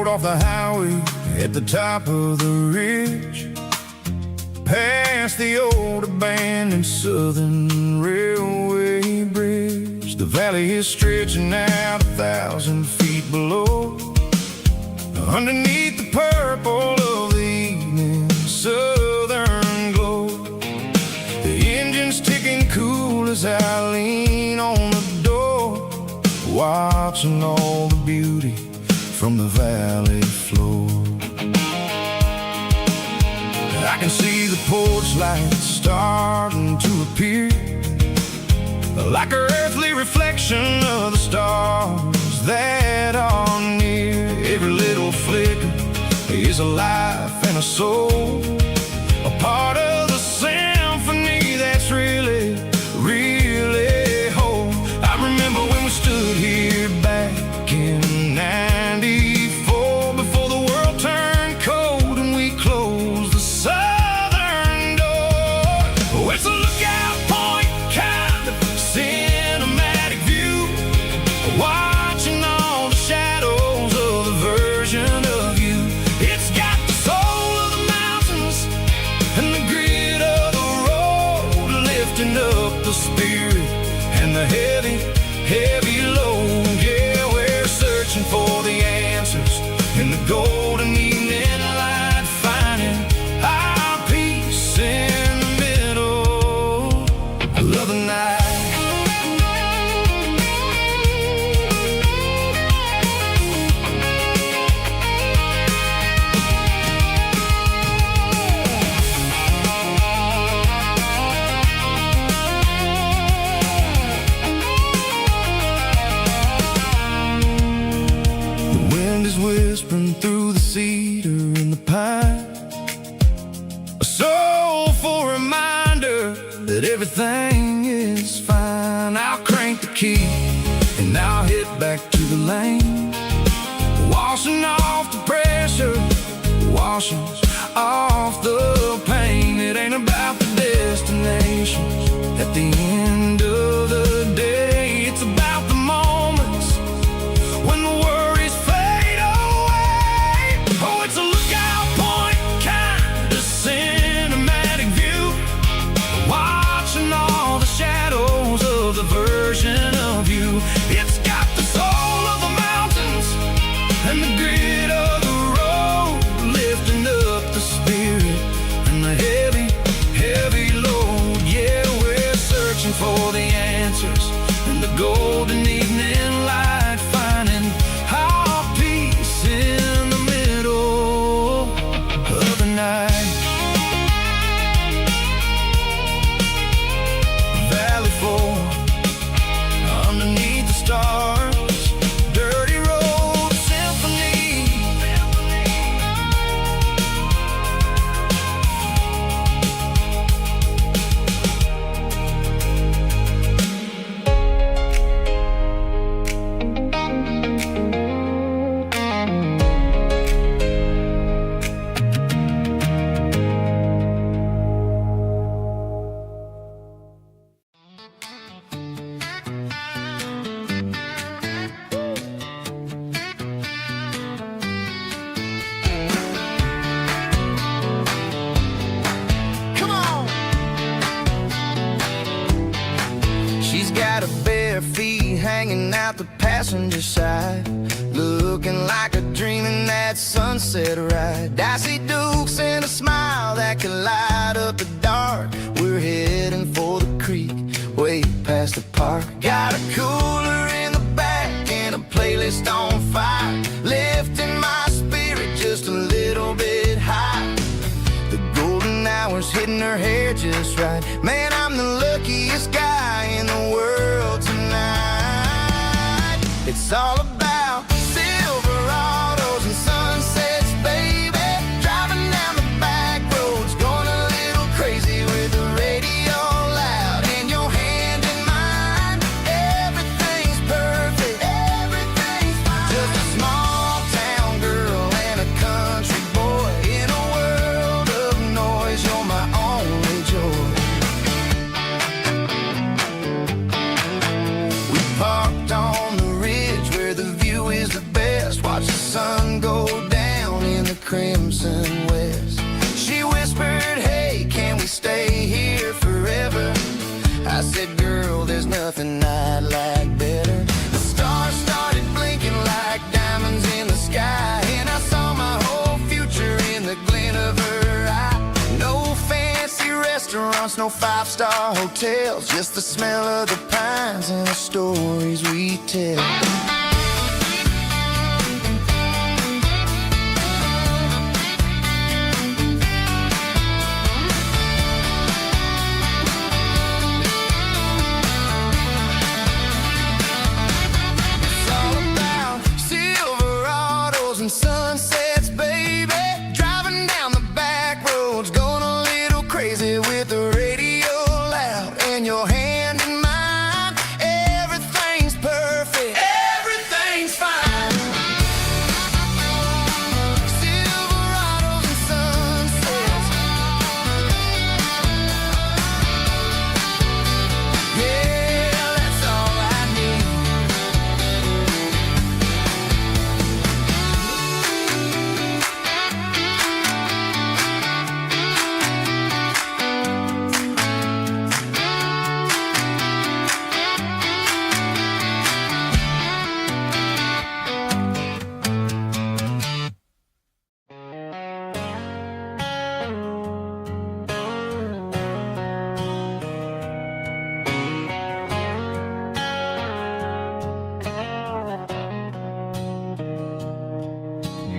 off the highway at the top of the ridge, past the old abandoned Southern Railway bridge. The valley is stretching out 1,000 feet below, underneath the purple of the evening southern glow. The engine's ticking cool as I lean on the door, watching all the beauty from the valley floor. I can see the porch lights starting to appear, like an earthly reflection of the stars that are near. Every little flicker is a life and a soul, a part of the symphony that's really, really whole. I remember when we stood here back in '94, before the world turned cold and we closed the southern door. Oh, it's a lookout point, kind of cinematic view, watching all the shadows of the version of you. It's got the soul of the mountains and the grit of the road, lifting up the spirit and the heavy, heavy load. Yeah, we're searching for the answers in the golden evening light, finding our peace in the middle of the night. The wind is whispering through the cedar and the pine, a soulful reminder that everything is fine. I'll crank the key and I'll hit back to the lane, washing off the pressure, washing off the pain. It ain't about the destinations at the end of the day, it's about the moments when the worries fade away. Oh, it's a lookout point, kind of cinematic view, watching all the shadows of the version of you. It's got the soul of the mountains and the grit of the road, lifting up the spirit and the heavy, heavy load. Yeah, we're searching for the answers in the golden evening light, finding our peace in the middle of the night. Valley floor, underneath the stars, dirty road symphony. Come on! She's got her bare feet hanging out the passenger side, looking like a dream in that sunset ride. I see Dukes and a smile that can light up the dark. We're heading for the creek, way past the park. Got a cooler in the back and a playlist on fire, lifting my spirit just a little bit high. The golden hours hitting her hair just right. Man, I'm the luckiest guy in the world tonight. It's all about Silverados and sunsets, baby. Driving down the back roads, going a little crazy with the radio loud and your hand in mine. Everything's perfect, everything's fine. Just a small town girl and a country boy in a world of noise. You're my only joy. We parked on the ridge where the nothing I'd like better. The stars started blinking like diamonds in the sky, and I saw my whole future in the glint of her eye. No fancy restaurants, no five-star hotels, just the smell of the pines and the stories we tell. Sunsets, baby, driving down the back roads, going a little crazy with the radio loud, and your hand in mine. Everything's perfect, everything's fine. Silverados and sunsets, yeah, that's all I need.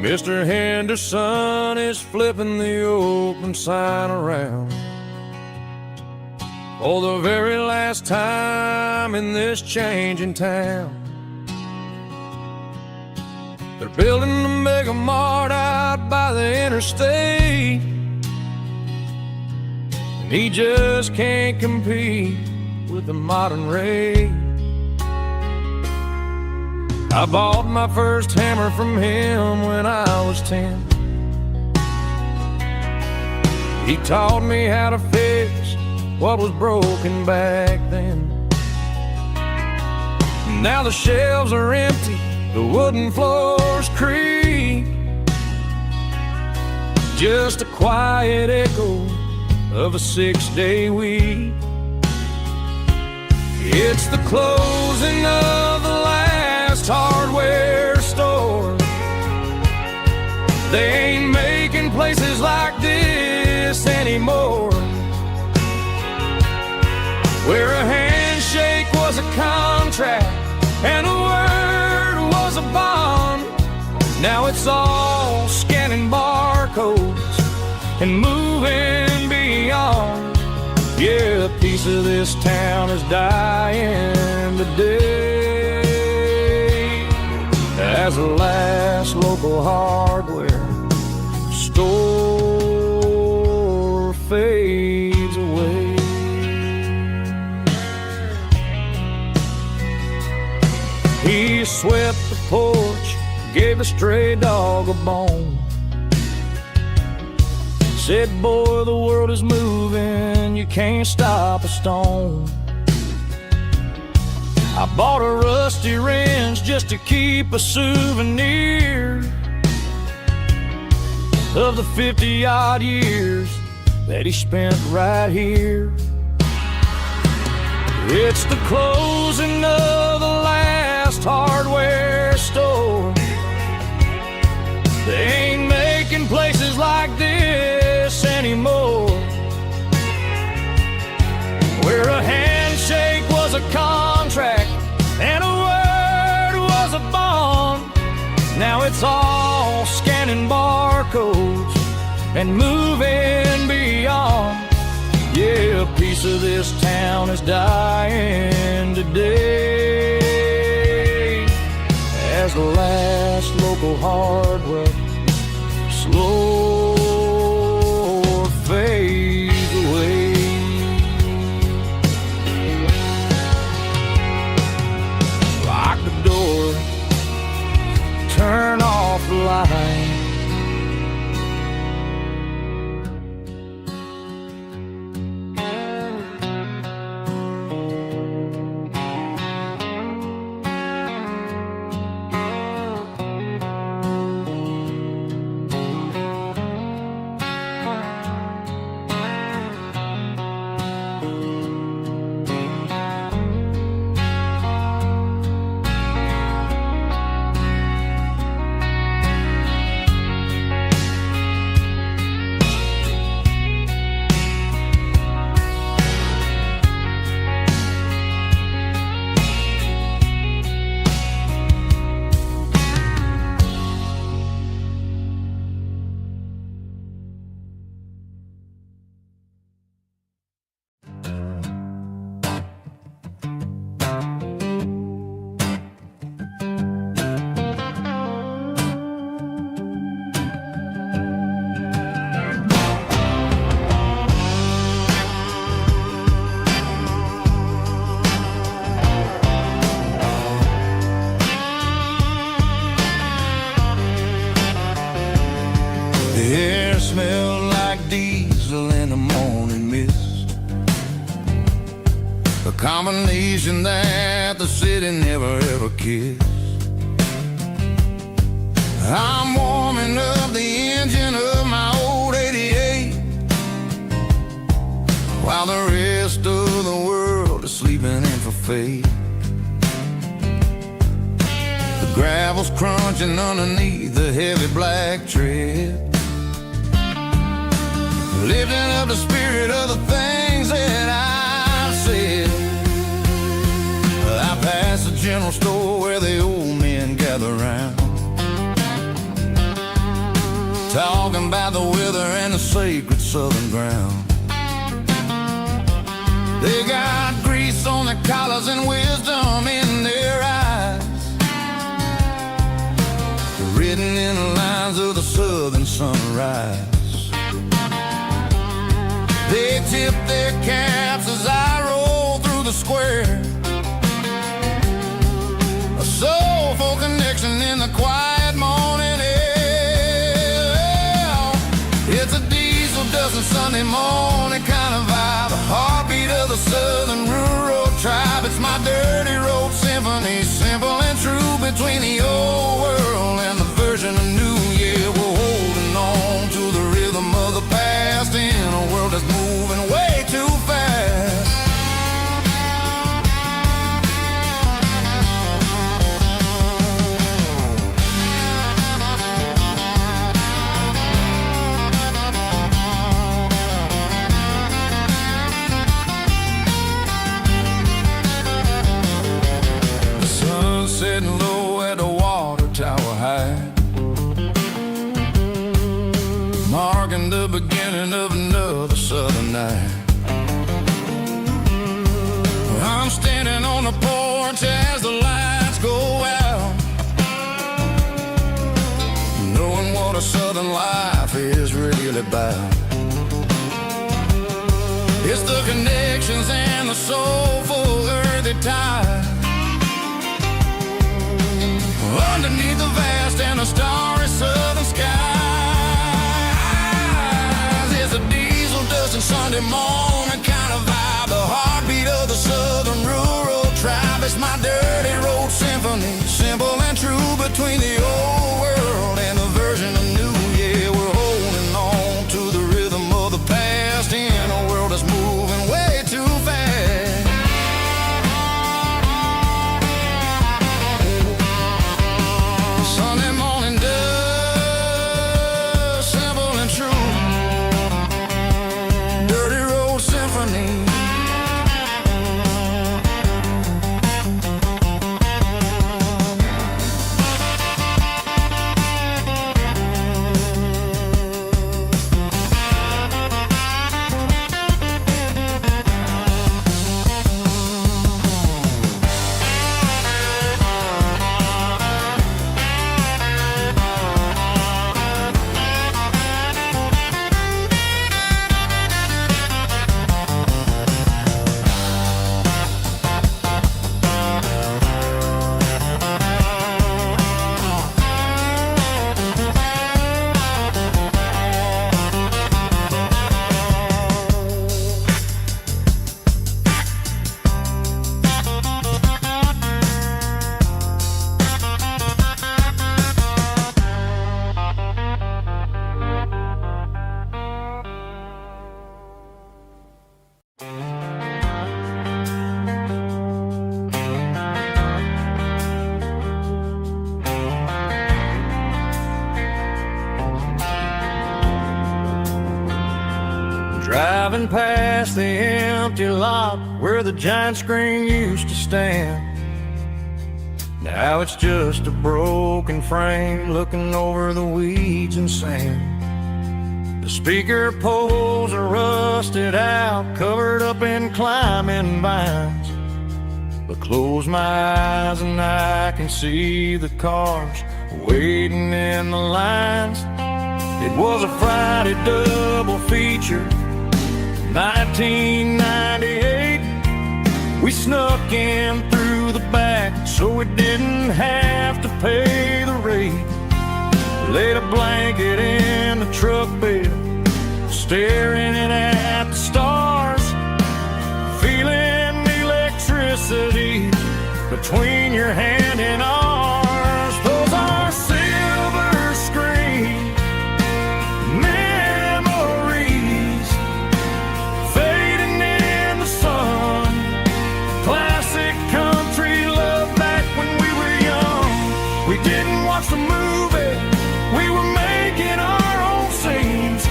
Mr. Henderson is flipping the open sign around for the very last time in this changing town. They're building a mega mart out by the interstate, and he just can't compete with the modern rate. I bought my first hammer from him when I was 10. He taught me how to fix what was broken back then. Now the shelves are empty, the wooden floors creak, just a quiet echo of a 6-day week. It's the closing of the last hardware store. They ain't making places like this anymore, where a handshake was a contract and a word was a bond. Now it's all scanning barcodes and moving beyond. Yeah, a piece of this town is dying today as the last local hardware store fades away. He swept the porch, gave a stray dog a bone, said, boy, the world is moving, you can't stop a stone. I bought a rusty wrench just to keep a souvenir of the 50-odd years that he spent right here. It's the closing of the last hardware store. They ain't making places like this anymore, where a handshake was a contract and a word was a bond. Now it's all scanning barcodes and moving beyond. Yeah, a piece of this town is dying today as the last local hardware slow fades away. Lock the door, turn off the light. combination that the city never ever kissed. I'm warming up the engine of my old 88, while the rest of the world is sleeping in for fate. The gravel's crunching underneath the heavy black tread, lifting up the spirit of the things that I said. I passed the general store where the old men gather round, talking about the weather and the sacred southern ground. They got grease on their collars and wisdom in their eyes, written in the lines of the southern sunrise. They tip their caps as I roll through the square, a soulful connection in the quiet morning air. It's a diesel dozen Sunday morning kind of vibe, a heartbeat of the southern rural tribe. It's my dirty road symphony, simple and true, between the old world and the version of new. Yeah, we're holding on to the rhythm of the past in a world that's moving way too fast. The sun's setting low at the water tower high, marking the beginning of another southern night. I'm standing on the porch as the lights go out, knowing what a southern life is really about. It's the connections and the soulful earthy tide, underneath the vast and the starry southern skies. It's a diesel dusting Sunday morning kind of vibe, the heartbeat of the southern rural tribe. It's my dirty road symphony, simple and true, between the old world and the version of new. Yeah, we're holding on to the rhythm of the past in a world that's moving way too fast. Sunday morning dust, simple and true, dirty road symphony. Driving past the empty lot where the giant screen used to stand, now it's just a broken frame looking over the weeds and sand. The speaker poles are rusted out, covered up in climbing vines, but close my eyes and I can see the cars waiting in the lines. It was a Friday double feature, 1998. We snuck in through the back so we didn't have to pay the rate. Laid a blanket in the truck bed, staring at the stars, feeling the electricity watch the movie, we were making our own scenes,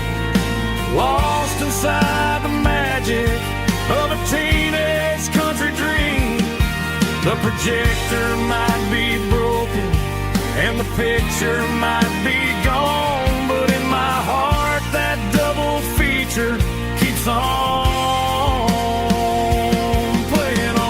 lost inside the magic of a teenage country dream. The projector might be broken and the picture might be gone, but in my heart that double feature keeps on playing on.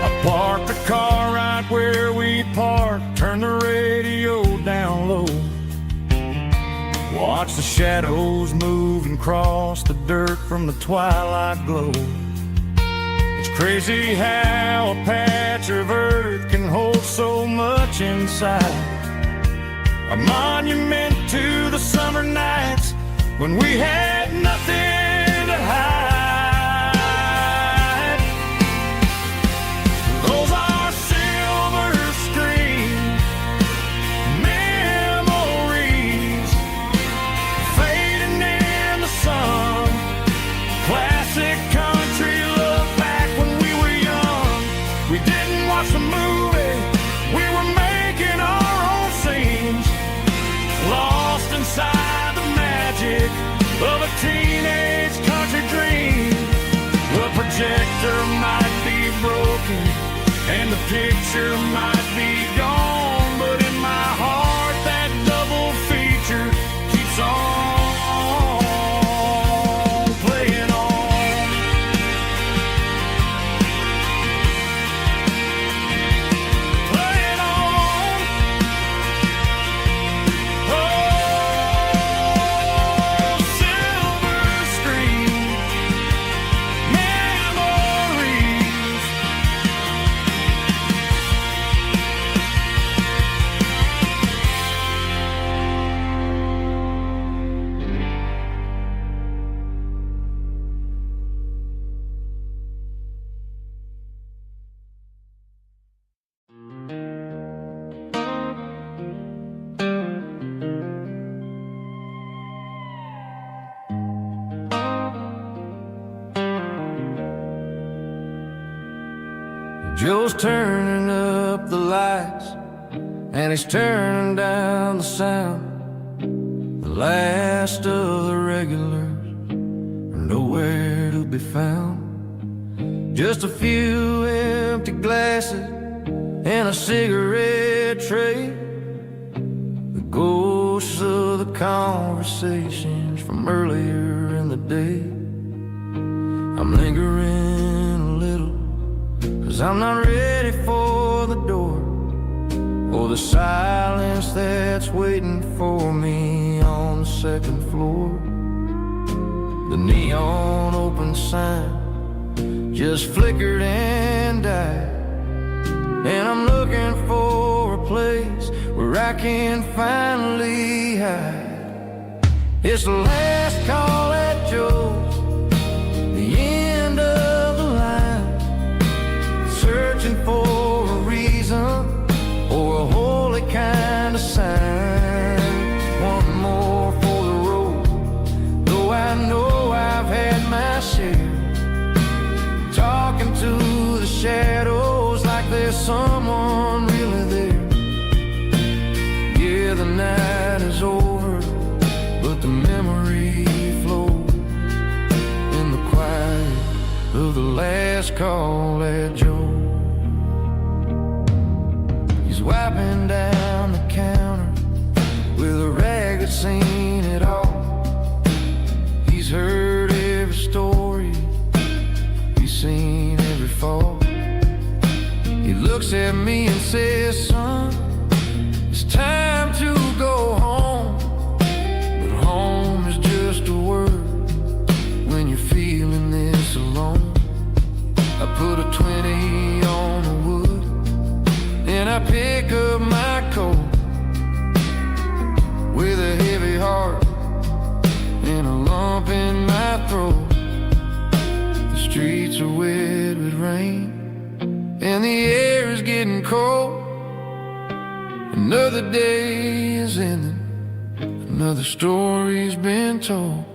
I parked the car right where we parked, turned the radio down low, watch the shadows move and cross the dirt from the twilight glow. It's crazy how a patch of earth can hold so much inside, a monument to the summer nights when we had nothing to hide. Those are silver screen memories fading in the sun, classic country look back when we were young. We didn't watch the movie, we were making our own scenes, lost inside the magic of a teenage country dream. The projector might be broken and the picture might be gone, but in my heart that double feature keeps on playing on. Playing on. Oh, silver screen memories. Joe's turning up the lights and he's turning down the sound. The last of the regulars are nowhere to be found. Just a few empty glasses and a cigarette tray, the ghosts of the conversations from earlier in the day. I'm lingering a little, 'cause I'm not ready for the door, or the silence that's waiting for me on the second floor. The neon open sign just flickered and died, and I'm looking for a place where I can finally hide. It's the last call at Joe's, the end of the line, searching for a reason or a holy kind of sign. One more for the road, though I know I've had my share, talking to the shadows like there's someone really there. Yeah, the night is over, but the memory flows in the quiet of the last call at Joe. He's wiping down the counter with a rag that's seen it all. He's heard every story, he's seen every fall. He looks at me and says, son, it's time to go home. But home is just a word when you're feeling this alone. I put a 20 on the wood and I pick up my coat with a heavy heart and a lump in my throat. The streets are wet with rain and the air is getting cold. Another day is ending, another story's been told.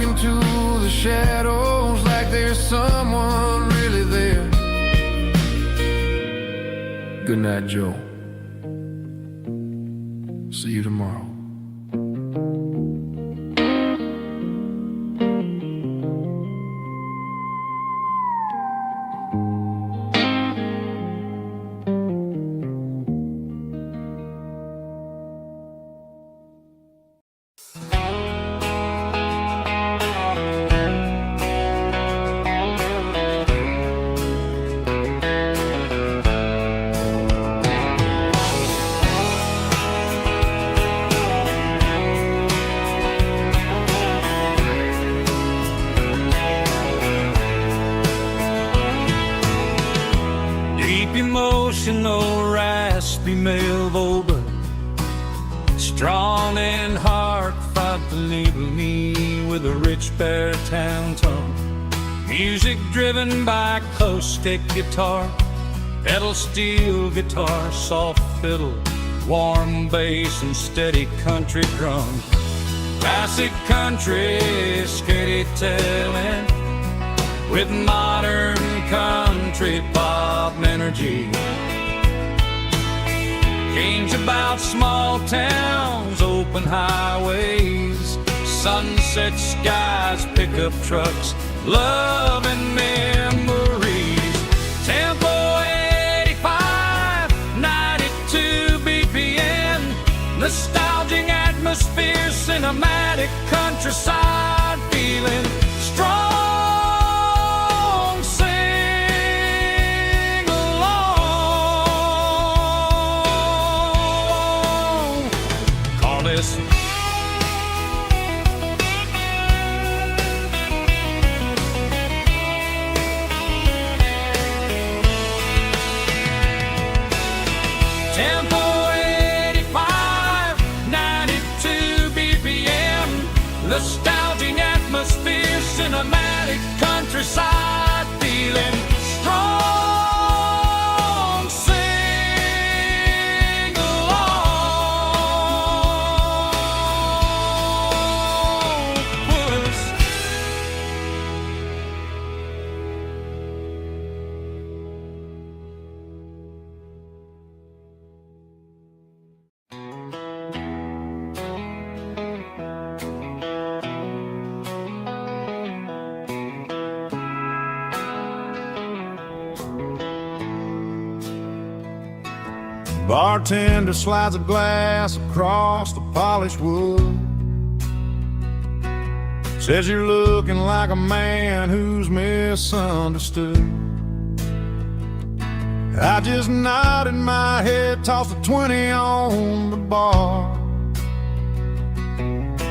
To the shadows like there's someone really there. Good night, Joe. See you tomorrow. Emotional, raspy male vocal, strong and heartfelt, deliver me with a rich baritone tone. Music driven by acoustic guitar, pedal steel guitar, soft fiddle, warm bass and steady country drum. Classic country storytelling with modern country pop energy. Games about small towns, open highways, sunset skies, pickup trucks, love and memories. Tempo 85, 92 BPM, nostalgic atmosphere, cinematic countryside feeling strong. Tempo 85, 92 BPM, nostalgic atmosphere, cinematic countryside feeling strong. Sing along with us. Bartender slides a glass across the polished wood. Says you're looking like a man who's misunderstood. I just nodded my head, tossed a 20 on the bar,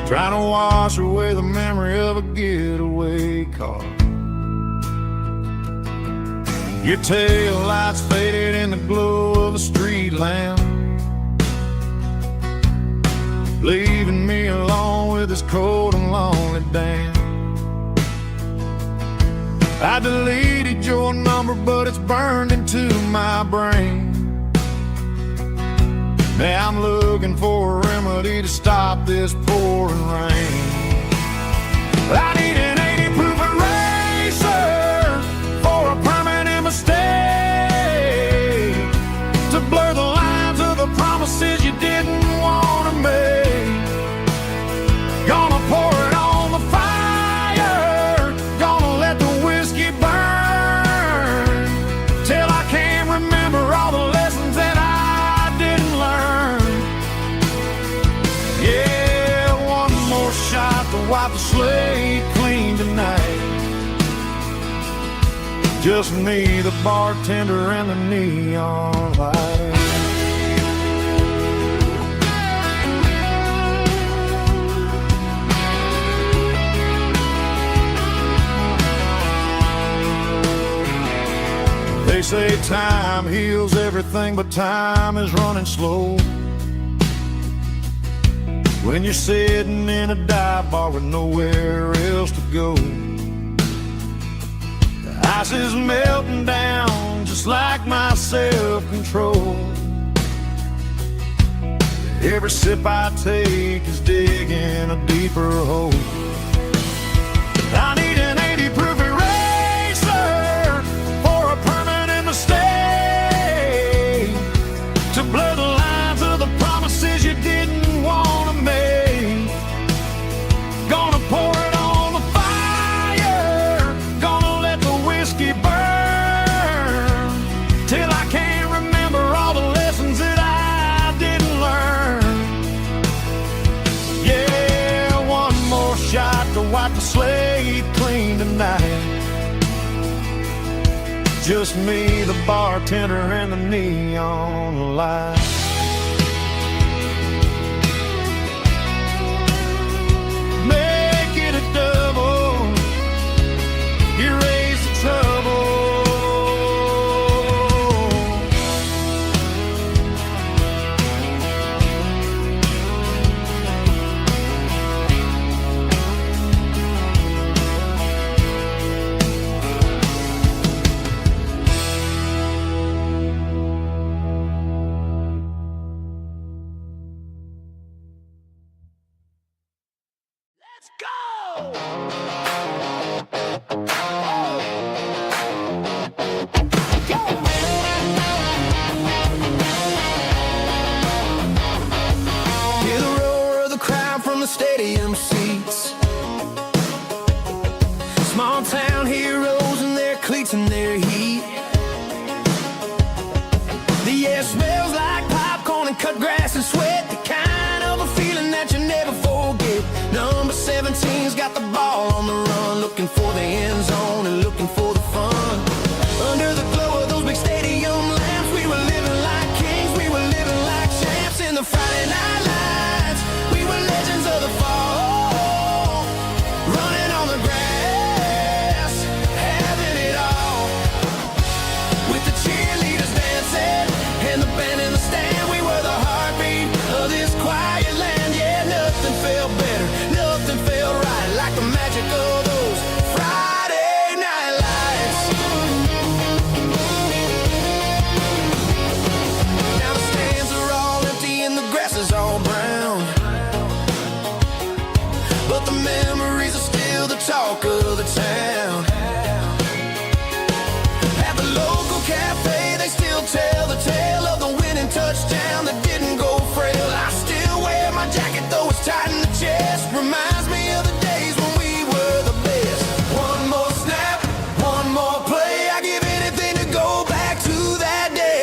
trying to wash away the memory of a getaway car. Your tail lights faded in the glow of a street lamp, leaving me alone with this cold and lonely damn. I deleted your number, but it's burned into my brain. Now I'm looking for a remedy to stop this pouring rain. I need an 80 proof eraser for a permanent mistake, to blur the lines of the promises you didn't want to make. Gonna pour it on the fire, gonna let the whiskey burn, till I can't remember all the lessons that I didn't learn. wipe the slate clean tonight. Just me, the bartender, and the neon light. They say time heals everything, but time is running slow. When you're sitting in a dive bar with nowhere else to go, the ice is melting down just like my self-control. Every sip I take is digging a deeper hole. I need an 80 proof eraser for a permanent mistake, to blur the lines of the promises you didn't want to make. Gonna pour it on the fire, gonna let the whiskey burn, till I can't remember all the lessons that I didn't learn. Yeah, one more shot to wipe the slate clean tonight. Just me, the bartender, and the neon light. Make it a double, erase the trouble. Let's go! Hear the roar of the crowd from the stadium seats. Small town heroes in their cleats and their heat. The air smells like popcorn and cut grass and sweat, the kind of a feeling that you never forget. Number 17's got the ball on the run, looking for the end zone and looking for the fun. Under the glow of those big stadium lamps, we were living like kings, we were living like champs in the Friday night lights. We were legends of the fall, running on the grass, having it all. With the cheerleaders dancing and the band in the stand, we were the heartbeat of this quiet land. Yeah, nothing felt better, nothing felt right like the magic of those Friday night lights. Now the stands are all empty and the grass is all brown, but the memories are still the talk of the town. At the local cafe, they still tell the tale of the winning touchdown that didn't go frail. I still wear my jacket though it's tight in the chest, reminds me of the days when we were the best. One more snap, one more play, I give anything to go back to that day.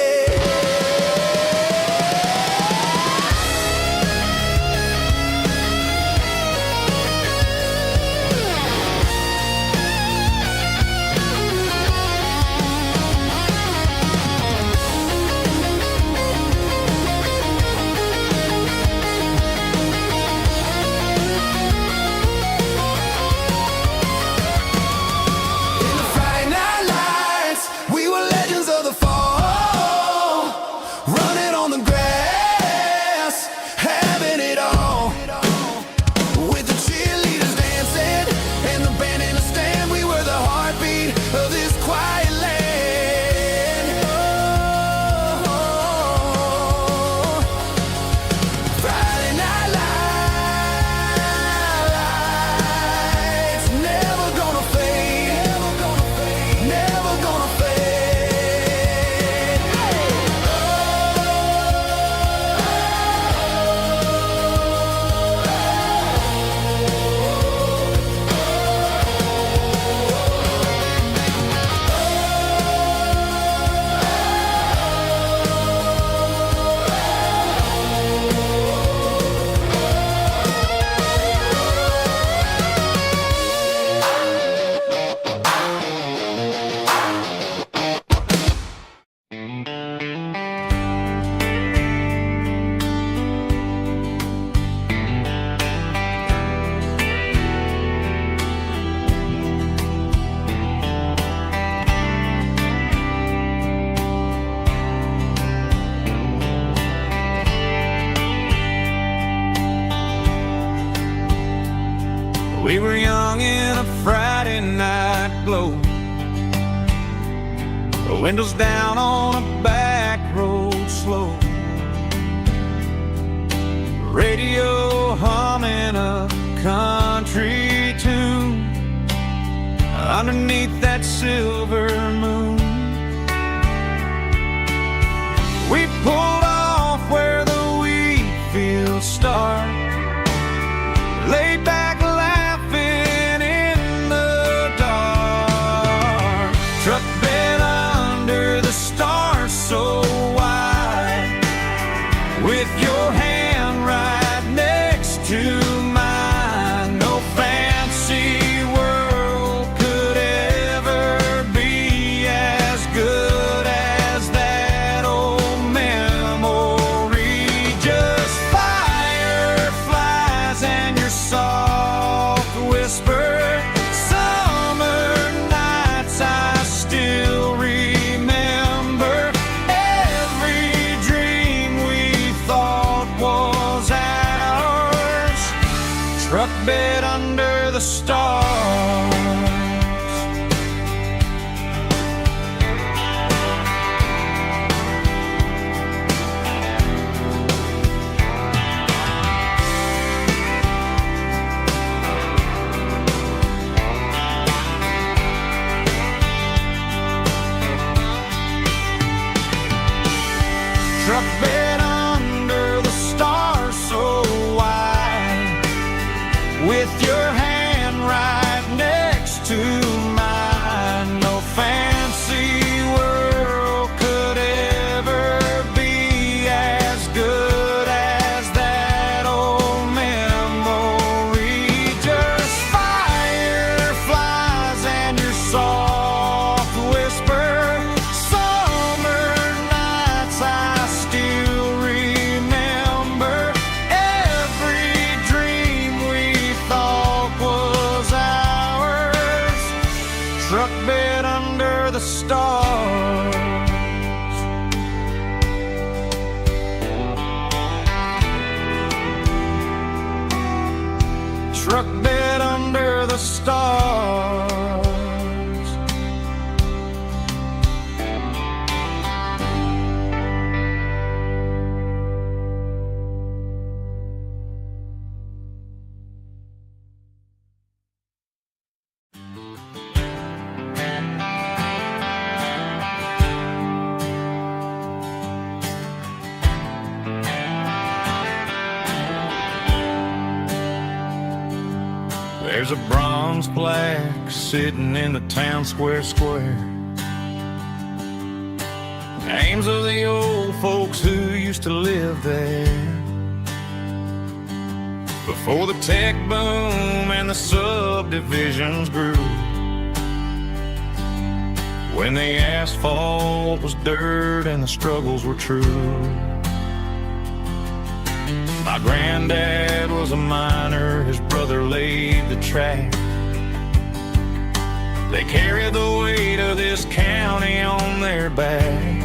We were young in a Friday night glow, the windows down on a back road slow, radio humming a country tune underneath that silver moon. We pulled off where the wheat fields start, laid back laughing in the dark. Truck bed under the stars so wide, with your hand right next to mine. No fancy world could ever be as good as that old memory. Just fireflies and your soft whisper. Summer nights I still remember. Every dream we thought was ours. Truck bed under the stars. Truck bed under the stars so wide, with your hand right next to mine. No fancy world could ever be as good as that old memory. Just fireflies and your soft whisper. Summer nights I still remember. Every dream we thought was ours. Truck bed under the stars. Truck bed under the stars. There's a bronze plaque sitting in the town square. Names of the old folks who used to live there before the tech boom and the subdivisions grew, when the asphalt was dirt and the struggles were true. My granddad was a miner, his brother laid the track. They carried the weight of this county on their back.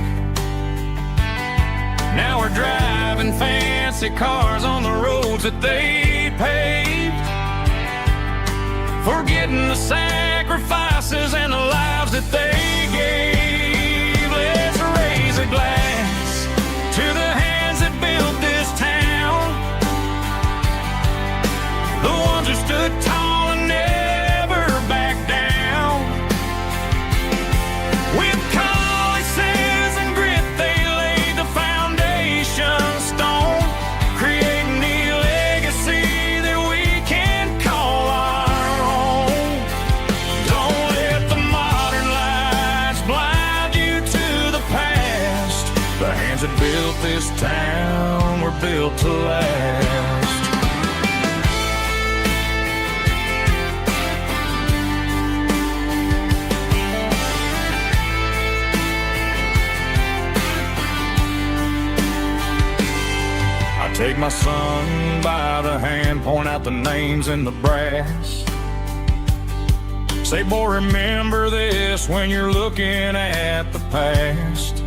Now we're driving fancy cars on the roads that they paved, forgetting the sacrifices and the lives that they gave. Let's raise a glass to the hands that built this town, the ones who stood tall and never backed down. With calluses and grit, they laid the foundation stone, creating a legacy that we can call our own. Don't let the modern lights blind you to the past. The hands that built this town were built to last. Take my son by the hand, point out the names in the brass. Say, boy, remember this when you're looking at the past.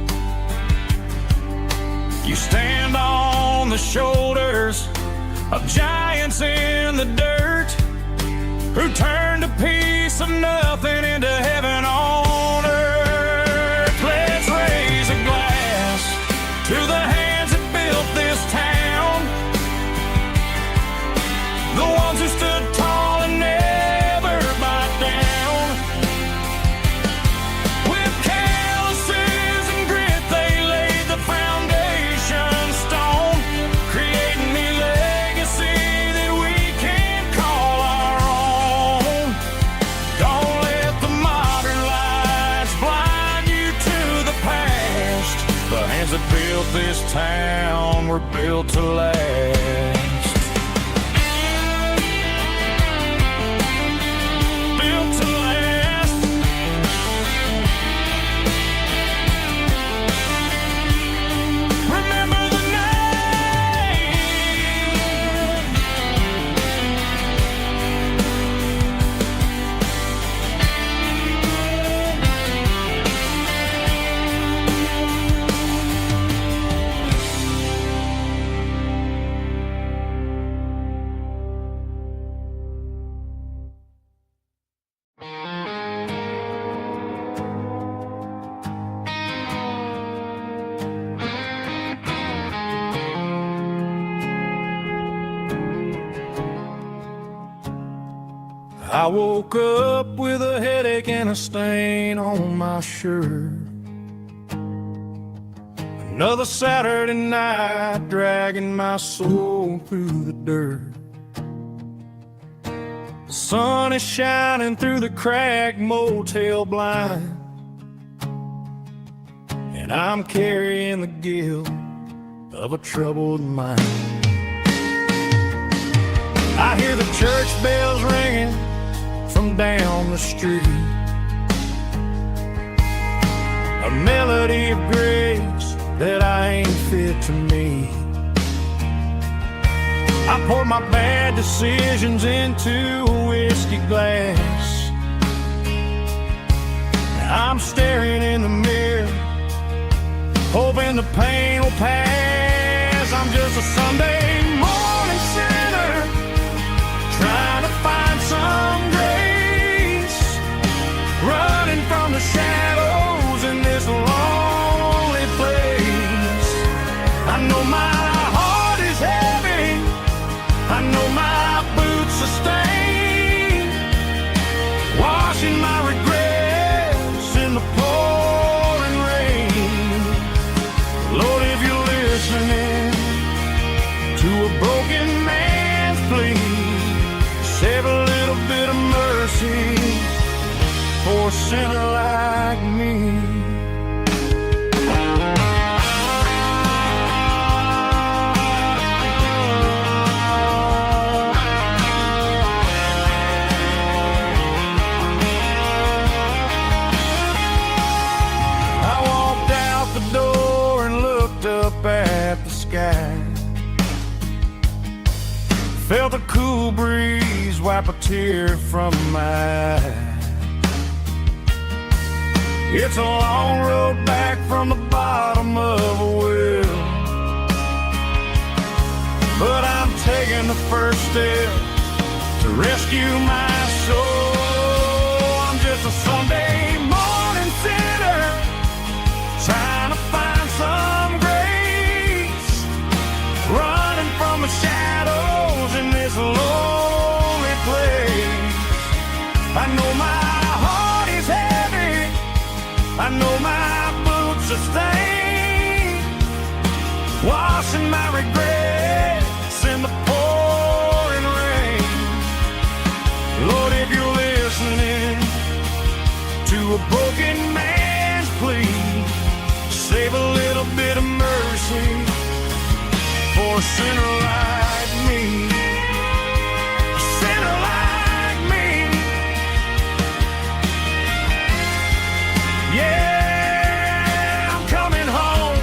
You stand on the shoulders of giants in the dirt, turned a piece of nothing into heaven on earth. Let's raise a glass to the hands that built this town, the ones who stood tall and never bowed down. With calluses and grit they laid the foundation stone, creating a legacy that we can call our own. Don't let the modern lights blind you to the past. The hands that built this town were built to last. Built to last. Remember the name. I woke up with a headache and a stain on my shirt. Another Saturday night dragging my soul through the dirt. The sun is shining through the cracked motel blind, and I'm carrying the guilt of a troubled mind. I hear the church bells ringing from down the street, a melody of grace that I ain't fit to meet. I pour my bad decisions into a whiskey glass. I'm staring in the mirror, hoping the pain will pass. I'm just a Sunday morning sinner, trying to find some grace, running from the shadows in this lonely place. I know my heart is heavy, I know my boots are stained, washing my regrets in the pouring rain. Lord, if you're listening to a broken man's plea, save a little bit of mercy for a sinner like me. I walked out the door and looked up at the sky, felt a cool breeze wipe a tear from my eye. It's a long road back from the bottom of a well, but I'm taking the first step to rescue my soul. I'm just a Sunday morning sinner, trying to find some grace, running from the shadows in this lonely place. I know my heart is heavy, I know my boots are stained, washing my regrets in the pouring rain. Lord, if you're listening to a broken man's plea, save a little bit of mercy for a sinner like me. A sinner like me. Yeah, I'm coming home.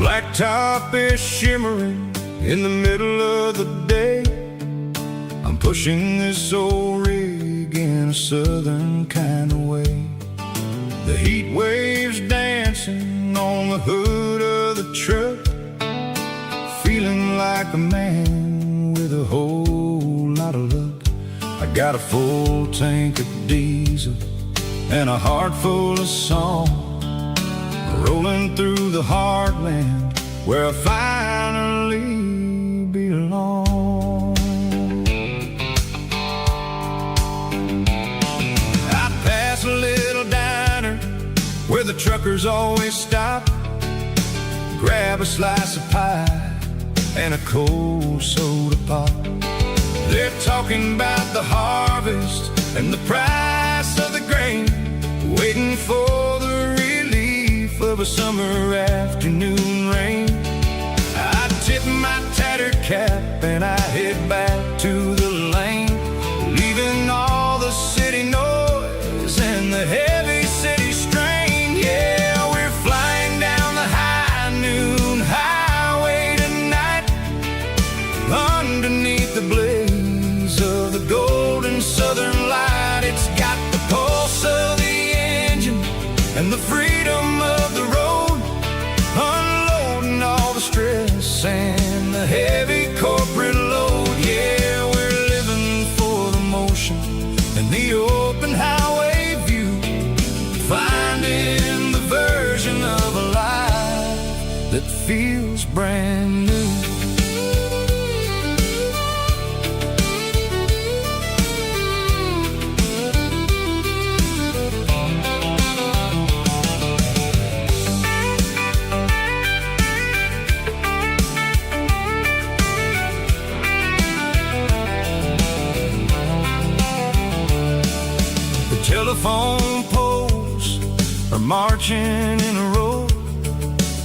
blacktop is shimmering in the middle of the day. I'm pushing this old rig in a southern kind of way. The heat waves dancing on the hood of the truck, feeling like a man with a whole lot of luck. I got a full tank of diesel and a heart full of song, rolling through the heartland where I finally belong. I pass a little diner where the truckers always stop, grab a slice of pie and a cold soda pop. They're talking about the harvest and the price of the grain, waiting for the relief of a summer afternoon rain. I tip my tattered cap and I head back to the lane, leaving all the city noise and the heavy city strain. Yeah, we're flying down the high noon highway tonight, underneath the blaze of the golden southern light. It's got the pulse of the engine and the freedom of the road, unloading all the stress and the heavy corporate load. Yeah, we're living for the motion and the open highway view, finding the version of a life that feels brand new. Telephone poles are marching in a row,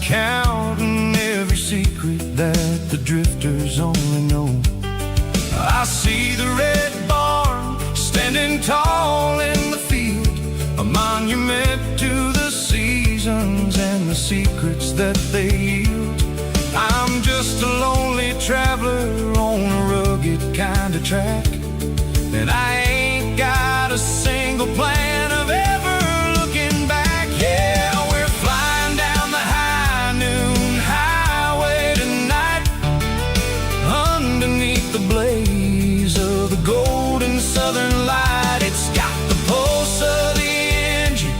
counting every secret that the drifters only know. I see the red barn standing tall in the field, a monument to the seasons and the secrets that they yield. I'm just a lonely traveler on a rugged kind of track, and I ain't got a single plan of ever looking back. Yeah, we're flying down the high noon highway tonight, underneath the blaze of the golden southern light. It's got the pulse of the engine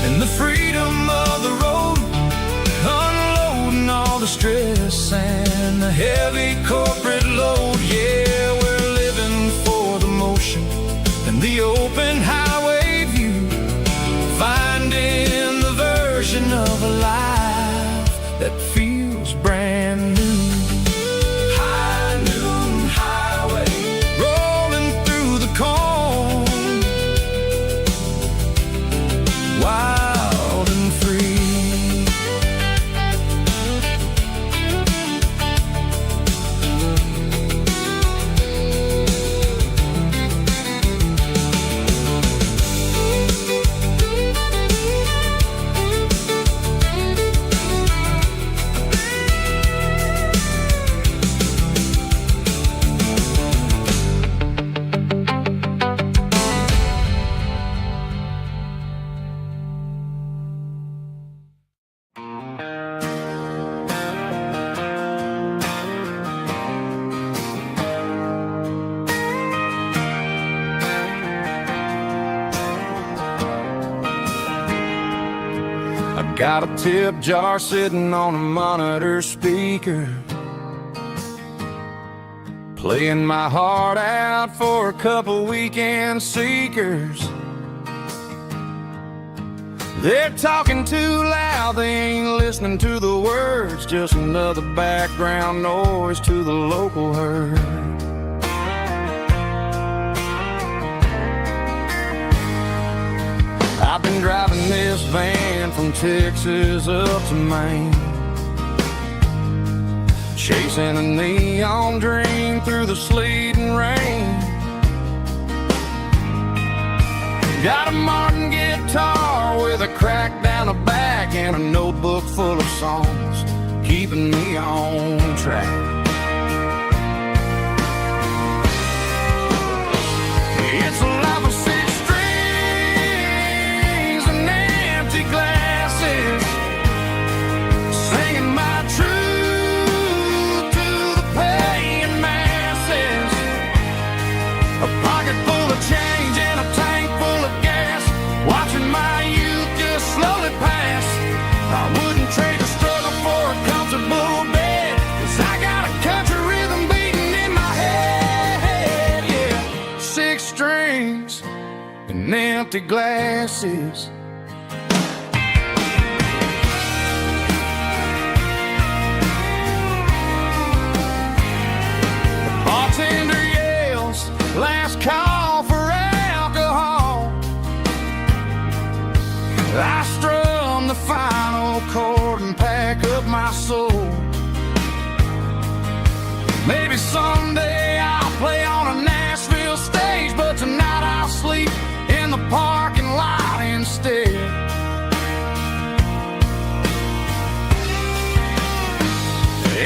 and the freedom of the road, unloading all the stress and the heavy corporate load. Yeah, we're living for the motion and the open highway view, finding the version of a life that feels brand new. High noon highway, rolling through the corn, wild and free. Got a tip jar sitting on a monitor speaker, playing my heart out for a couple weekend seekers. They're talking too loud, they ain't listening to the words, just another background noise to the local herd. I've been driving this van from Texas up to Maine, chasing a neon dream through the sleet and rain. Got a Martin guitar with a crack down the back and a notebook full of songs, keeping me on track. It's a life of six strings and empty glasses, singing my truth to the paying masses. A pocket full of change and a tank full of gas, watching my youth just slowly pass. I wouldn't trade the struggle for a comfortable bed, 'cause I got a country rhythm beating in my head. Yeah, six strings and empty glasses. The bartender yells, last call for alcohol. I strum the final chord and pack up my soul. Maybe someday I'll play on a Nashville stage, but tonight I'll sleep in the parking lot instead.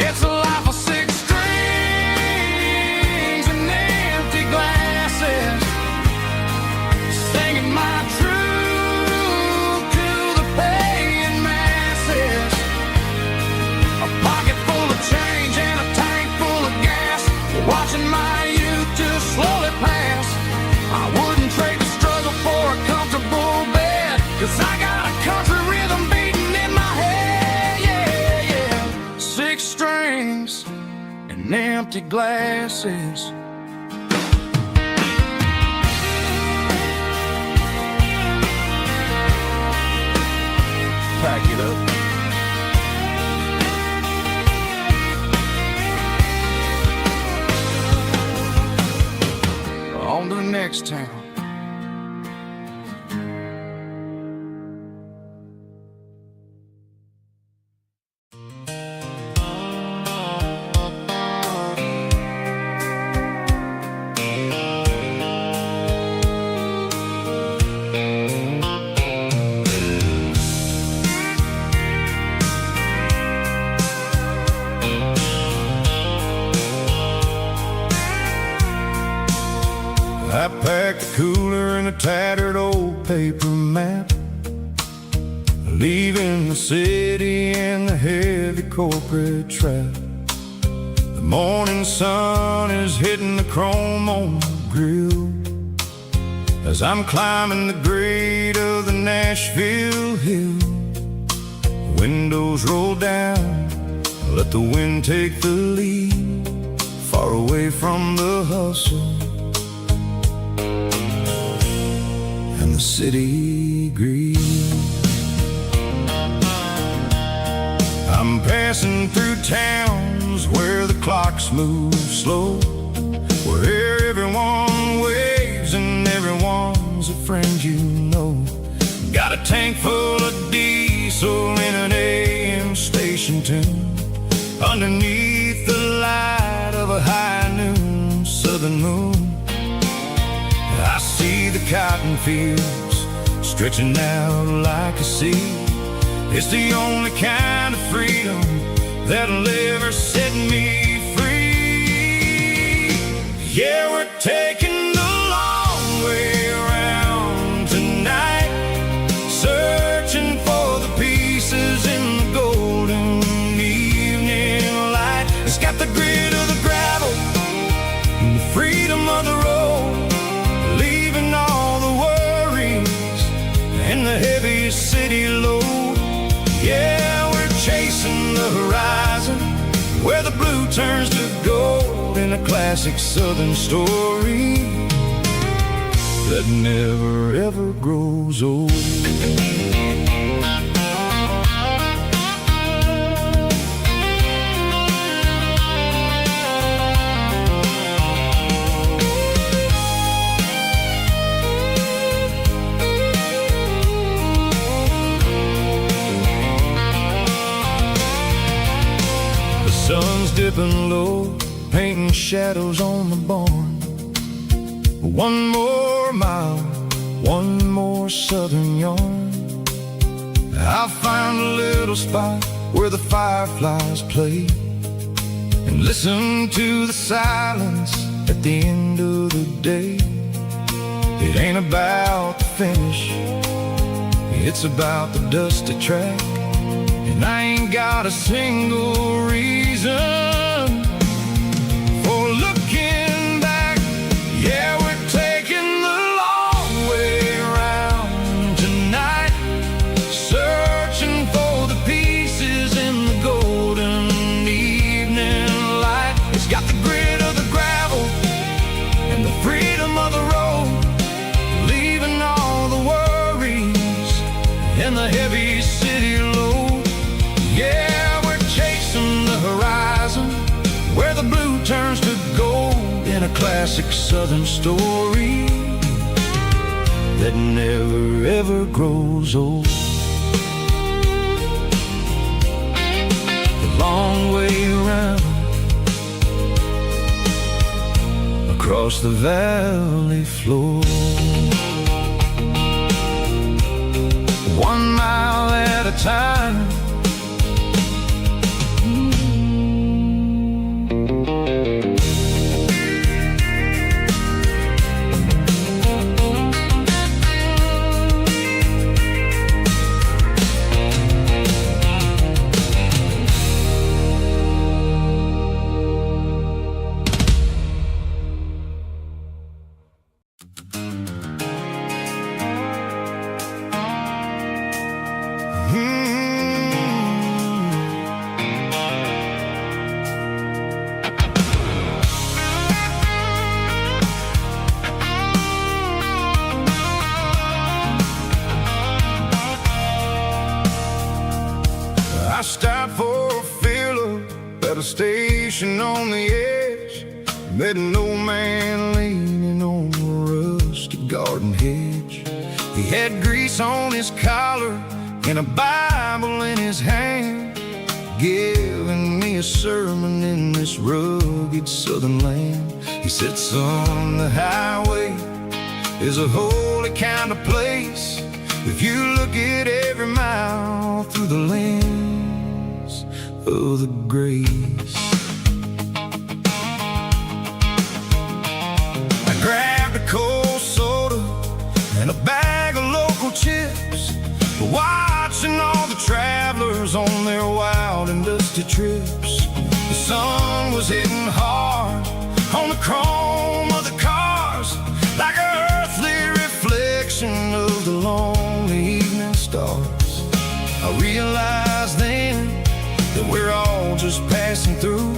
It's a life of six strings and empty glasses, singing my truth to the paying masses. A pocket full of change and a tank full of gas, watching my youth just slowly pass. I wouldn't trade the struggle for a comfortable bed, 'cause I got a country rhythm beating in my head. Yeah, yeah. Six strings and empty glasses. Pack it up. On to the next town. I packed a cooler and a tattered old paper map, leaving the city and the heavy corporate trap. The morning sun is hitting the chrome on the grill as I'm climbing the grade of the Nashville hill. The windows roll down, let the wind take the lead, far away from the hustle and the city greed. I'm passing through towns where the clocks move slow, where everyone waves and everyone's a friend you know. Got a tank full of diesel in an AM station tune, underneath the light of a high noon southern moon. I see the cotton fields stretching out like a sea. It's the only kind of freedom that'll ever set me free. Yeah, we're taking the long way around tonight, searching for the pieces in the golden evening light. It's got the grit of the gravel and the freedom of the road, leaving all the worries and the heavy city load. Yeah, we're chasing the horizon where the blue turns to gold, in a classic southern story that never ever grows old. Sun's dipping low, painting shadows on the barn. One more mile, one more southern yarn. I'll find a little spot where the fireflies play, and listen to the silence at the end of the day. It ain't about the finish, it's about the dusty track. And I ain't got a single reason for looking back. Yeah, we're taking the long way around tonight, searching for the pieces in the golden evening light. It's got the grit of the gravel and the freedom of the road, leaving all the worries and the heavy city load. Yeah, we're chasing the horizon, where the blue turns to gold, in a classic southern story that never ever grows old. The long way around, across the valley floor, 1 mile at a time. I stopped for a fill-up at a station on the edge, met an old man leaning on a rusty garden hedge. He had grease on his collar and a Bible in his hand, giving me a sermon in this rugged southern land. He said, son, the highway is a holy kind of place if you look at every mile through the lens of the grace. I grabbed a cold soda and a bag of local chips, watching all the travelers on their wild and dusty trips. The sun was hitting hard on the chrome of the cars, like an earthly reflection of the lonely evening stars. I realized then that we're all just passing through,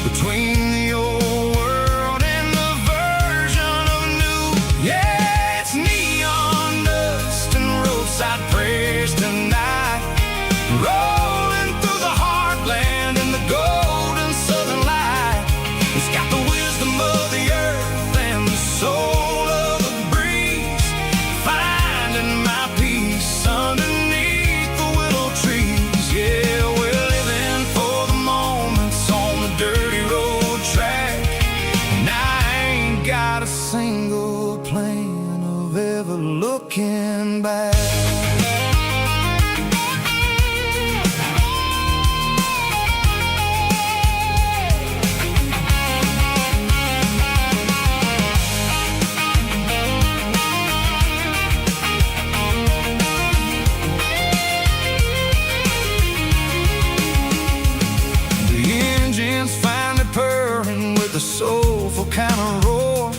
between the old world and the version of new. Yeah, it's neon dust and roadside prayers tonight, rolling through the heartland in the golden southern light. It's got the wisdom of the earth and the soul of the breeze, finding my peace underneath the willow trees. Yeah, we're living for the moments on the dirty road track, and I ain't got a single plan of ever looking back. Finally purring with a soulful kind of roar,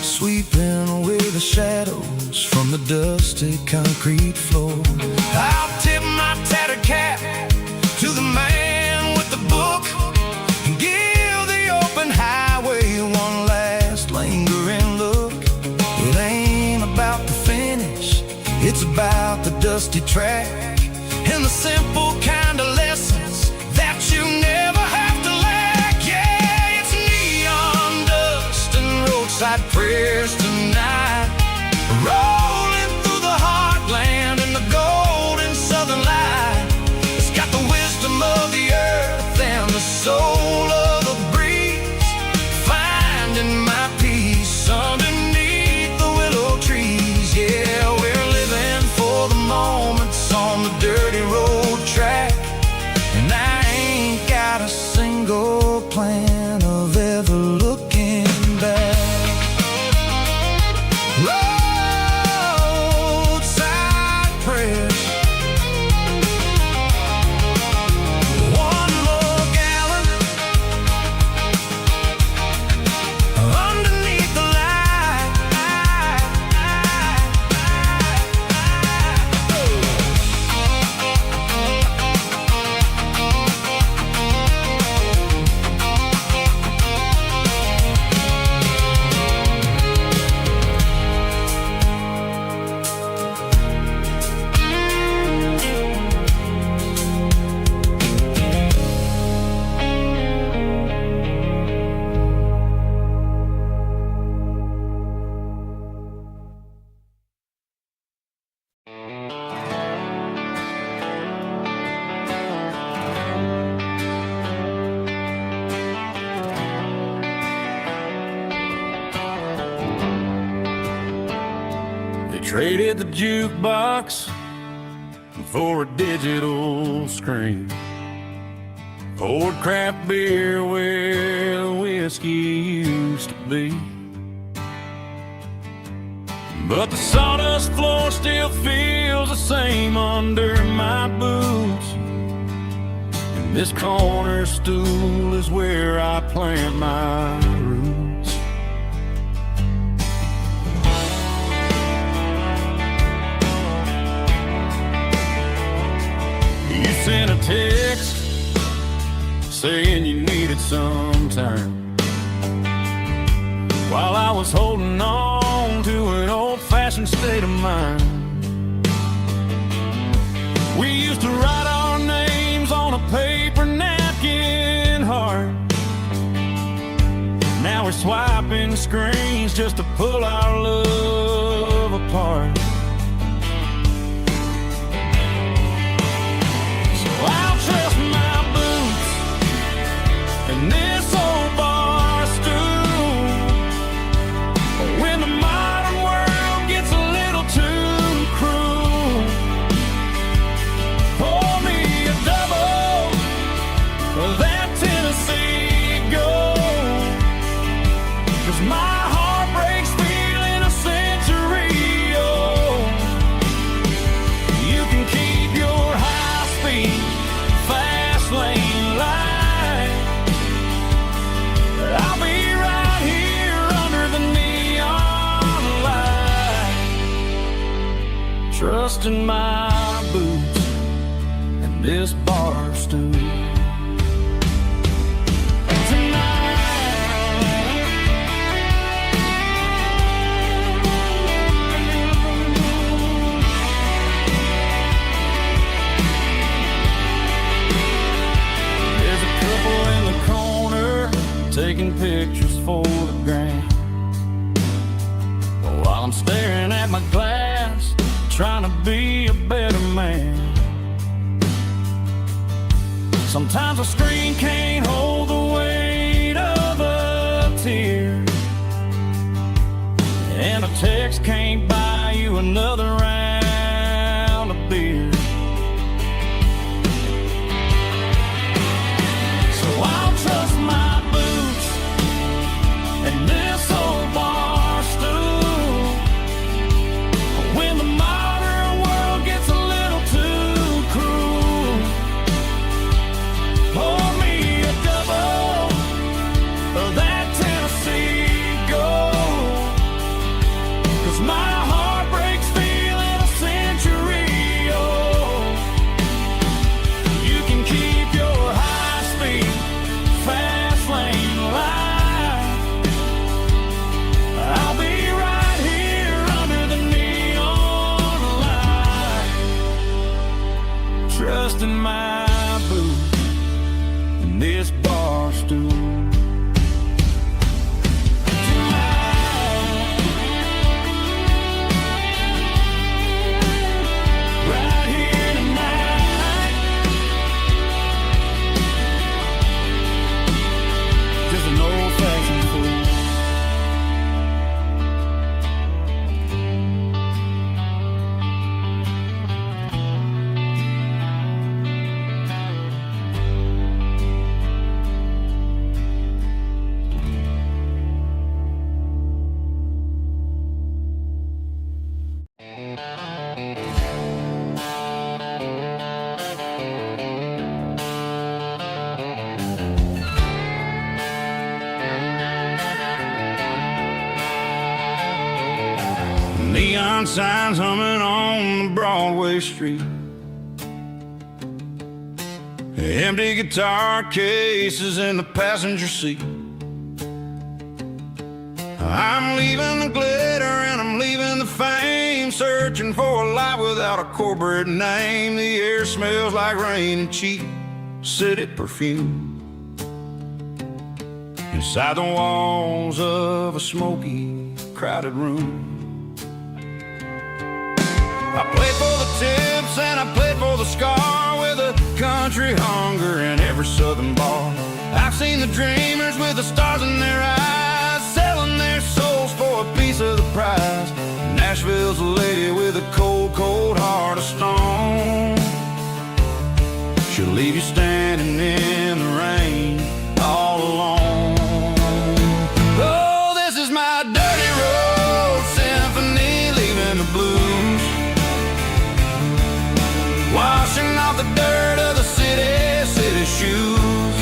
sweeping away the shadows from the dusty concrete floor. I'll tip my tattered cap to the man with the book and give the open highway one last lingering look. It ain't about the finish, it's about the dusty track and the simple kind of lessons that you never have to lack. Yeah, it's neon dust and roadside prayers tonight, rolling through the heartland in the golden southern light. It's got the wisdom of the earth and the soul of the breeze, finding my peace underneath the willow trees. Yeah, we're living for the moments on the dirty road track, plan of ever looking back. Roadside prayers, one more gallon underneath the light. They traded the jukebox for a digital screen, poured craft beer where the whiskey used to be. But the sawdust floor still feels the same under my boots, and this corner stool is where I plant my roots. You sent a text saying you needed some time, while I was holding on to an old-fashioned state of mind. We used to write our names on a paper napkin heart. Now we're swiping screens just to pull our love apart. I'll trust my boots and this old bar stool when the modern world gets a little too cruel. Pour me a double of that Tennessee Gold, 'cause my heart breaks feeling a century old. You can keep your high-speed fast lane light. I'll be right here under the neon light, trusting my boots and this bar stool. Taking pictures for the gram, while I'm staring at my glass, trying to be a better man. Sometimes a screen can't hold the weight of a tear, and a text can't buy you another round of beer. So I'll trust my and this old bar stool when the modern world gets a little too cruel. Pour me a double of that Tennessee Gold, 'cause my heart breaks feeling a century old. You can keep your high-speed fast lane light. I'll be right here under the neon light, trusting my boots and this bar stool. Right here tonight, just an old-fashioned fool. neon signs humming on the Broadway street. Empty guitar cases in the passenger seat. I'm leaving the glitter and I'm leaving the fame, searching for a life without a corporate name. The air smells like rain and cheap city perfume. Inside the walls of a smoky, crowded room. I played for the tips and I played for the scar, with a country hunger in every southern bar. I've seen the dreamers with the stars in their eyes, selling their souls for a piece of the prize. Nashville's a lady with a cold, cold heart of stone. She'll leave you standing in the rain all alone. Oh, this is my dirty road symphony, leaving the blues, washing off the dirt of the city shoes.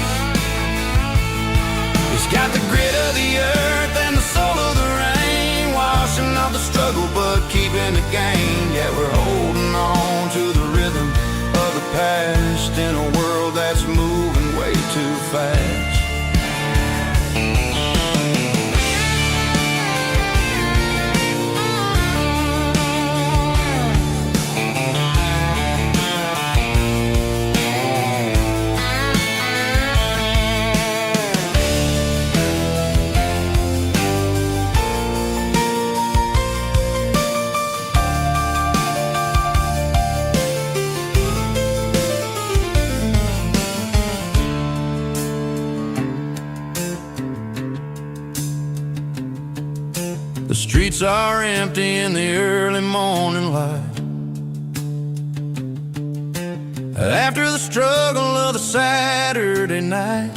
It's got the grit of the earth and the soul of the rain, washing off the struggle but keeping the gain. Yeah, we're holding on to the rhythm of the past in a world that's moving way too fast. The streets are empty in the early morning light, after the struggle of the Saturday night.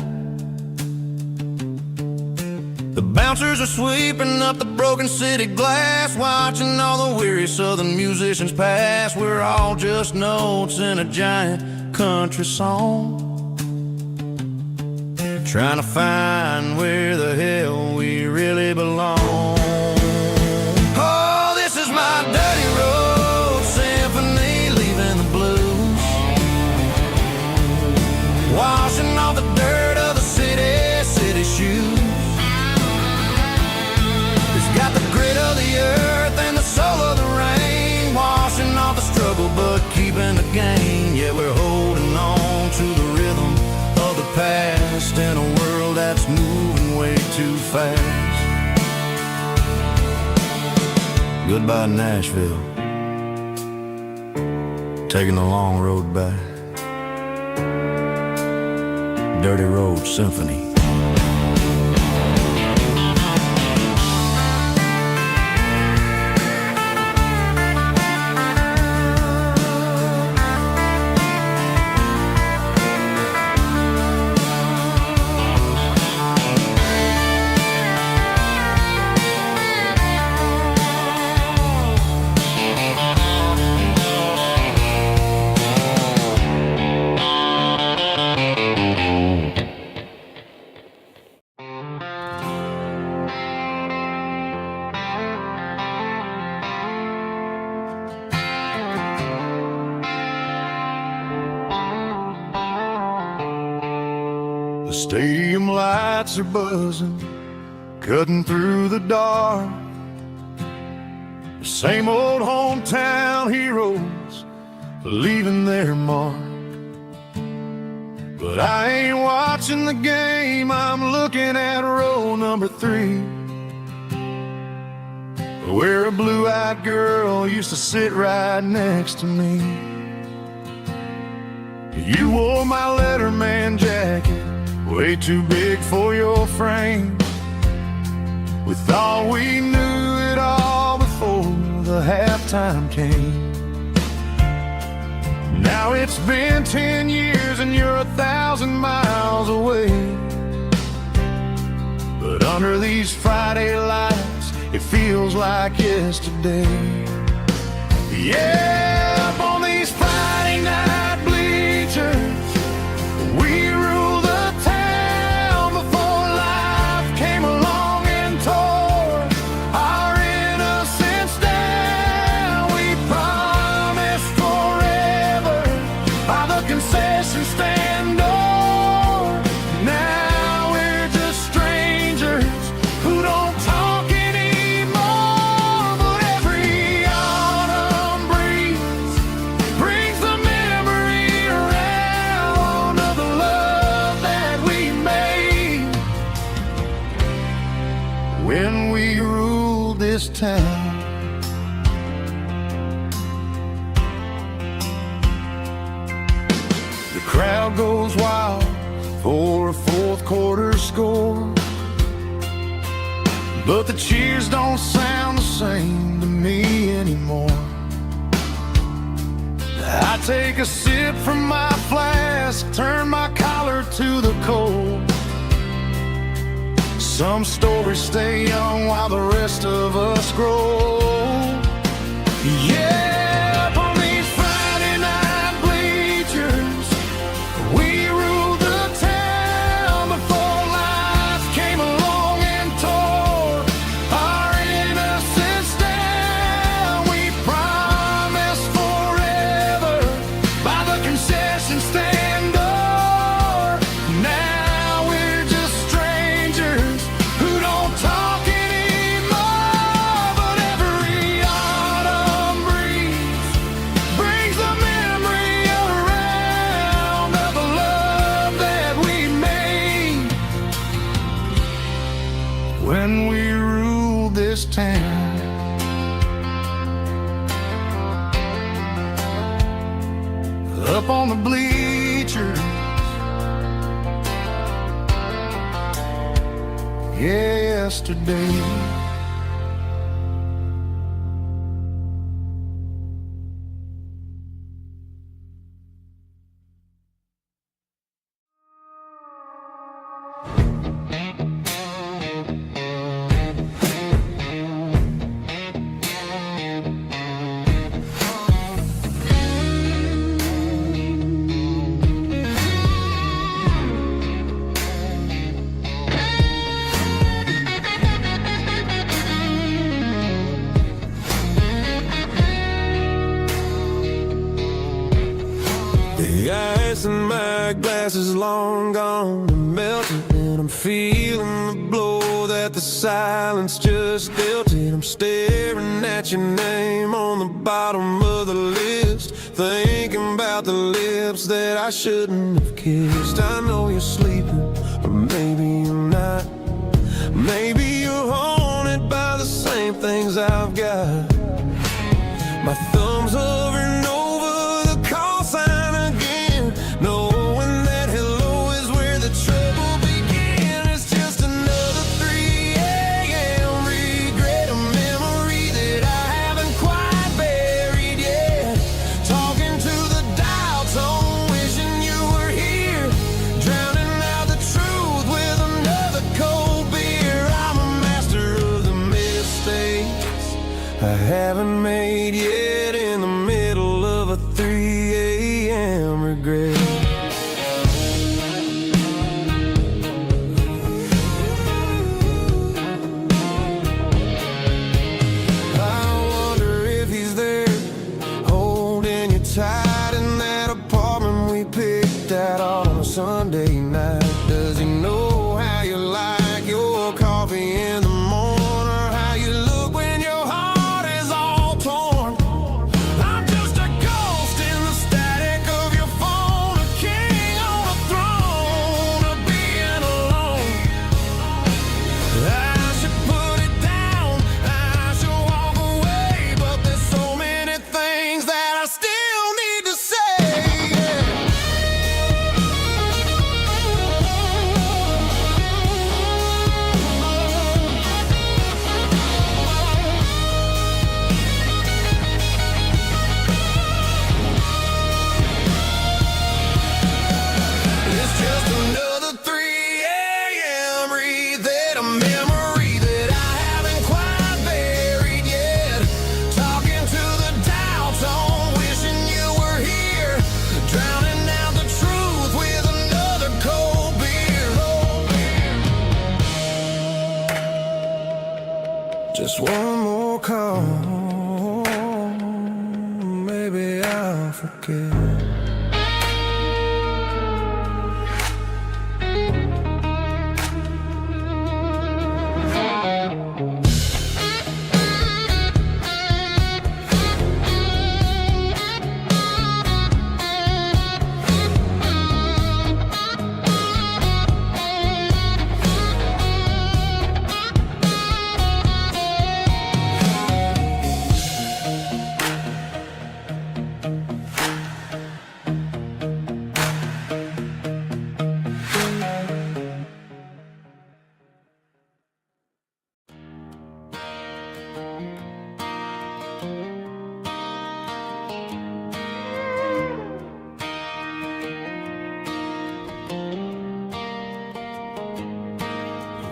The bouncers are sweeping up the broken city glass, watching all the weary southern musicians pass. We're all just notes in a giant country song, trying to find where the hell we really belong. Washing off the dirt of the city shoes. It's got the grit of the earth and the soul of the rain, washing off the struggle but keeping the gain. Yeah, we're holding on to the rhythm of the past in a world that's moving way too fast. Goodbye, Nashville, taking the long road back. Dirty Road Symphony. The stadium lights are buzzing, cutting through the dark. The same old hometown heroes leaving their mark. But I ain't watching the game, I'm looking at row number 3, where a blue-eyed girl used to sit right next to me. You wore my Letterman jacket, way too big for your frame. We thought we knew it all before the halftime came. Now it's been 10 years and you're 1,000 miles away. But under these Friday lights, it feels like yesterday. Yeah, up on these Friday night bleachers, we rule the town before life came along and tore our innocence down. town. The crowd goes wild for a fourth quarter score, but the cheers don't sound the same to me anymore. I take a sip from my flask, turn my collar to the cold. Some stories stay young while the rest of us grow. Yeah, up on these Friday night bleachers, we ruled the town before life came along and tore our innocence down. We promised forever by the concession stand door. Now we're just strangers who don't talk anymore. But every autumn breeze brings the memory around of the love that we made when we ruled this town. Up on the bleachers, yesterday. The ice in my glass is long gone and melted, and I'm feeling the blow that the silence just dealt it. I'm staring at your name on the bottom of the list, thinking about the lips that I shouldn't have kissed. I know you're sleeping, but maybe you're not. Maybe you're haunted by the same things I've got. My thumb's hovering over the call sign again, knowing that hello is where the trouble began. It's just another 3 a.m. regret, a memory that I haven't quite buried yet. Talking to the dial tone, wishing you were here, drowning out the truth with another cold beer. I'm a master of the mistakes I haven't made yet, in the middle of a 3 a.m. regret. I wonder if he's there, holding you tight in that apartment we picked out on a Sunday night. Does he know how you like your coffee in the morning, or how you look when your heart is all torn? I'm just a ghost in the static of your phone, a king on a throne of being alone. I should put it down, I should walk away, but there's so many things that I still need to say. It's just another 3 a.m. read, a memory that I haven't quite buried yet. Talking to the dial tone, wishing you were here, drowning out the truth with another cold beer. Just one more call, maybe I'll forget.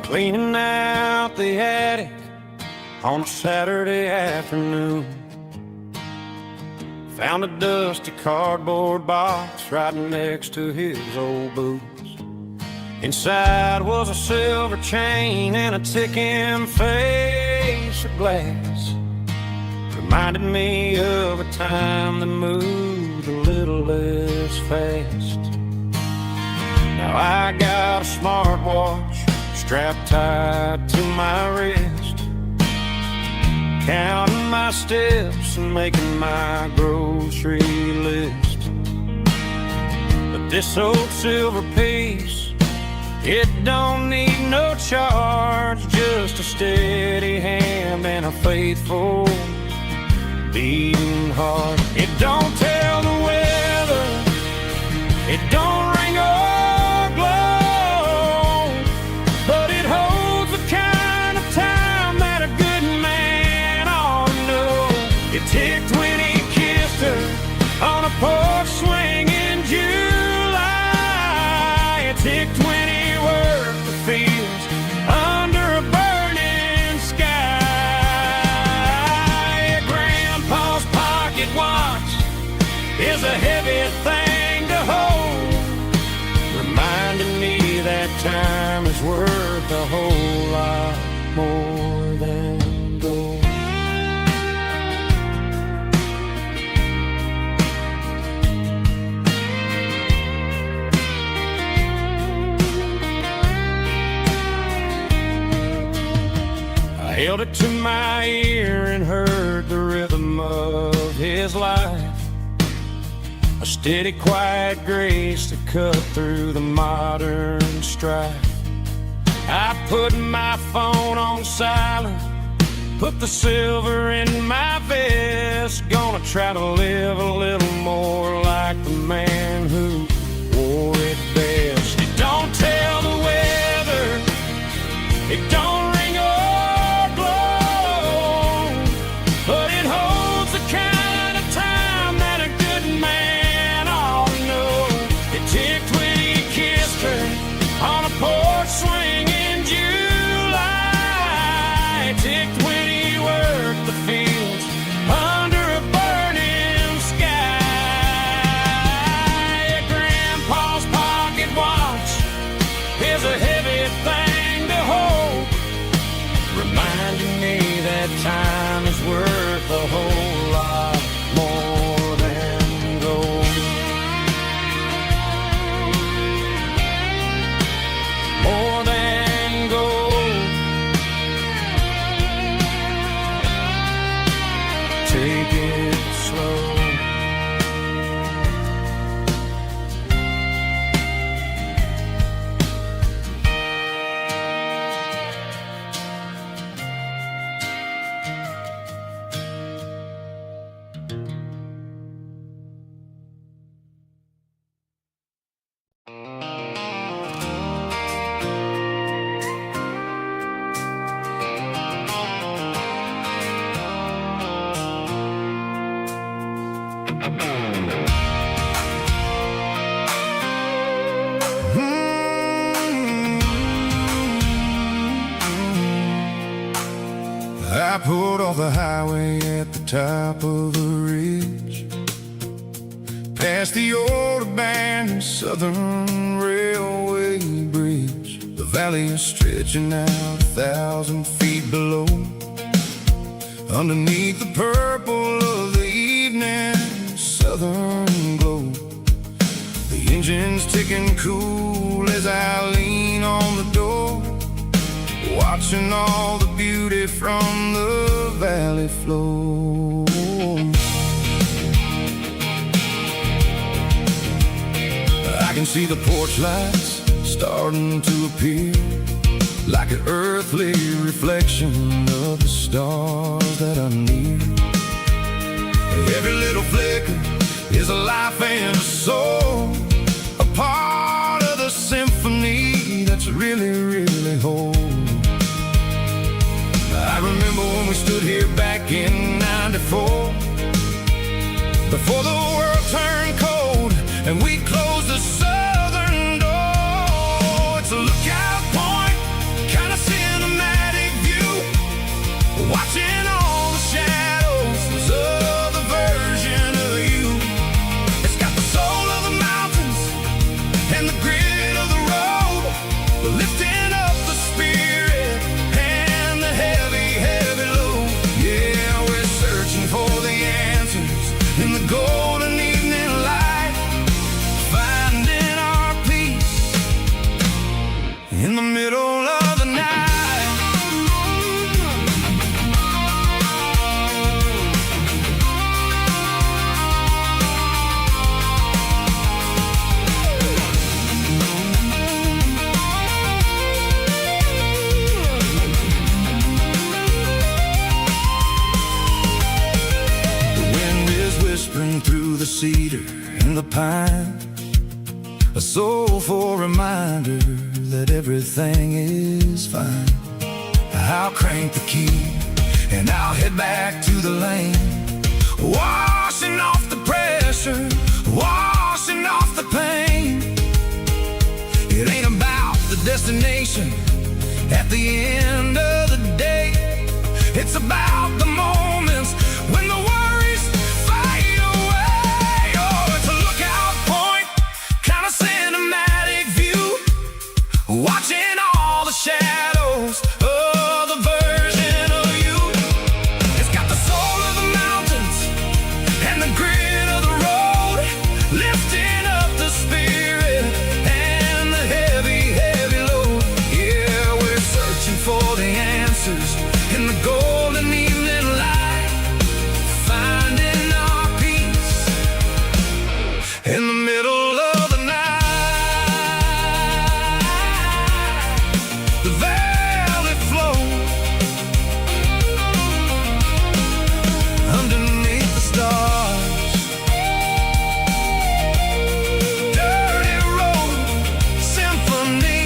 cleaning out the attic on a Saturday afternoon. Found a dusty cardboard box right next to his old boots. Inside was a silver chain and a ticking face of glass. Reminded me of a time that moved a little less fast. Now I got a smartwatch strapped tight to my wrist, counting my steps and making my grocery list. But this old silver piece, it don't need no charge, just a steady hand and a faithful beating heart. It don't tell the weather, it don't ring or glow, but it holds the kind of time that a good man ought to know. It ticked when he kissed her on a porch swing in July. It ticked when he worked the fields under a burning sky. Grandpa's pocket watch is a heavy thing to hold, reminding me that time is worth a whole lot more than gold. I held it to my ear and heard the rhythm of his life, a steady, quiet grace that cut through the modern strife. I put my phone on silent, put the silver in my vest. Gonna try to live a little more like the man who wore it best. It don't tell the weather, it don't ring or glow, but it holds the kind of time that a good man ought to know. It ticked when he kissed her on a porch swing in July. It ticked when he worked the fields under a burning sky. Grandpa's pocket watch is a heavy thing to hold, reminding me that time is worth a whole lot more than gold. More than gold. Take it slow. I pulled off the highway at the top of the ridge, past the old abandoned Southern Railway bridge. The valley is stretching out 1,000 feet below, underneath the purple of the evening southern glow. The engine's ticking cool as I lean on the door, watching all the beauty from the valley flow. I can see the porch lights starting to appear, like an earthly reflection of the stars that are near. Every little flicker is a life and a soul, a part of the symphony that's really, really whole. I remember when we stood here back in '94, before the world turned cold and we closed the southern door. It's a lookout point, kind of watching all the shadows of the version of you. It's got the soul of the mountains and the grit of the road, lifting up the spirit and the heavy, heavy load. Yeah, we're searching for the answers in the golden evening light, finding our peace in the middle of the night. Through the cedar and the pine, a soulful reminder that everything is fine. I'll crank the key and I'll head back to the lane, washing off the pressure, washing off the pain. It ain't about the destination at the end of the day. It's about the moments when the worries fade away. Oh, it's a lookout point, kind of cinematic view, watching all the shadows of the version of you. It's got the soul of the mountains and the grit of the road, lifting up the spirit and the heavy, heavy load. Yeah, we're searching for the answers in the golden evening light, finding our peace in the middle of the night. The valley flows underneath the stars. Dirty road symphony.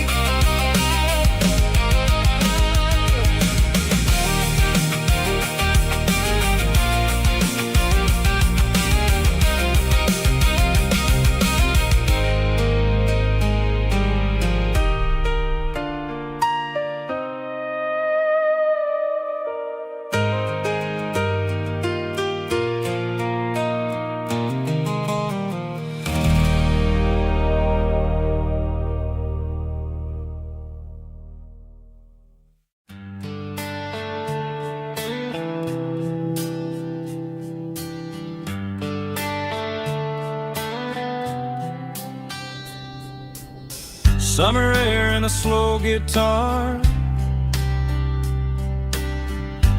Summer air and a slow guitar,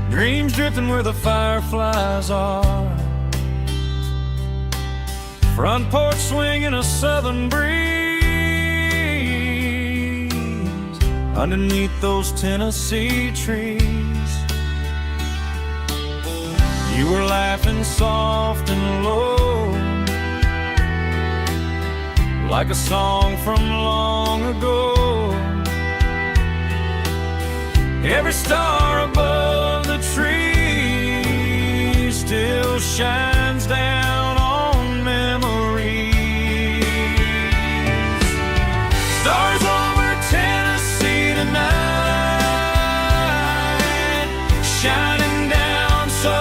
dreams drifting where the fireflies are. Front porch swinging a southern breeze underneath those Tennessee trees. You were laughing soft and low, like a song from long ago. Every star above the tree still shines down on memories. Stars over Tennessee tonight, shining down so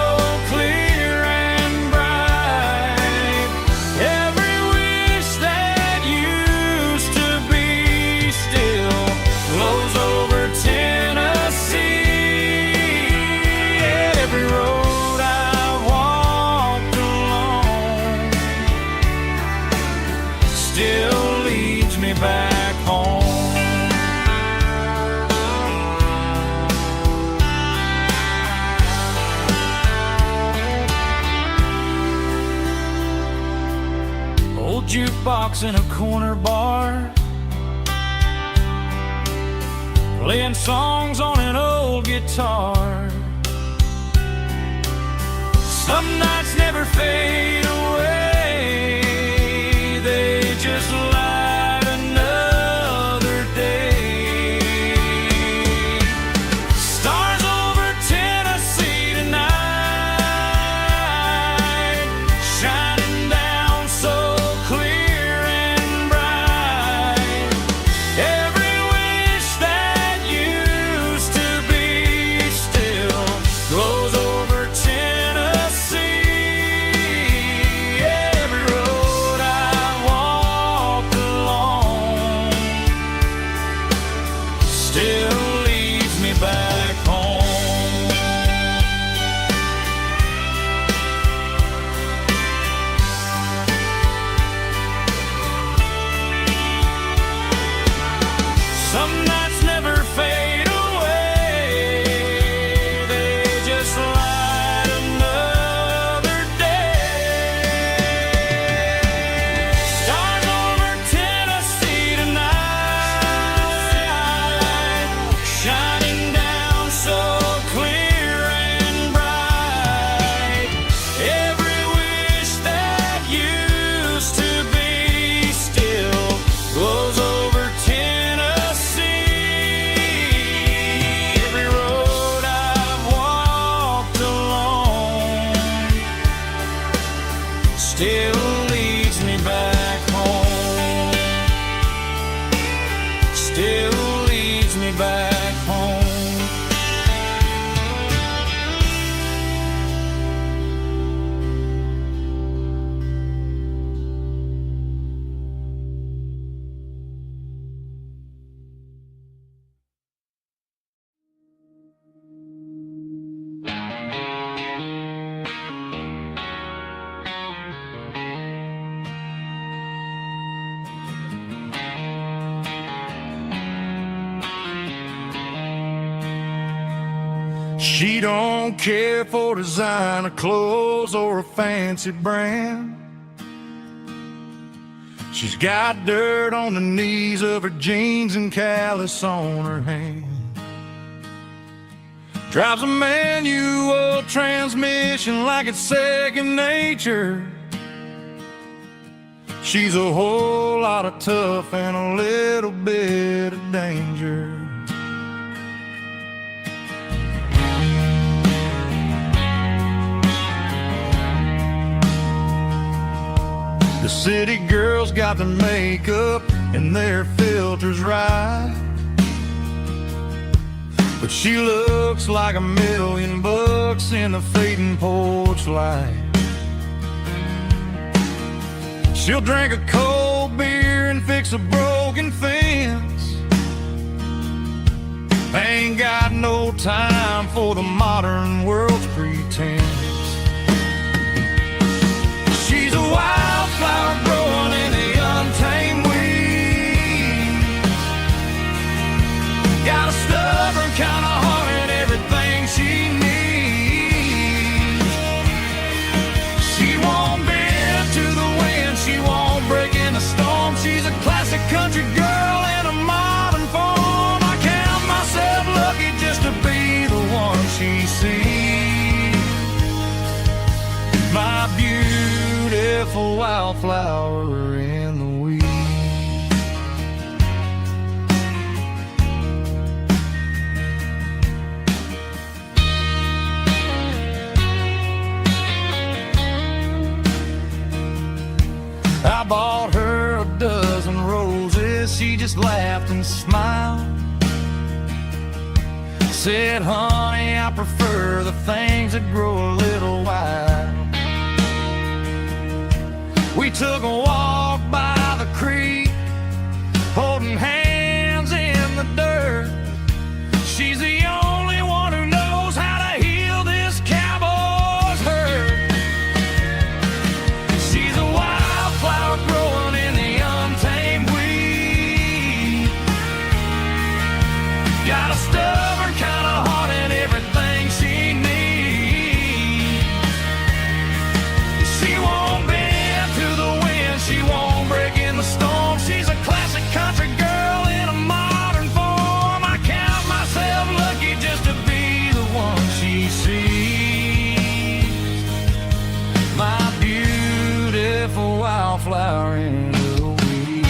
clear and bright. Every wish that used to be still glows over Tennessee. Every road I walked along still leads me back home. Old jukebox in a corner bar, playing songs on an old guitar. Some nights never fade away, they just light another day. Stars over Tennessee tonight, shining down so clear and bright. Every wish that used to be still glows still leads me back home. Some nights never fade away, they just light another day. Stars over Tennessee tonight, shining down so clear and bright. Every wish that used to be still glows over still leads me back home. Still leads me back home. She don't care for designer clothes or a fancy brand. She's got dirt on the knees of her jeans and callus on her hand. Drives a manual transmission like it's second nature. She's a whole lot of tough and a little bit of danger. The city girls got their makeup and their filters right, but she looks like $1,000,000 in the fading porch light. She'll drink a cold beer and fix a broken fence. Ain't got no time for the modern world's pretense. She's a wildflower growing in the untamed weeds. Got a stubborn kind of heart and everything she needs. She won't bend to the wind, she won't break in the storm. She's a classic country girl in a modern form. I count myself lucky just to be the one she sees. My beautiful wildflower in the weeds. I bought her a dozen roses, she just laughed and smiled. Said, honey, I prefer the things that grow a little wild. We took a walk by the creek, holding hands in the dirt. She's the only one who knows how to heal this cowboy's hurt. She's a wildflower growing in the untamed weed. Got a stubborn kind of heart and everything she needs. She won't bend to the wind, she won't break in the storm. She's a classic country girl in a modern form. I count myself lucky just to be the one she sees. My beautiful wildflower in the weeds.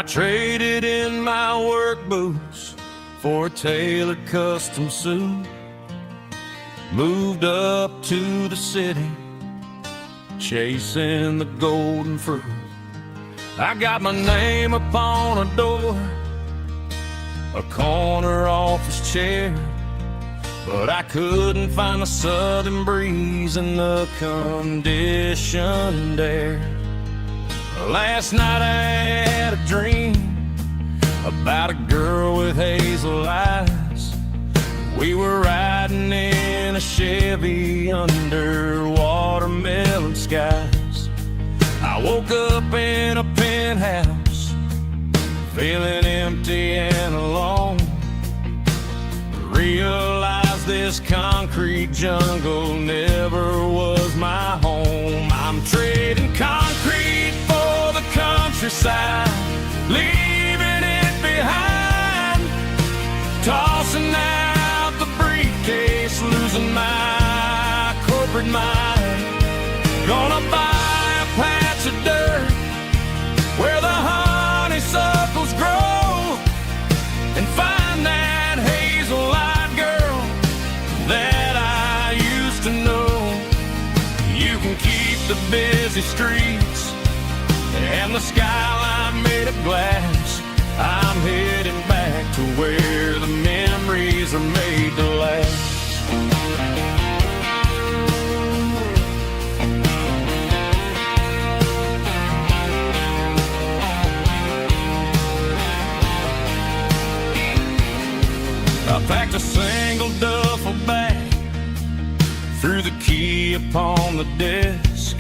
traded in my work boots for a tailored custom suit. Moved up to the city, chasing the golden fruit. I got my name upon a door, a corner office chair, but I couldn't find the southern breeze in the conditioned air. Last night I had a dream about a girl with hazel eyes. We were riding in a Chevy under watermelon skies. I woke up in a penthouse, feeling empty and alone. Realized this concrete jungle never was my home. I'm trading concrete for the countryside, leaving it behind, tossing out the briefcase, losing my corporate mind. Gonna buy a patch of dirt where the honeysuckles grow and find that hazel-eyed girl that I used to know. You can keep the busy streets and the skyline made of glass. I'm heading back to where the memories are made to last. I packed a single duffel bag, threw the key upon the desk,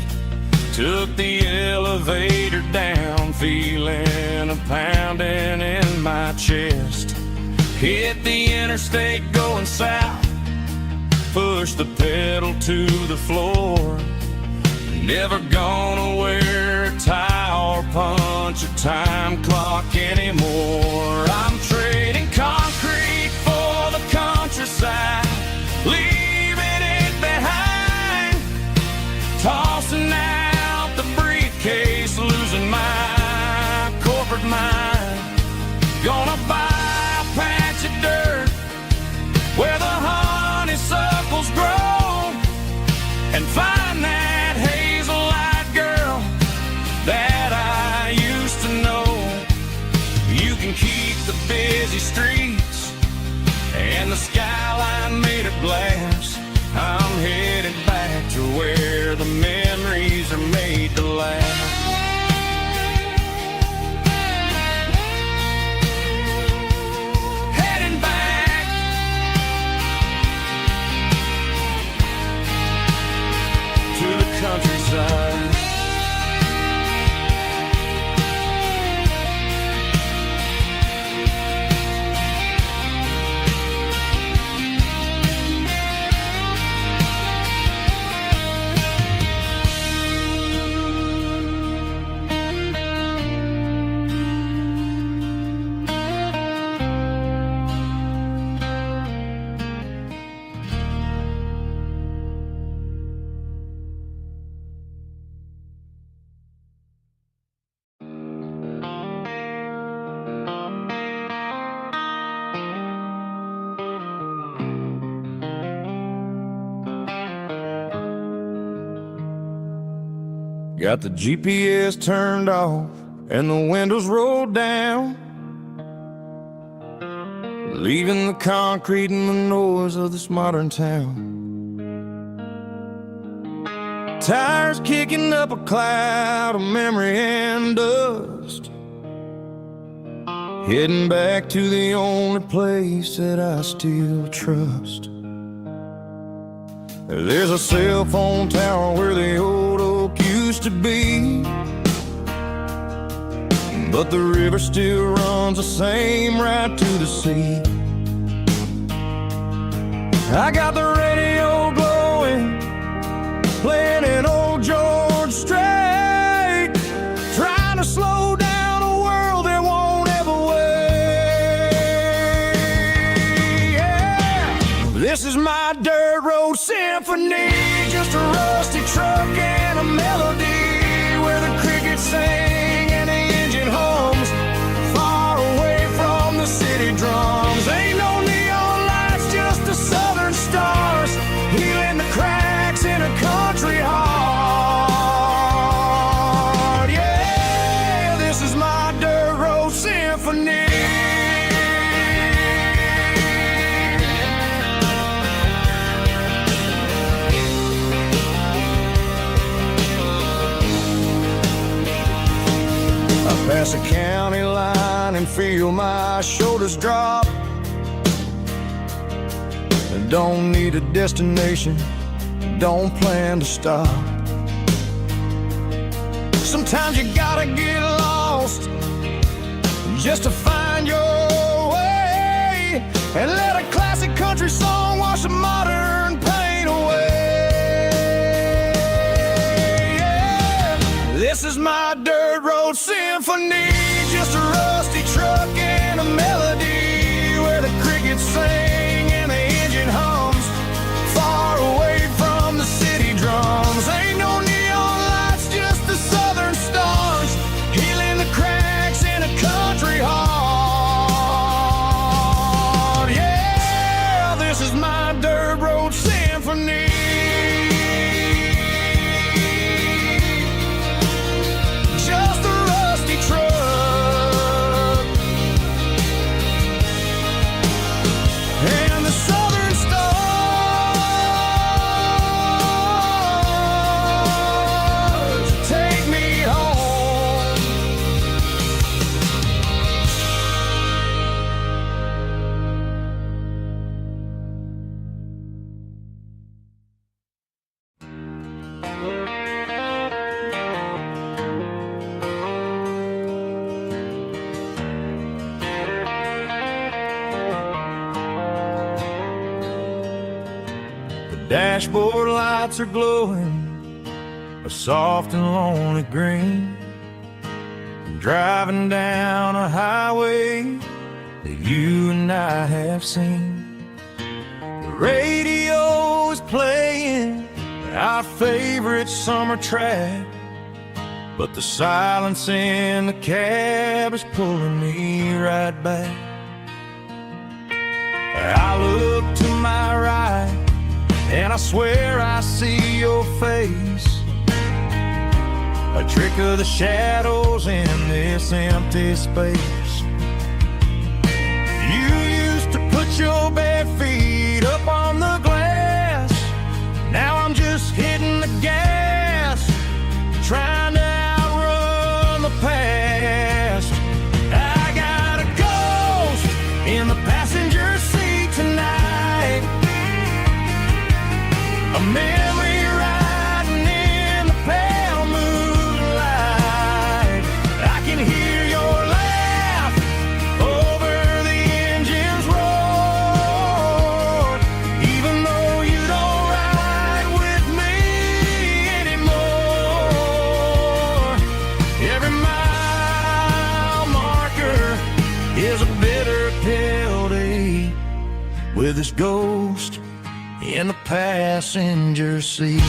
took the elevator down, feeling a pounding in my chest. Hit the interstate going south, pushed the pedal to the floor. Never gonna wear a tie or punch a time clock anymore. I'm trading concrete for the countryside, leaving it behind, tossing out the briefcase, losing my corporate mind. Gonna buy a patch of dirt where the honeysuckles grow and find that hazel-eyed girl that I used to know. You can keep the busy streets and the skyline made of glass. I'm headed back to where the memories are made to last. Heading back to the countryside. Got the GPS turned off and the windows rolled down, leaving the concrete and the noise of this modern town. Tires kicking up a cloud of memory and dust, heading back to the only place that I still trust. There's a cell phone tower where the old oak used to be, but the river still runs the same right to the sea. I got the radio glowing, playing an old George Strait, trying to slow down a world that won't ever wait. Yeah. This is my dirt road symphony, just a rusty truck and a melody where the crickets sing and the engine hums Pass a county line and feel my shoulders drop. I don't need a destination, don't plan to stop. Sometimes you gotta get lost just to find your way, and let a classic country song wash a modern pain away. Yeah. This is my dirt road symphony, just a rusty truck and a melody where the crickets sing and the engine hums, far away from the city drums. Ain't no neon lights, just the southern stars, healing the cracks in a country heart. Yeah, this is my dirt road symphony. Just a rusty truck and the southern stars take me home. The dashboard lights are glowing a soft and lonely green. I'm driving down a highway that you and I have seen. The radio is playing our favorite summer track, but the silence in the cab is pulling me right back. I look to my right and I swear I see your face, a trick of the shadows in this empty space. You used to put your bare feet up on the glass, now I'm just hitting the gas, trying to outrun the past. I got a ghost in the passenger seat tonight, a memory riding in the pale moonlight. I can hear your laugh over the engine's roar, even though you don't ride with me anymore. Every mile marker is a bitter pill to eat, with this ghost in the passenger seat.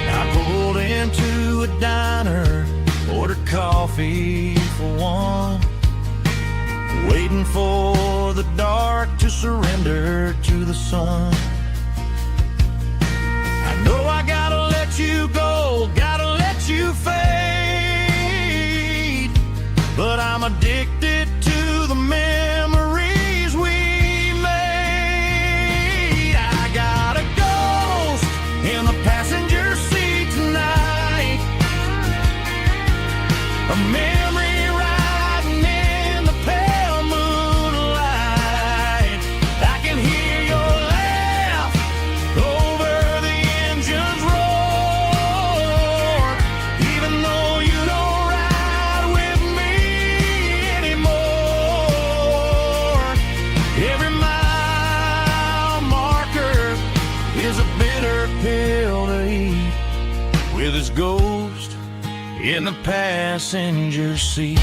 I pulled into a diner, ordered coffee for one, waiting for the dark to surrender to the sun. I know I gotta let you go, gotta let you fade, but I'm addicted to the memories we made. I got a ghost in the passenger seat tonight, a memory riding in the pale moonlight. I can hear your laugh over the engine's roar, even though you don't ride with me anymore. Every mile marker is a bitter pill to eat, with his ghost in the passenger seat.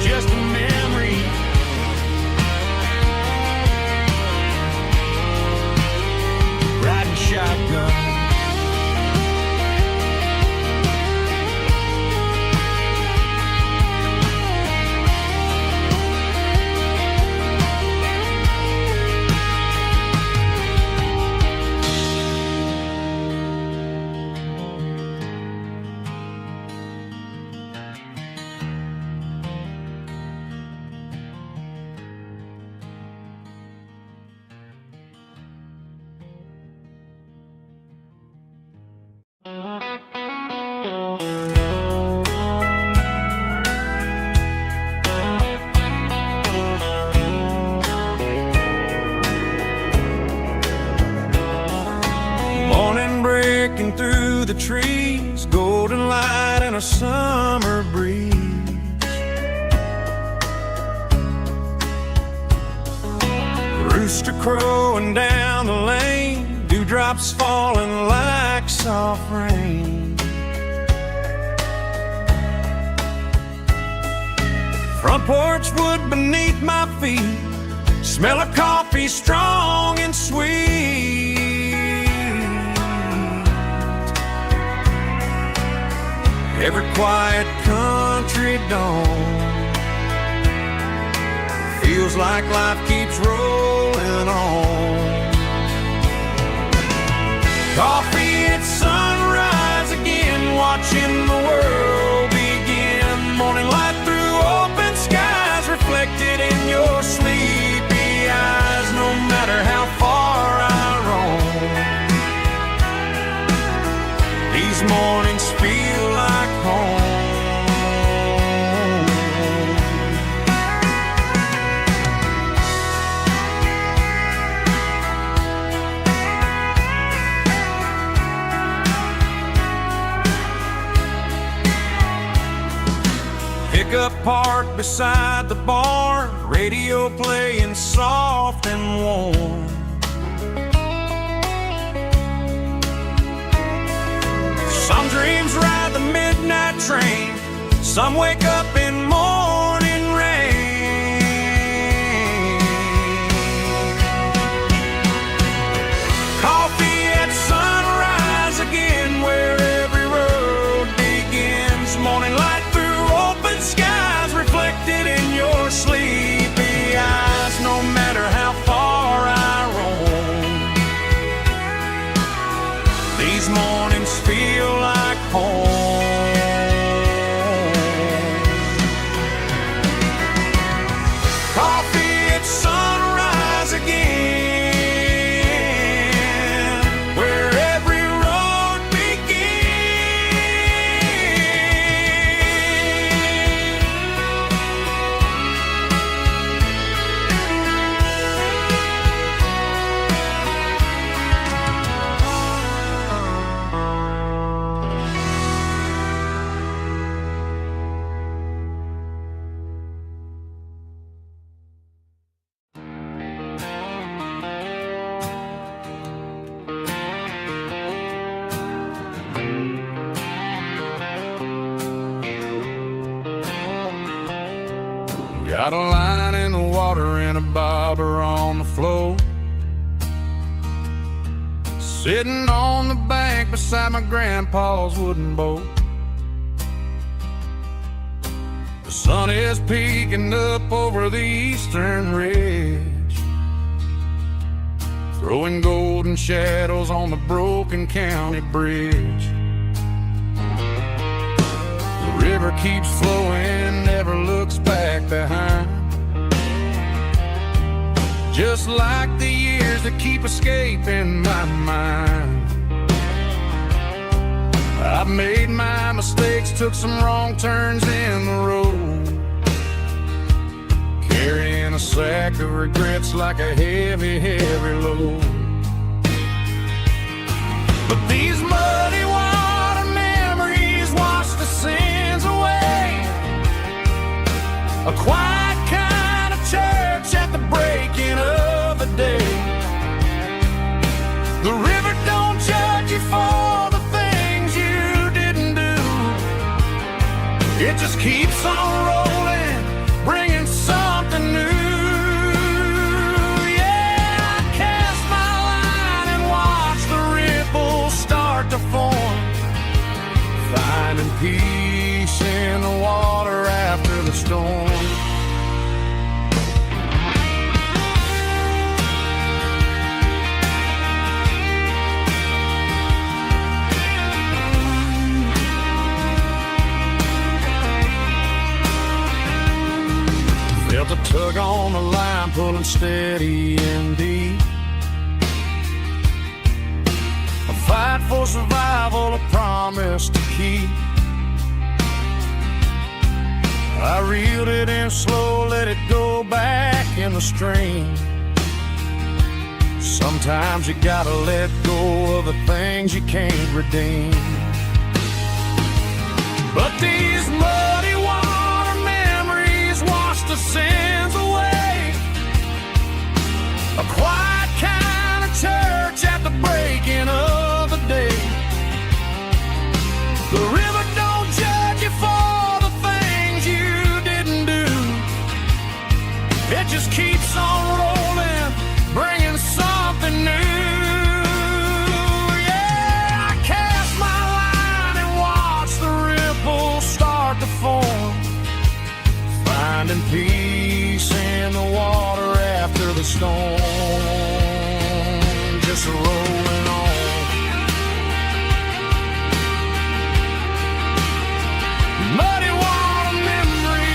Just a memory, riding shotgun. the trees, golden light and a summer breeze. Rooster crowing down the lane, dewdrops falling like soft rain. Front porch wood beneath my feet, smell of coffee strong and sweet. Every quiet country dawn feels like life keeps rolling on. Coffee at sunrise again, watching the world begin. Morning light through open skies, reflected in your sleepy eyes. No matter how far I roam, these mornings feel like home. Pickup parked beside the barn, radio playing soft and warm. Some dreams ride the midnight train, some wake up in morning rain. Coffee at sunrise again, where every road begins. Morning light through open skies, reflected in your sleepy eyes. No matter how far I roam, these mornings feel like home. Coffee at sunrise again, where every road got a line in the water and a bobber on the floor. Sitting on the bank beside my grandpa's wooden boat. The sun is peeking up over the eastern ridge, throwing golden shadows on the broken county bridge. The river keeps flowing, never looks back behind, just like the years that keep escaping my mind. I've made my mistakes, took some wrong turns in the road, carrying a sack of regrets like a heavy, heavy load. But these muddy water memories wash the sins away. A quiet kind of church at the breaking of the day. The river don't judge you for the things you didn't do. It just keeps on rolling, bringing something new. Yeah, I cast my line and watch the ripples start to form, finding peace in the water after the storm. Felt a tug on the line, pulling steady and deep. A fight for survival, a promise to keep. I reeled it in slow, let it go back in the stream. Some Sometimes you gotta let go of the things you can't redeem. But these muddy water memories wash the sins away. A quiet kind of church at the breaking of the day. The river don't judge you for the things you didn't do. It just keeps on rolling, bringing something new. Yeah, I cast my line and watch the ripples start to form, finding peace in the water after the storm, just rolling on. Muddy water memory.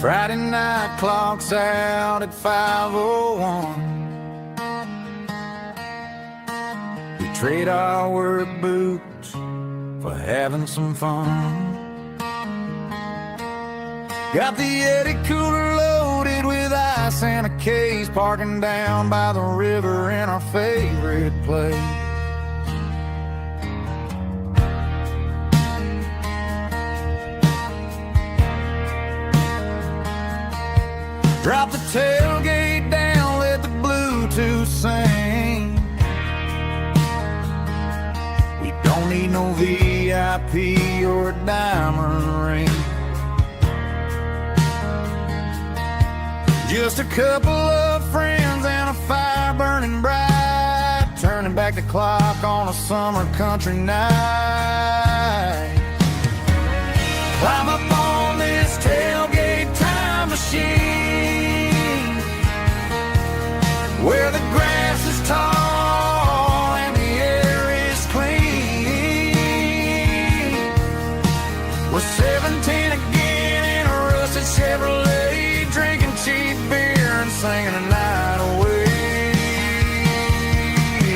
Friday night clock's out at 5:01. We trade our work boots for having some fun. Got the Yeti cooler loaded with ice and a case, parking down by the river in our favorite place. Drop the tailgate down, let the Bluetooth sing. We don't need no VIP or a diamond ring. Just a couple of friends and a fire burning bright, turning back the clock on a summer country night. Climb up on this tailgate time machine, where the grass is tall and the air is clean. We're 17 again in a rusted Chevrolet, drinking cheap beer and singing the night away.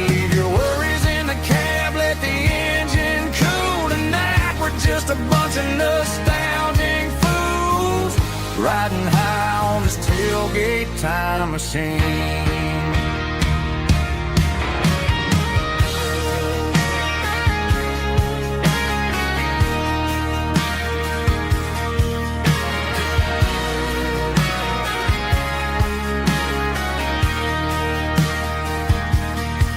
Leave your worries in the cab, let the engine cool tonight. We're just a bunch of nostalgic fools, riding high on this tailgate time machine.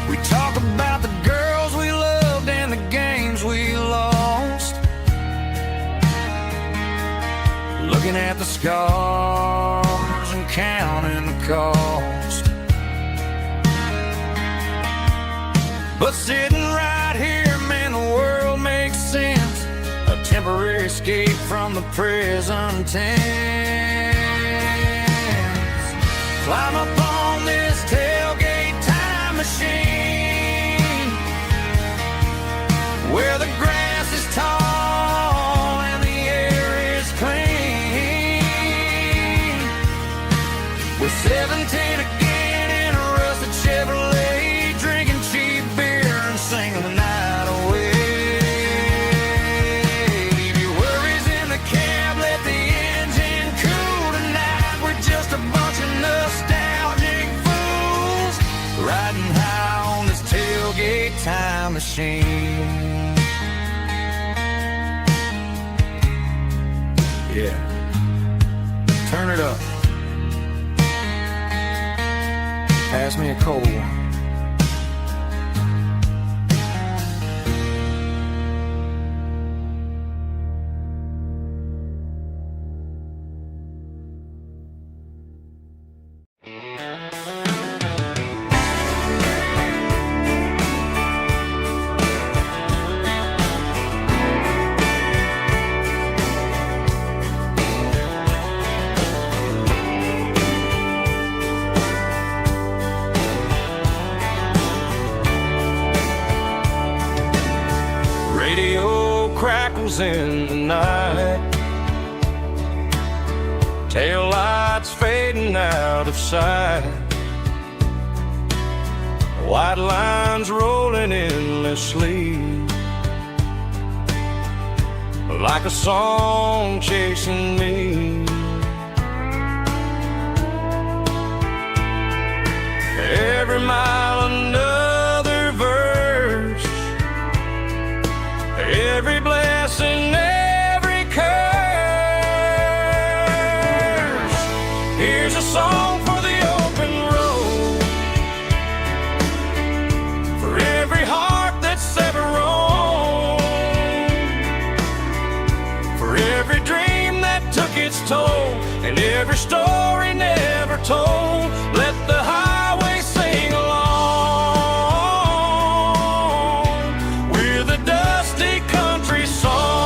We talk about the girls we loved and the games we lost, looking at the scars and counting the cost. But sitting right here, man, the world makes sense. A temporary escape from the present tense. Climb up on this tailgate time machine, where the grass is tall and the air is clean. We're 17 again in a rusted Chevrolet, drinking cheap beer and singing the night away. Leave your worries in the cab, let the engine cool tonight. We're just a bunch of nostalgic fools, riding high on this tailgate time machine. Yeah, turn it up. Pass me a cold one. radio crackles in the night. Tail lights fading out of sight. White lines rolling endlessly, like a song chasing me. Every mile another verse, every blessing, every curse. Here's a song for the open road, for every heart that's ever roamed, for every dream that took its toll, and every story never told. Let the highway sing along with a dusty country song.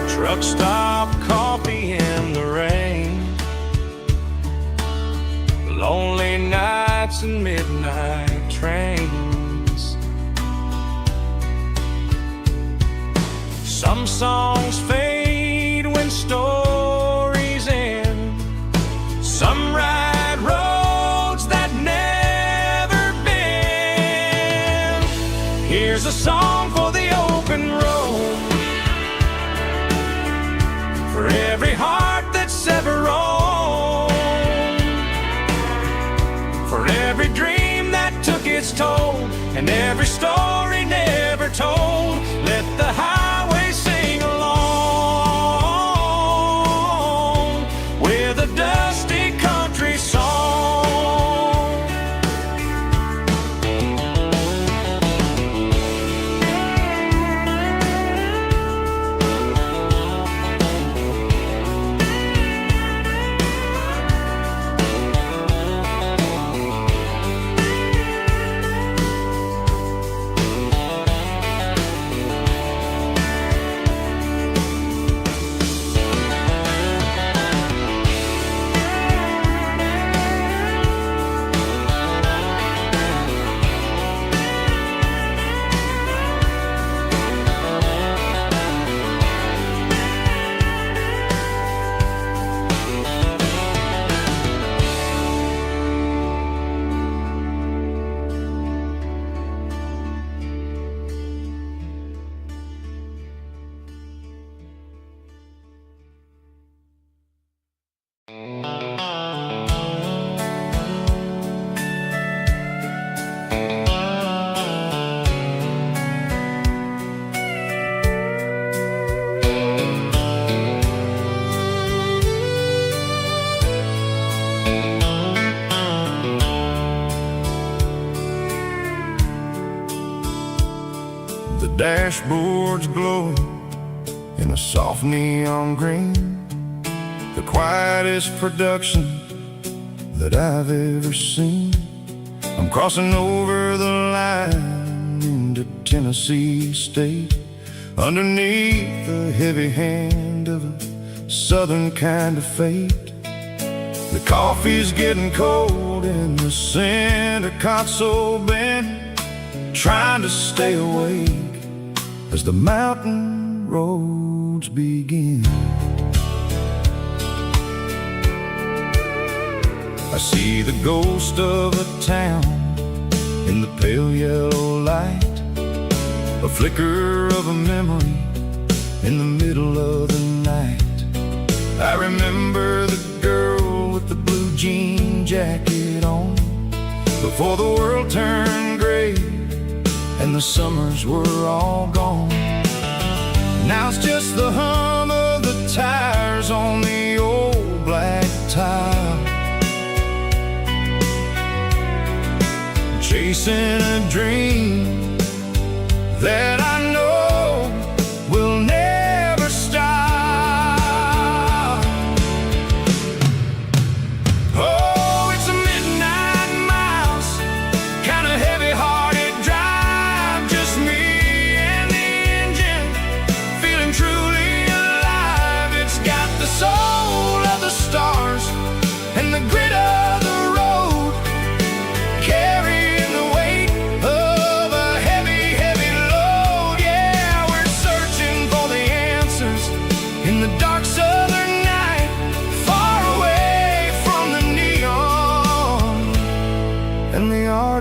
Truck stop, coffee in the rain, lonely nights and midnight trains. Some songs fade when stories end. Some ride roads that never bend. Here's a song for the open road, for every heart that's ever roamed, for every dream that took its toll, and every story never told. Let the highway sing along with a dusty country song. The dashboard's glowing in a soft neon green, the quietest production that I've ever seen. I'm crossing over the line into Tennessee State, underneath the heavy hand of a southern kind of fate. The coffee's getting cold in the center console bin, trying to stay awake as the mountain roads begin. I see the ghost of a town in the pale yellow light, a flicker of a memory in the middle of the night. I remember the girl with the blue jean jacket on, before the world turned gray and the summers were all gone. Now it's just the hum of the tires on the old black tile, chasing a dream that I know will never stop.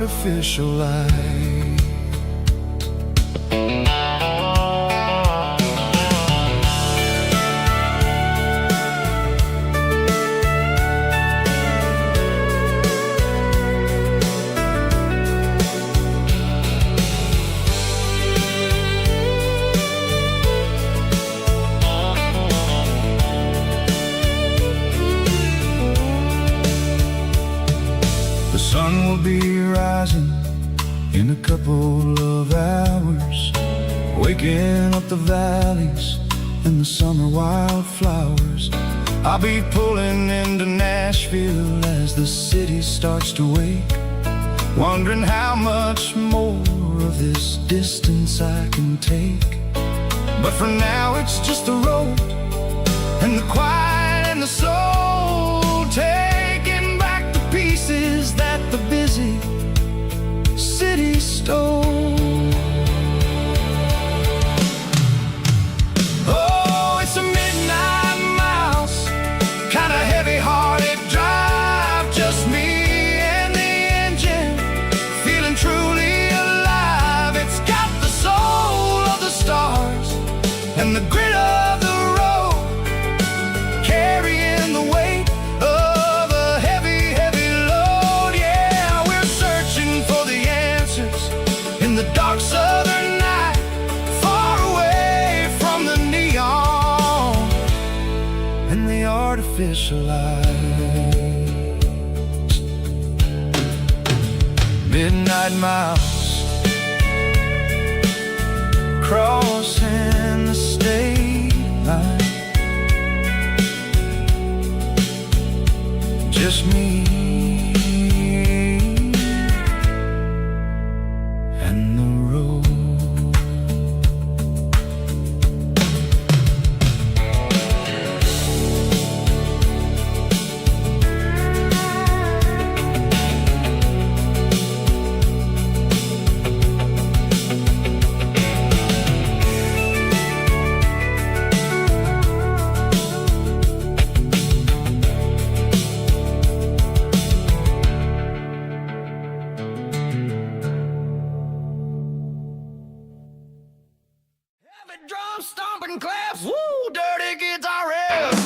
artificial light. The sun will be rising in a couple of hours, waking up the valleys and the summer wildflowers. I'll be pulling into Nashville as the city starts to wake, wondering how much more of this distance I can take. But for now it's just the road and the quiet and the soul, taking back the pieces that the busy city stole. Oh, it's a midnight mouse, kinda heavy-hearted drive, just me and the engine, feeling truly alive. It's got the soul of the stars and the grit of the road, carrying the weight of a heavy, heavy load. Yeah, we're searching for the answers in the dark southern night, far away from the neon and the artificial lights. Midnight mouse, crossing the state line, just me and the road. Heavy drum stomping claps, woo, dirty guitar riffs.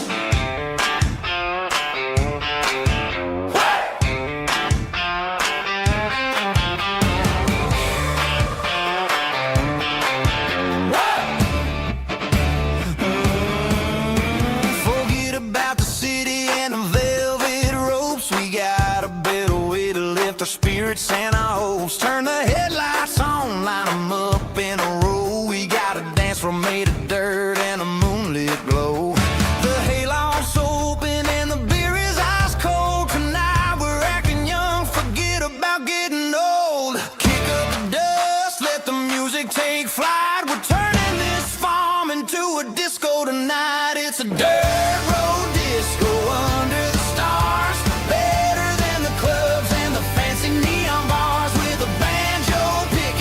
Forget about the city and the velvet ropes. We got a better way to lift our spirits and our hopes. Turn the headlights on, line them up in a row. We got a dance floor made of dirt and a moonlit glow. The hayloft's open and the beer is ice cold. Tonight we're acting young, forget about getting old. Kick up the dust, let the music take flight. We're turning this farm into a disco tonight. It's a dirt road disco under the stars, better than the clubs and the fancy neon bars, with a banjo pick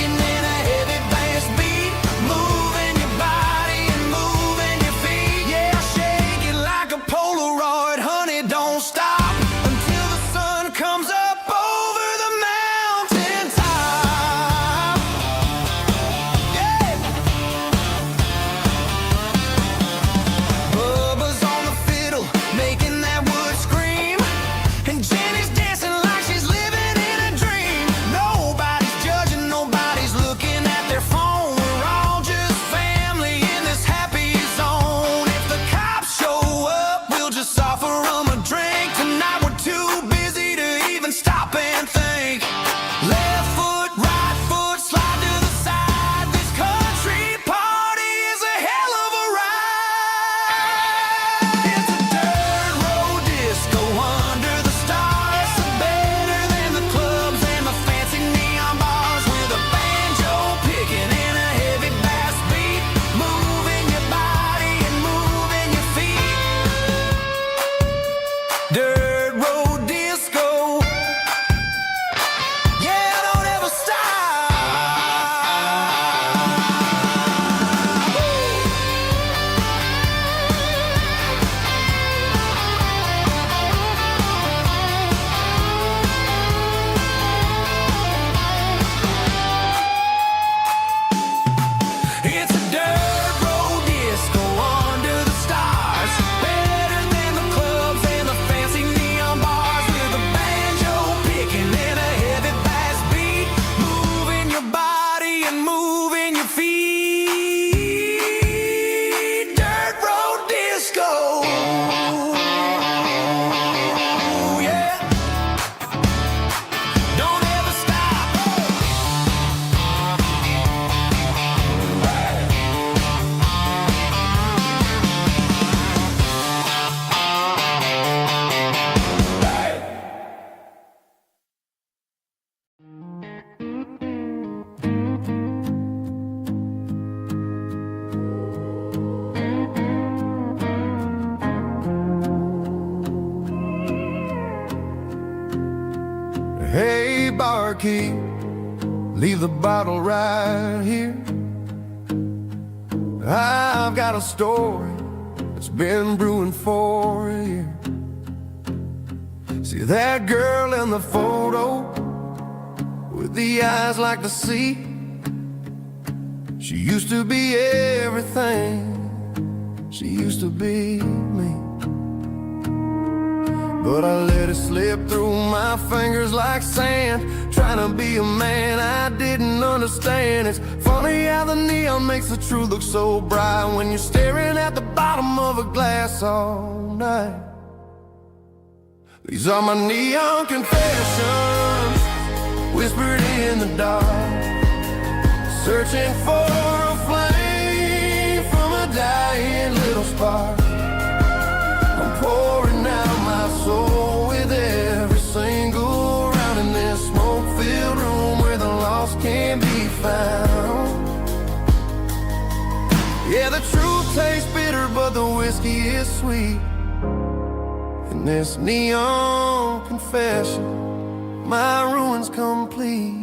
Hey, barkeep, leave the bottle right here. I've got a story that's been brewing for a year. See that girl in the photo with the eyes like the sea? She used to be everything. She used to be me. But I let it slip through my fingers like sand, trying to be a man I didn't understand. It's funny how the neon makes the truth look so bright when you're staring at the bottom of a glass all night. These are my neon confessions, whispered in the dark, searching for a flame from a dying little spark. I'm pouring out my soul with every single round in this smoke-filled room where the lost can be found. Yeah, the truth tastes bitter, but the whiskey is sweet. In this neon confession, my ruin's complete.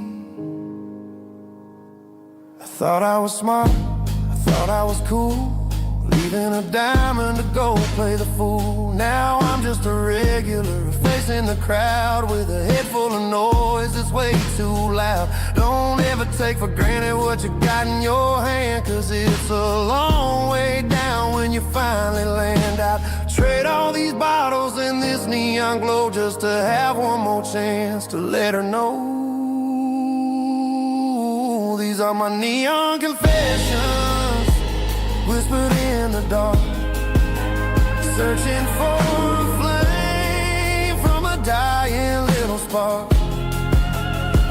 I thought I was smart, I thought I was cool, leaving a diamond to go play the fool. Now I'm just a regular, facing the crowd with a head full of noise that's way too loud. Don't ever take for granted what you got in your hand, cause it's a long way down when you finally land out. Trade all these bottles and this neon glow just to have one more chance to let her know. These are my neon confessions, whispered in the dark, searching for a flame from a dying little spark.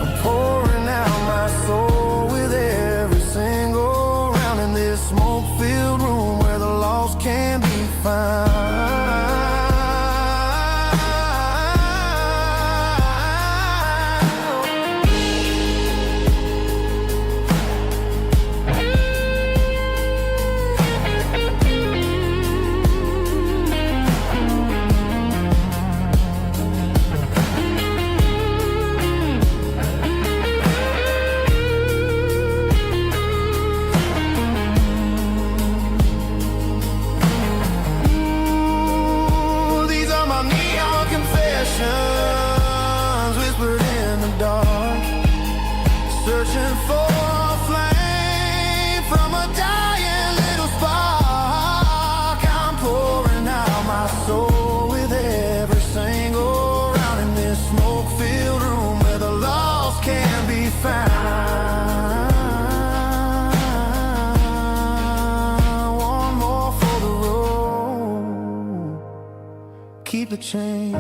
I'm pouring out my soul with every single round in this smoke-filled room where the lost can be found. Whispered in the dark, searching for a flame from a dying little spark. I'm pouring out my soul with every single round in this smoke-filled room where the lost can be found. One more for the road, keep the change.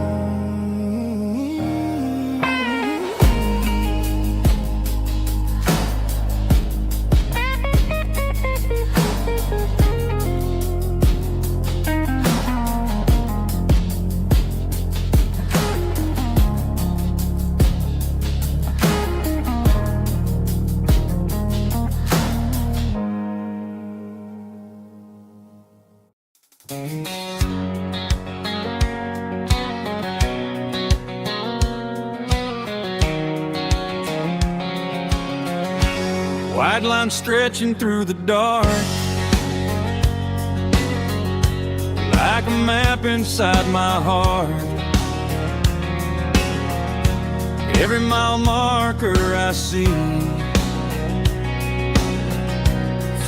White line stretching through the dark, like a map inside my heart. Every mile marker I see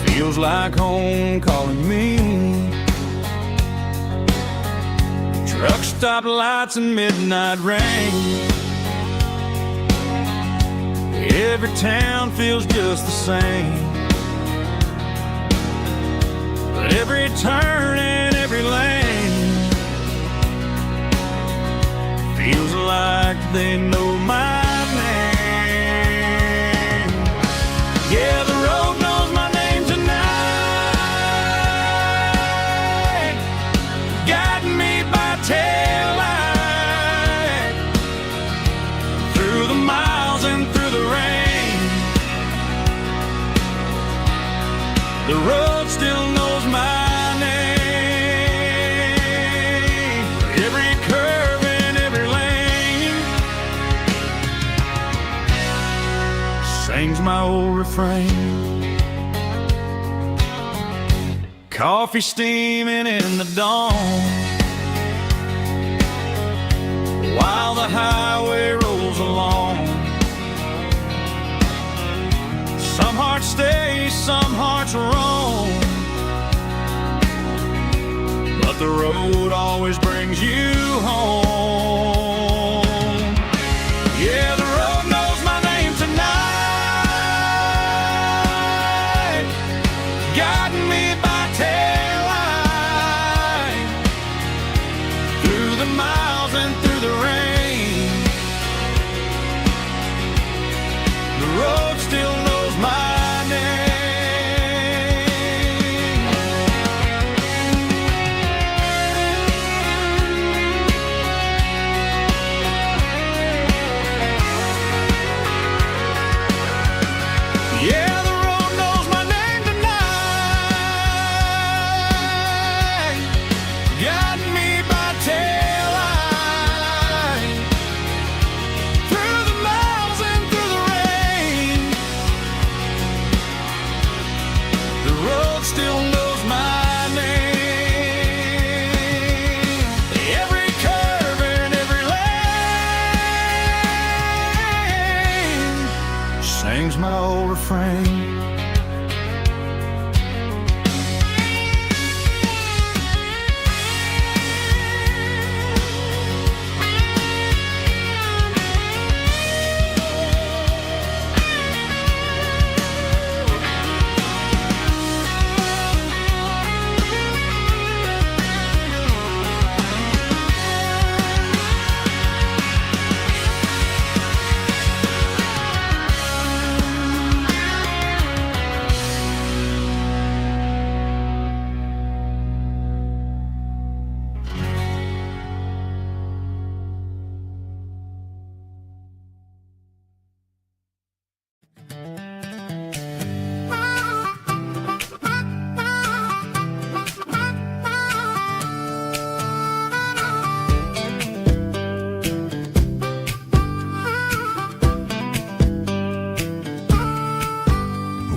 feels like home calling me. Truck stop lights and midnight rain, every town feels just the same. But every turn and every lane feels like they know my name. Yeah, the road knows my name tonight, guiding me by taillight through the miles and through the rain. The road still knows my name. Every curve and every lane my old refrain. Coffee steaming in the dawn, while the highway rolls along. Some hearts stay, some hearts roam, but the road always brings you home. Yeah, the road knows my name tonight, guiding me by taillight, through the miles and through the rain. The road still knows my name. Yeah, the road knows my name tonight, guiding me by taillight, through the miles and through the rain. The road still knows my name. Every curve and every lane sings my old refrain.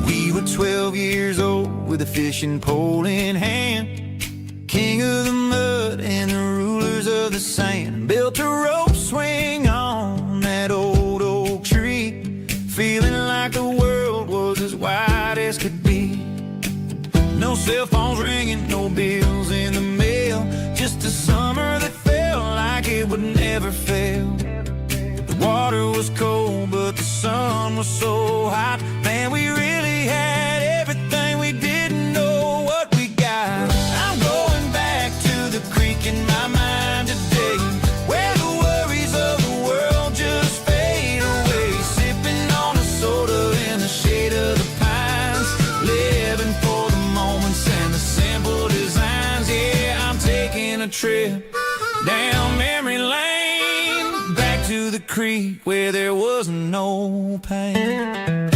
We were 12 years old with a fishing pole in hand, king of the mud and the rulers of the sand. Built a rope swing on that old oak tree, feeling like the world was as wide as could be. No cell phones ringing, no bills in the mail, just a summer that felt like it would never fail. The water was cold, but the sun was so hot. Man, we really had everything, we didn't know what we got. I'm going back to the creek in my mind today, where the worries of the world just fade away. Sipping on a soda in the shade of the pines, living for the moments and the simple designs. Yeah, I'm taking a trip down memory lane, back to the creek where there was no pain.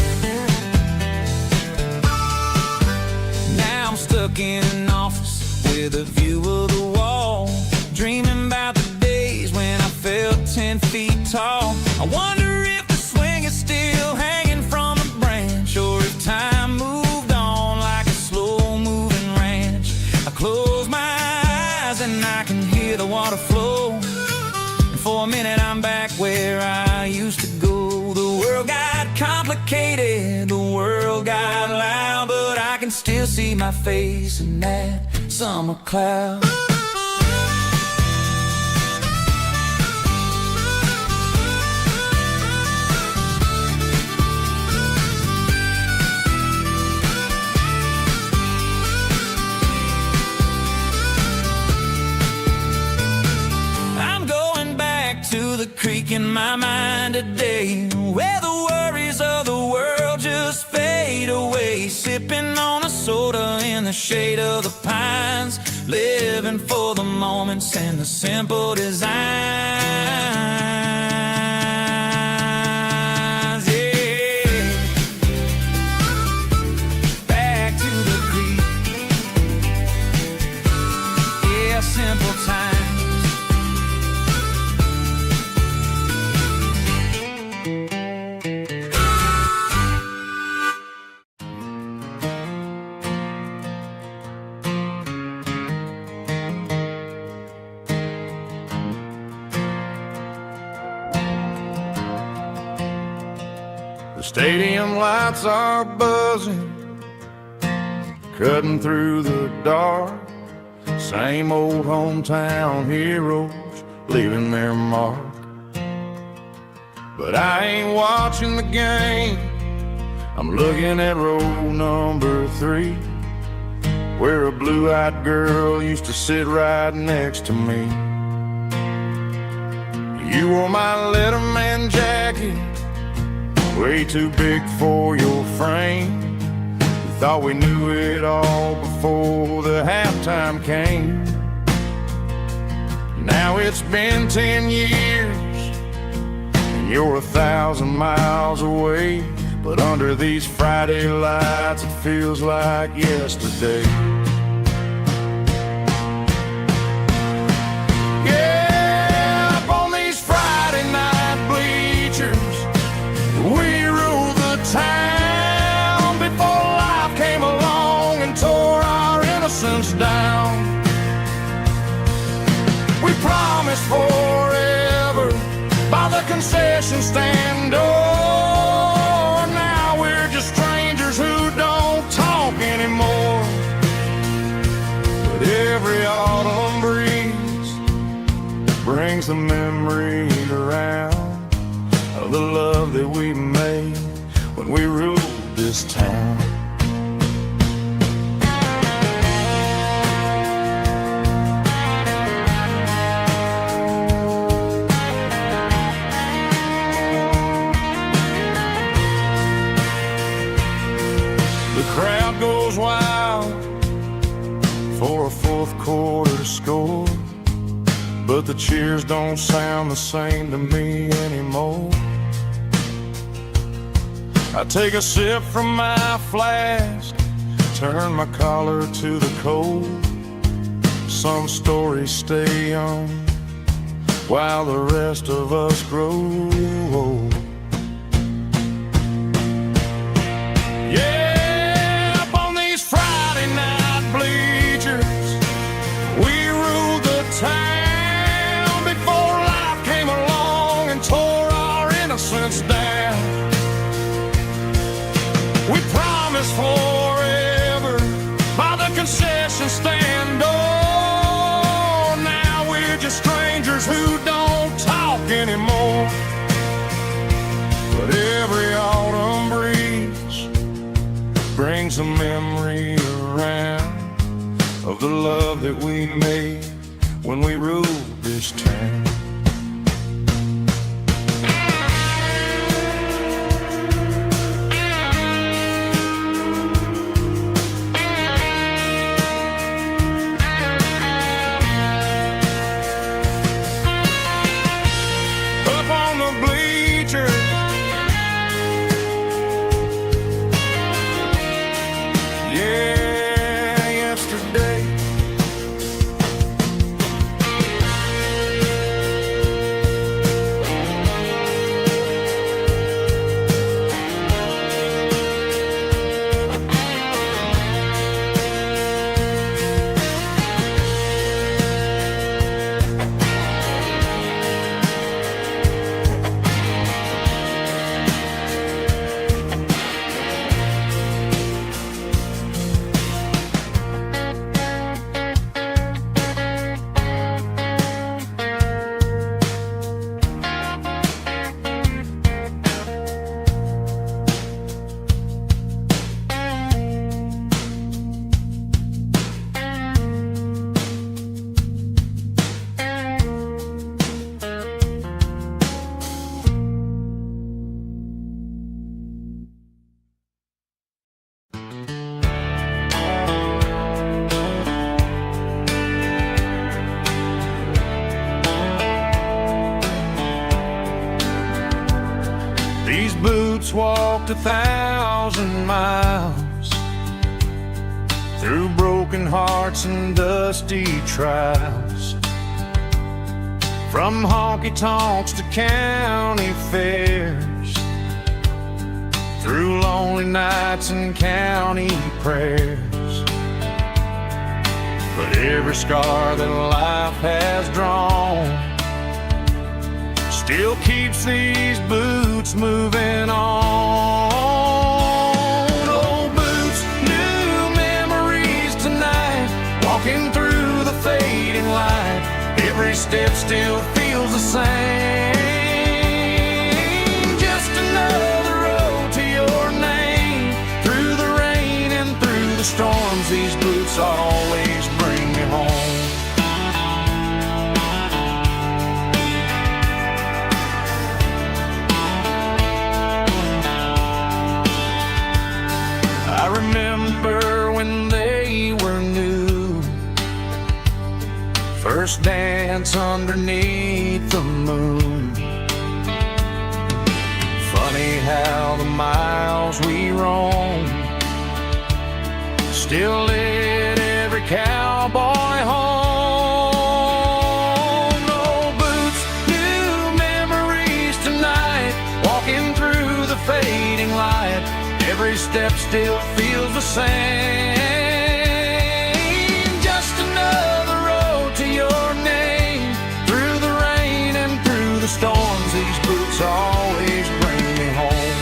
Now I'm stuck in an office with a view of the wall, dreaming about the days when I felt 10 feet tall. I wonder if the swing is still hanging from a branch, or if time moved on like a slow-moving ranch. I close my eyes and I can hear the water flow, and for a minute I'm back where I used to go. The world got complicated, the world got loud, but I can still see my face in that summer cloud. I'm going back to the creek in my mind today, where the worries of the world just fade away. Sipping on a soda in the shade of the pines, living for the moments and the simple designs. Yeah, back to the creek. Yeah, simple times. The stadium lights are buzzing, cutting through the dark. Same old hometown heroes leaving their mark. But I ain't watching the game, I'm looking at row number 3, where a blue-eyed girl used to sit right next to me. You wore my Letterman jacket, way too big for your frame. We thought we knew it all before the halftime came. Now it's been 10 years, and you're 1,000 miles away. But under these Friday lights, it feels like yesterday. Yeah, up on these Friday night bleachers, we rule the town before life came along and tore our innocence down. We promised forever by the concession stand door. Now we're just strangers who don't talk anymore. But every autumn breeze brings the memory around of the love that we made when we ruled this town. The crowd goes wild for a fourth quarter score, but the cheers don't sound the same to me anymore. I take a sip from my flask, turn my collar to the cold. Some stories stay young while the rest of us grow old. Down. We promised forever by the concession stand door. Now we're just strangers who don't talk anymore. But every autumn breeze brings a memory around of the love that we made when we ruled this town. These boots walked 1,000 miles through broken hearts and dusty trials, from honky-tonks to county fairs, through lonely nights and county prayers. But every scar that life has drawn still keeps these boots moving on. Old boots, new memories tonight, walking through the fading light. Every step still feels the same. Just another road to your name. Through the rain and through the storms, these boots always bring me home. I remember when they were new, first dance underneath the moon. Funny how the miles we roam still lit every cowboy home. Old boots, new memories tonight, walking through the fading light. Every step still feels the same. Just another road to your name. Through the rain and through the storms, these boots always bring me home.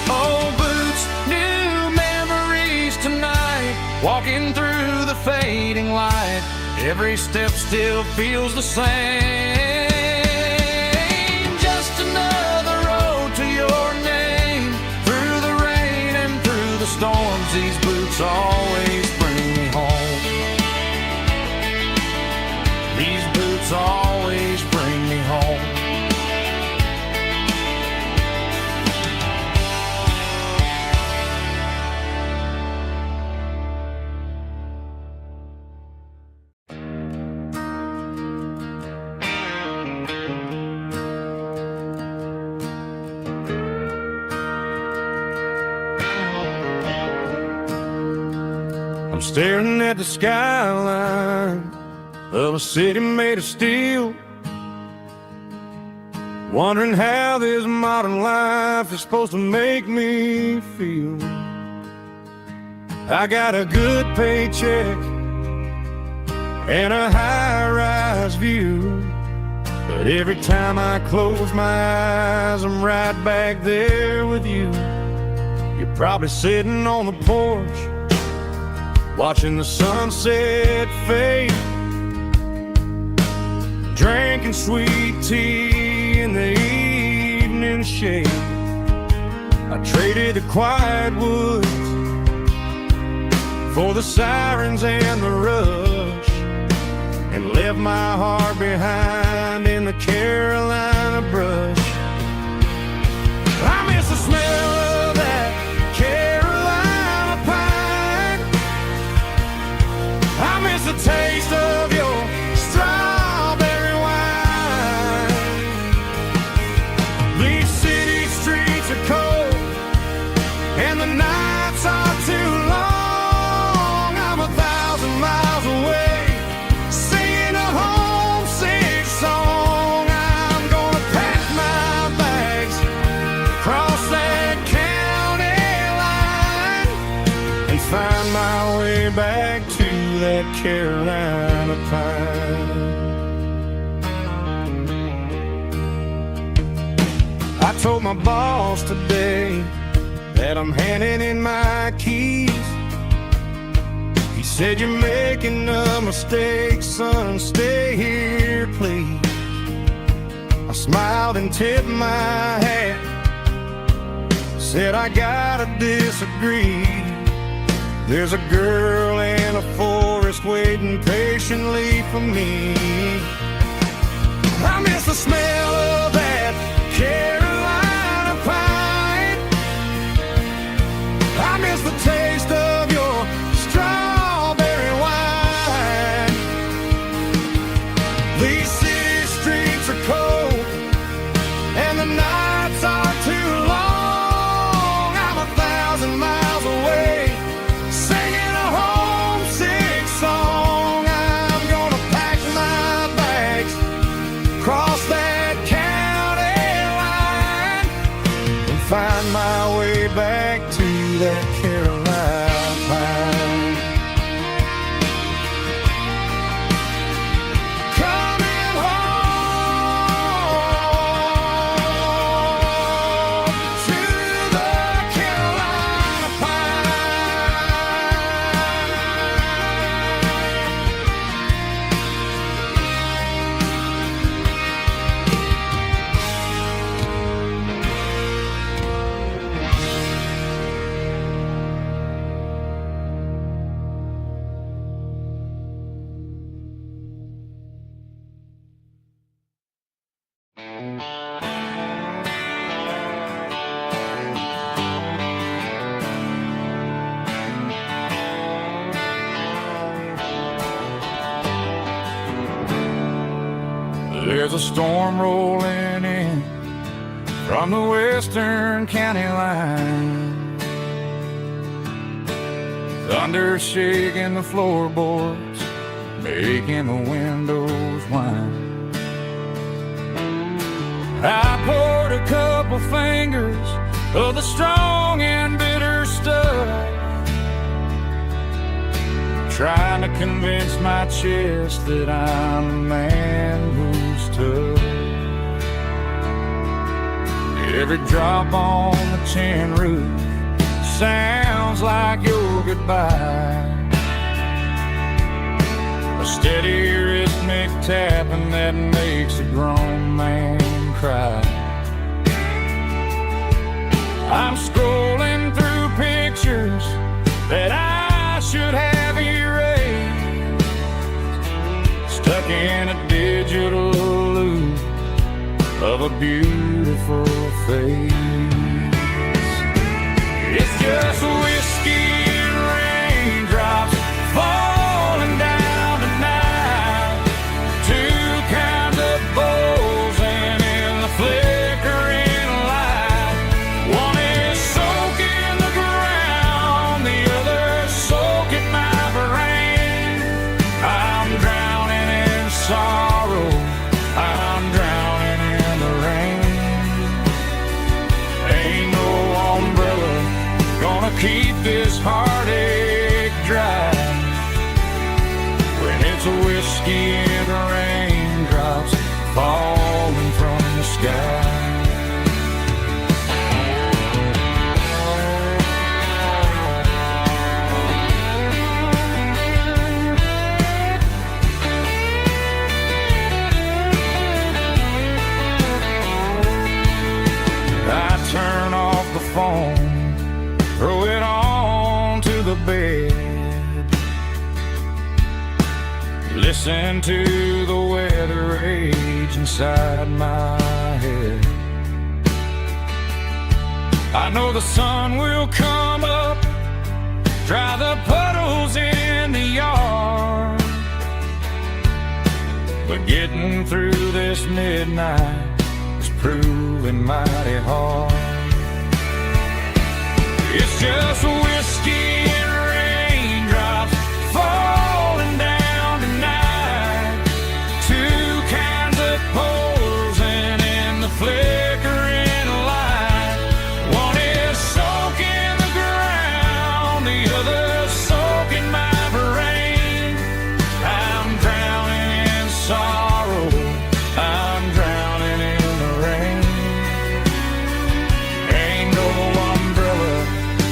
Old boots, new memories tonight, walking through the fading light. Every step still feels the same. Just another road to your name. Through the rain and through the storms, these boots always bring me home. These boots always bring me home. I'm staring at the skyline of a city made of steel, wondering how this modern life is supposed to make me feel. I got a good paycheck and a high-rise view, but every time I close my eyes, I'm right back there with you. You're probably sitting on the porch, watching the sunset fade, drinking sweet tea in the evening shade. I traded the quiet woods for the sirens and the rush, and left my heart behind in the Carolina brush. I miss the smell of that Carolina pine. I miss the taste of your strawberry wine. These city streets are cold and the nights are too long. I'm 1,000 miles away, singing a homesick song. I'm gonna pack my bags, cross that county line, and find my way back to that Carolina pine. I told my boss today that I'm handing in my keys. He said, "You're making a mistake, son, stay here, please." I smiled and tipped my hat, said, "I gotta disagree. There's a girl in a forest waiting patiently for me." I miss the smell of that Carolina pine. I miss the taste of your strawberry wine. These city streets are cold and the nights are too long. I'm 1,000 miles away, singing a homesick song. I'm gonna pack my bags, cross that county line, and find my way back to that Carolina There's a storm rolling in from the western county line. Thunder shaking the floorboards, making the windows whine. I poured a couple fingers of the strong and bitter stuff, trying to convince my chest that I'm a man who's tough. Every drop on the tin roof sounds like your goodbye, a steady rhythmic tapping that makes a grown man cry. I'm scrolling through pictures that I should have erased, stuck in a digital loop of a beautiful face. It's just whiskey and raindrops falling down tonight, two kinds of bowls and in the flickering light. One is soaking the ground, the other soaking my brain. I'm drowning in sorrow, I'm drowning in the rain. Ain't no umbrella gonna keep this heartache dry when it's a whiskey and raindrops falling from the sky. I turn off the phone, throw it on to the bed, listen to the weather rage inside my head. I know the sun will come up, dry the puddles in the yard, but getting through this midnight is proving mighty hard. It's just whiskey and raindrops falling down tonight, two kinds of poles and in the flickering light. One is soaking the ground, the other soaking my brain. I'm drowning in sorrow, I'm drowning in the rain. Ain't no umbrella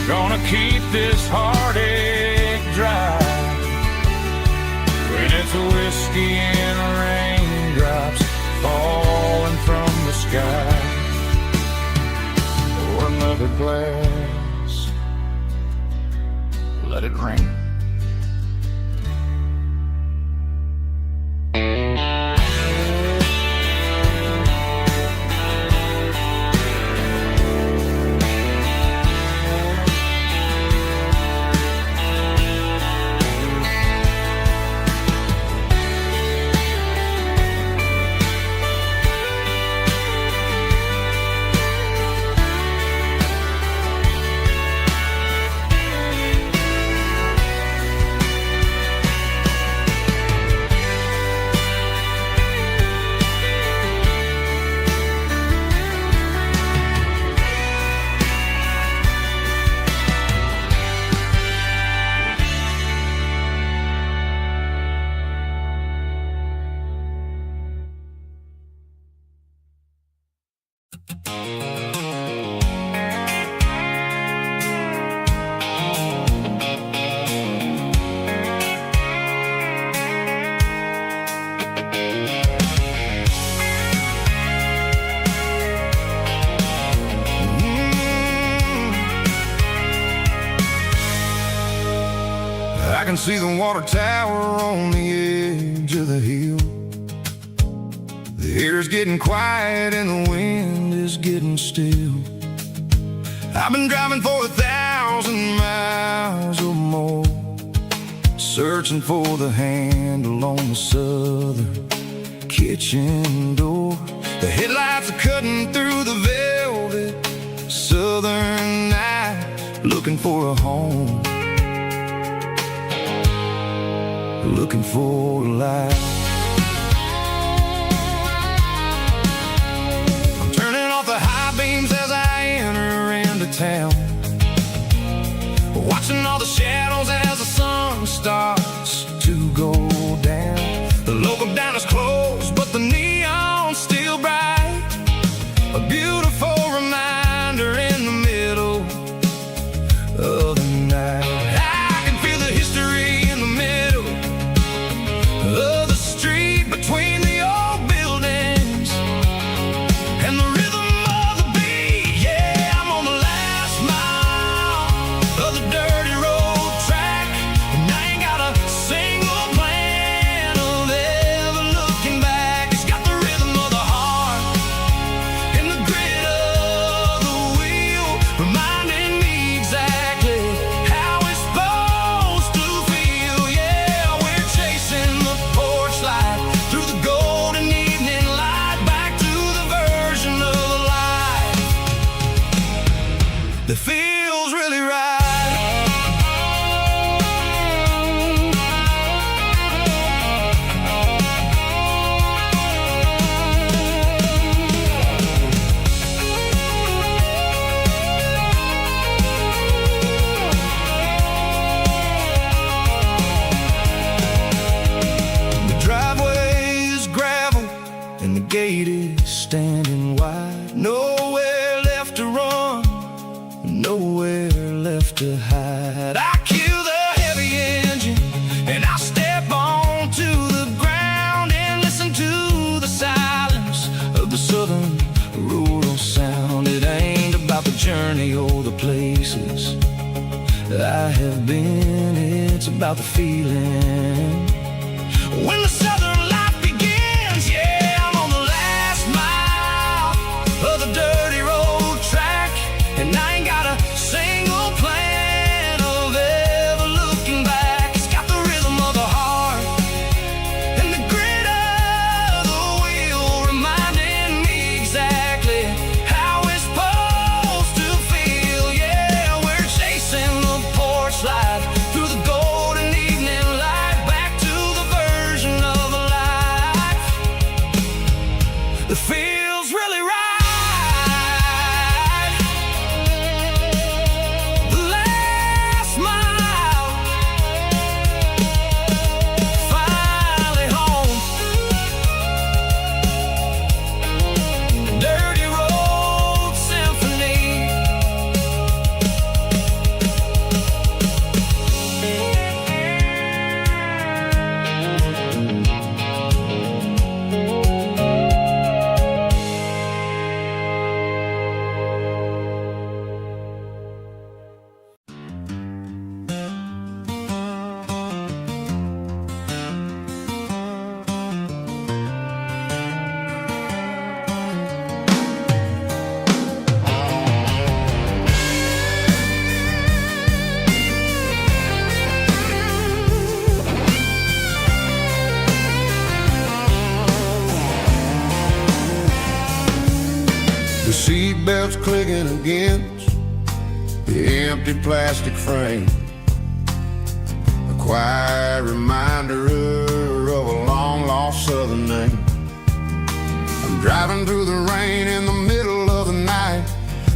gonna keep this heartache dry when it's a whiskey and raindrops falling from the sky. Pour another glass, let it rain. I can see the water tower on the edge of the hill. The air's getting quiet and the wind is getting still. I've been driving for 1,000 miles or more, searching for the handle on the southern kitchen door. The headlights are cutting through the velvet southern night, looking for a home, looking for a life. I'm turning off the high beams as I enter into town, watching all the shadows as the sun starts to go down. The local diner's closed, but the neon's still bright, a beautiful reminder in the middle of the night. I can feel the history in the middle of the street, between the old buildings and the rhythm of the beat. Yeah, I'm on the last mile of the dirty road track, and I ain't got a single plan of ever looking back. It's got the rhythm of the heart and the grit of the wheel, reminding me exactly how it's supposed to feel. Yeah, we're chasing the porch light through the golden evening light, back to the version of life that feels really right. The driveway is gravel and the gate is standing wide. Nowhere left to run, nowhere left to hide. I kill the heavy engine and I step onto the ground and listen to the silence of the southern rural sound. It ain't about the journey or the places I have been, it's about the feeling when the southern life begins. Yeah, I'm on the last mile of the dirty road track, and I ain't got a single plan of ever looking back. It's got the rhythm of the heart and the grit of the wheel, reminding me exactly how it's supposed to feel. Yeah, we're chasing the porch light through the golden evening light, back to the version of life that feels really right. The last mile, finally home. Dirty road symphony. The seatbelt's clicking against the empty plastic frame, a quiet reminder of a long-lost southern name. I'm driving through the rain in the middle of the night,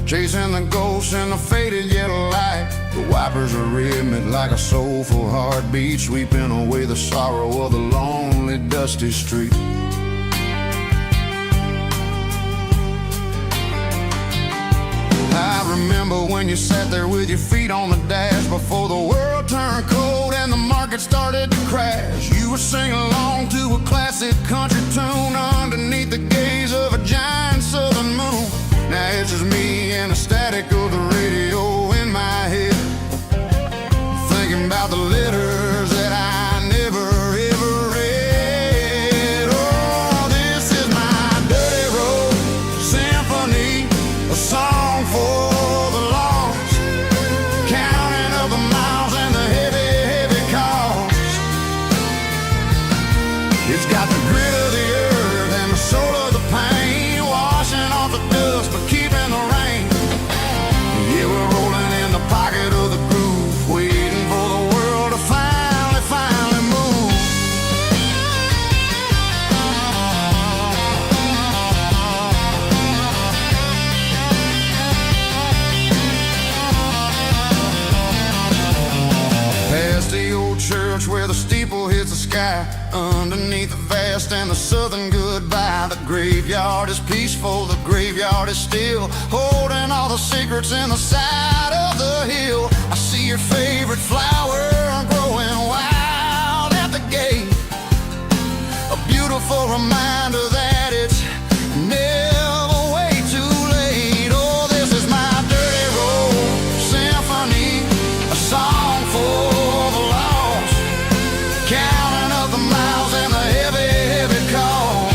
chasing the ghosts in the faded yellow light. The wipers are rhythmic like a soulful heartbeat, sweeping away the sorrow of the lonely, dusty street. I remember when you sat there with your feet on the dash, before the world turned cold and the market started to crash. You were singing along to a classic country tune underneath the gaze of a giant southern moon. Now it's just me and the static of the radio in my head, thinking about the letters that I never ever read. Oh, this is my dirty road symphony, a song for the lost, counting up the miles and the heavy, heavy cost. It's got the grit of the earth sky, underneath the vast and the southern goodbye. The graveyard is peaceful, the graveyard is still, holding all the secrets in the side of the hill. I see your favorite flower growing wild at the gate, a beautiful reminder that it's never way too late. Oh, this is my dirty road symphony, a song for the lost, counting up the miles and the heavy, heavy call.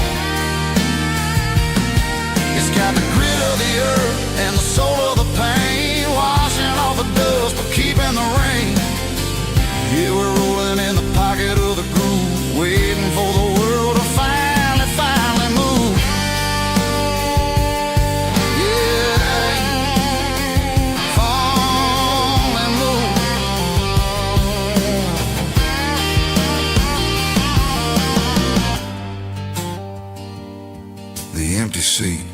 It's got the grit of the earth and the soul of the pain, washing off the dust but keeping the rain. Yeah, we're rolling in the pocket of the groove, waiting for the world to finally move. Yeah, finally move. The empty seat,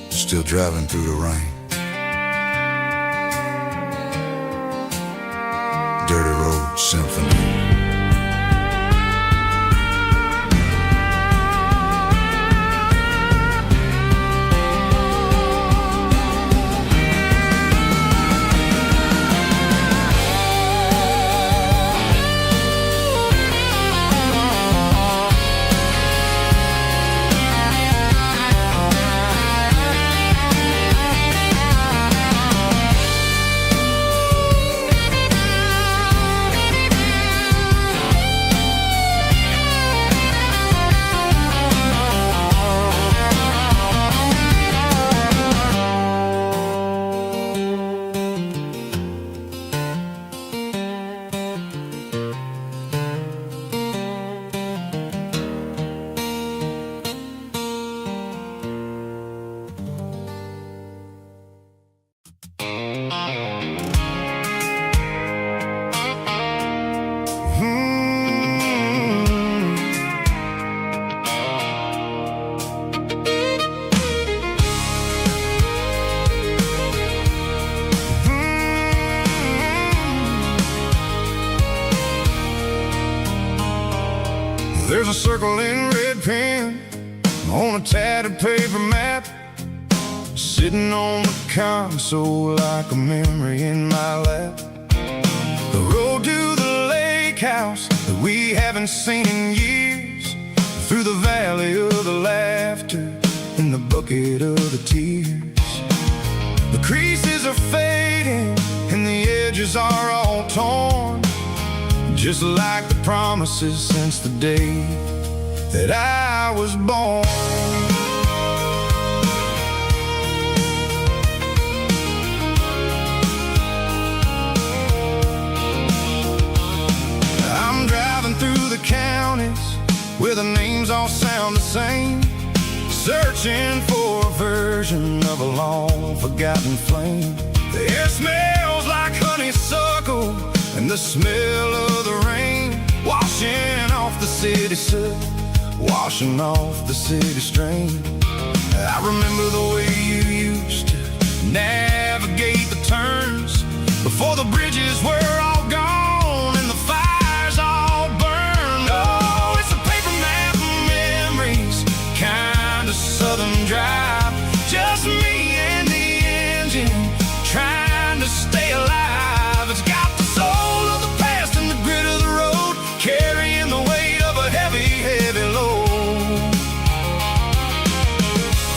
still driving through the rain. Dirty Road Symphony. There's a circle in red pen on a tattered paper map, sitting on the console like a memory in my lap. The road to the lake house that we haven't seen in years, through the valley of the laughter and the bucket of the tears. The creases are fading and the edges are all torn, just like the promises since the day that I was born. I'm driving through the counties where the names all sound the same, searching for a version of a long-forgotten flame. The air smells like honeysuckle and the smell of the rain, washing off the city soot, washing off the city strain. I remember the way you used to navigate the turns before the bridges were all gone and the fires all burned. Oh, it's a paper map of memories, kind of southern drive, just me and the engine trying to stay alive. It's got the soul of the past and the grit of the road, carrying the weight of a heavy, heavy load.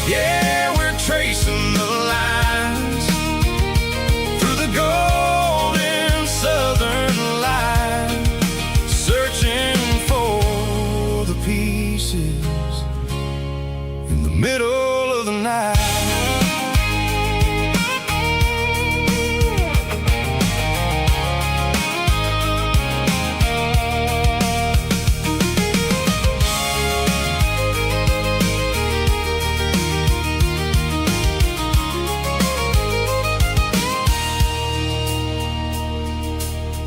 Yeah, we're tracing the lines through the golden southern light, searching for the pieces in the middle of the night.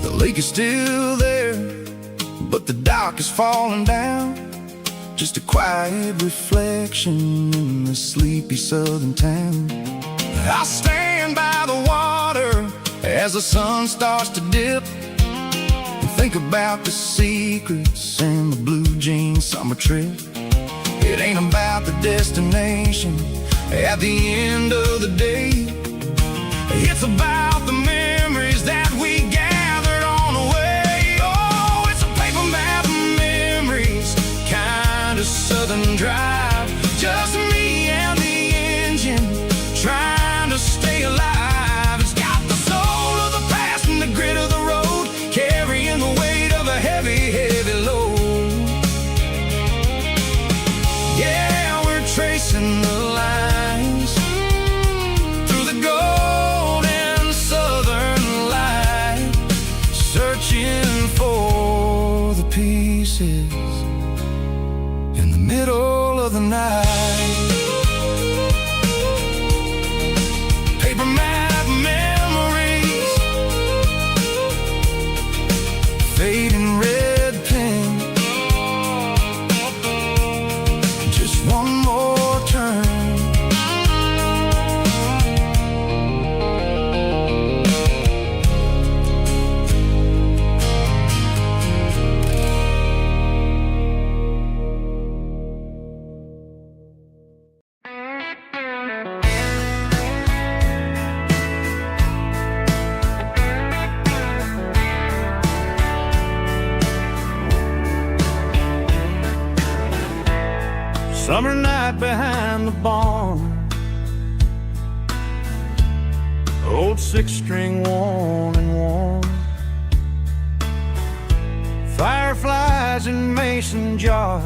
The lake is still there, but the dock is falling down, just a quiet reflection in the sleepy southern town. I stand by the water as the sun starts to dip and Think about the secrets and the blue jean summer trip. It ain't about the destination at the end of the day. It's about the memories that we gathered on the way. Oh, it's a paper map of memories, kind of southern drive. Just me and the engine, trying to stay alive. It's got the soul of the past and the grit of the road, carrying the weight of a heavy, heavy load. Yeah, we're tracing the lines through the golden southern light, searching for the pieces in the middle of the night. Paper map memories, fading red pen, just one more turn. Summer night behind the barn, old six-string worn and worn, fireflies in mason jars,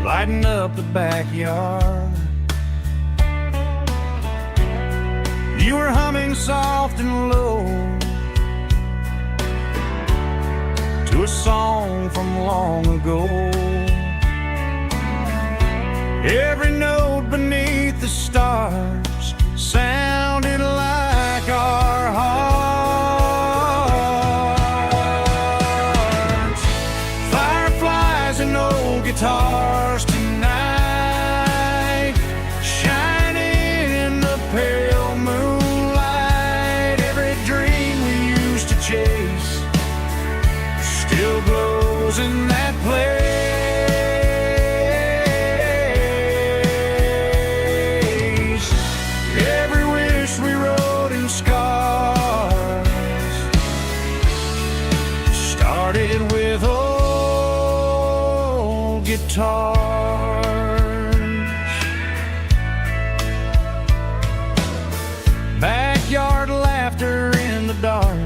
lighting up the backyard. You were humming soft and low to a song from long ago. Every note beneath the stars sounded like our hearts. Fireflies and old guitars tonight, shining in the pale moonlight. Every dream we used to chase still glows in that place. Every wish we wrote in scars started with old guitars. Backyard laughter in the dark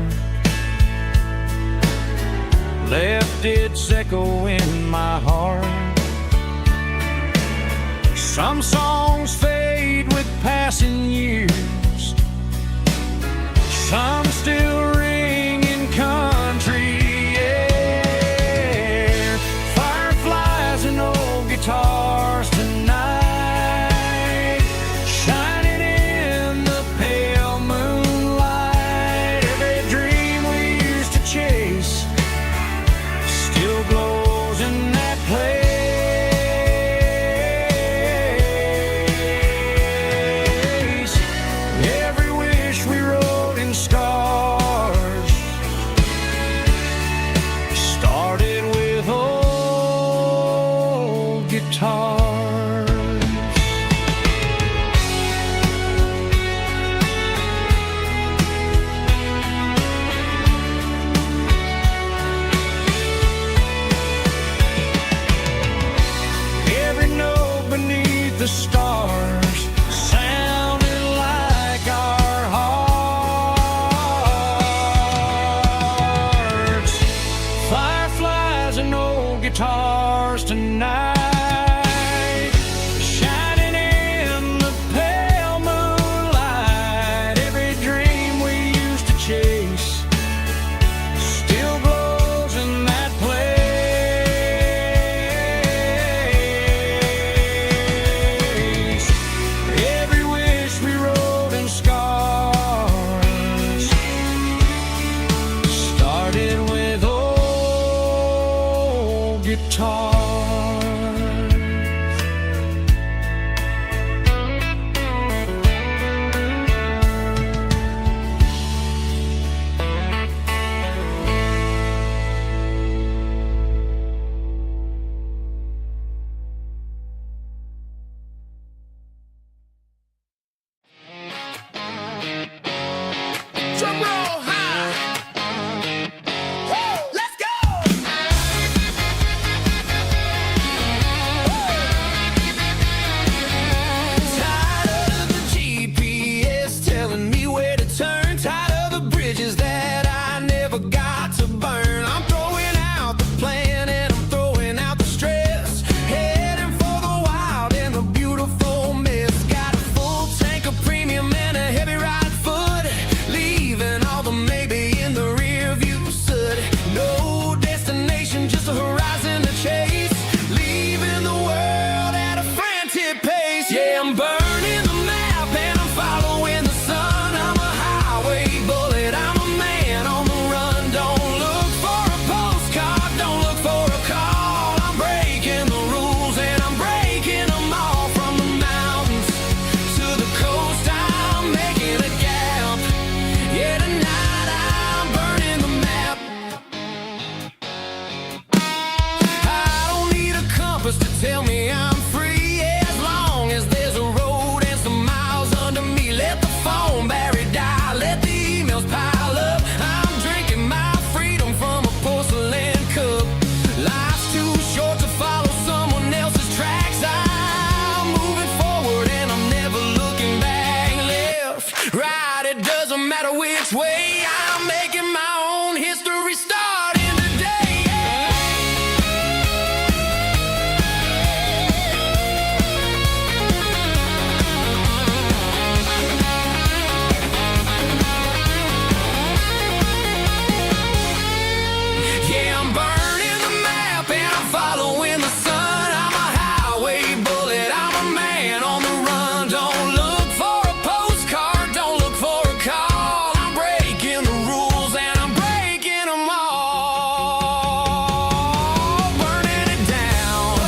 left its echo in my heart. Some songs fade with passing years, some still ring in country air. Fireflies and old guitars tonight, shining in the pale moonlight. Every dream we used to chase still glows in that place. Every wish we wrote in scars started with old guitars. Every note beneath the stars sounded like our hearts. Fireflies and old guitars tonight, shining in the pale moonlight. Every dream we used to chase still glows in that place. Every wish we wrote in scars started with old guitars. Drum roll high. Woo, let's go. Tired of the GPS telling me where to turn. Tired of the bridges that I never got to burn. I'm throwing out the plan and I'm throwing out the stress. Heading for the wild and the beautiful mess. Got a full tank of premium and a heavy right foot. Leaving all the maybe in the rear view soot. No destination, just a horizon to chase. Leaving the world at a frantic pace. Yeah, I'm burning the map and I'm following the sun. I'm a highway bullet, I'm a man on the run. Don't look for a postcard, don't look for a call. I'm breaking the rules and I'm breaking them all. From the mountains to the coast, I'm making a gap. Yeah, tonight I'm burning the map. I don't need a compass to tell me I'm free, as long as there's a road and some miles under me. Let the phone battery die, let the emails pile up. I'm drinking my freedom from a porcelain cup. Life's too short to follow someone else's tracks. I'm moving forward and I'm never looking back. Left, right, it doesn't matter which way. I'm making my own history starting today. Yeah, I'm burning the map and I'm following the sun. I'm a highway bullet, I'm a man on the run. Don't look for a postcard, don't look for a call. I'm breaking the rules and I'm breaking them all. Burning it down.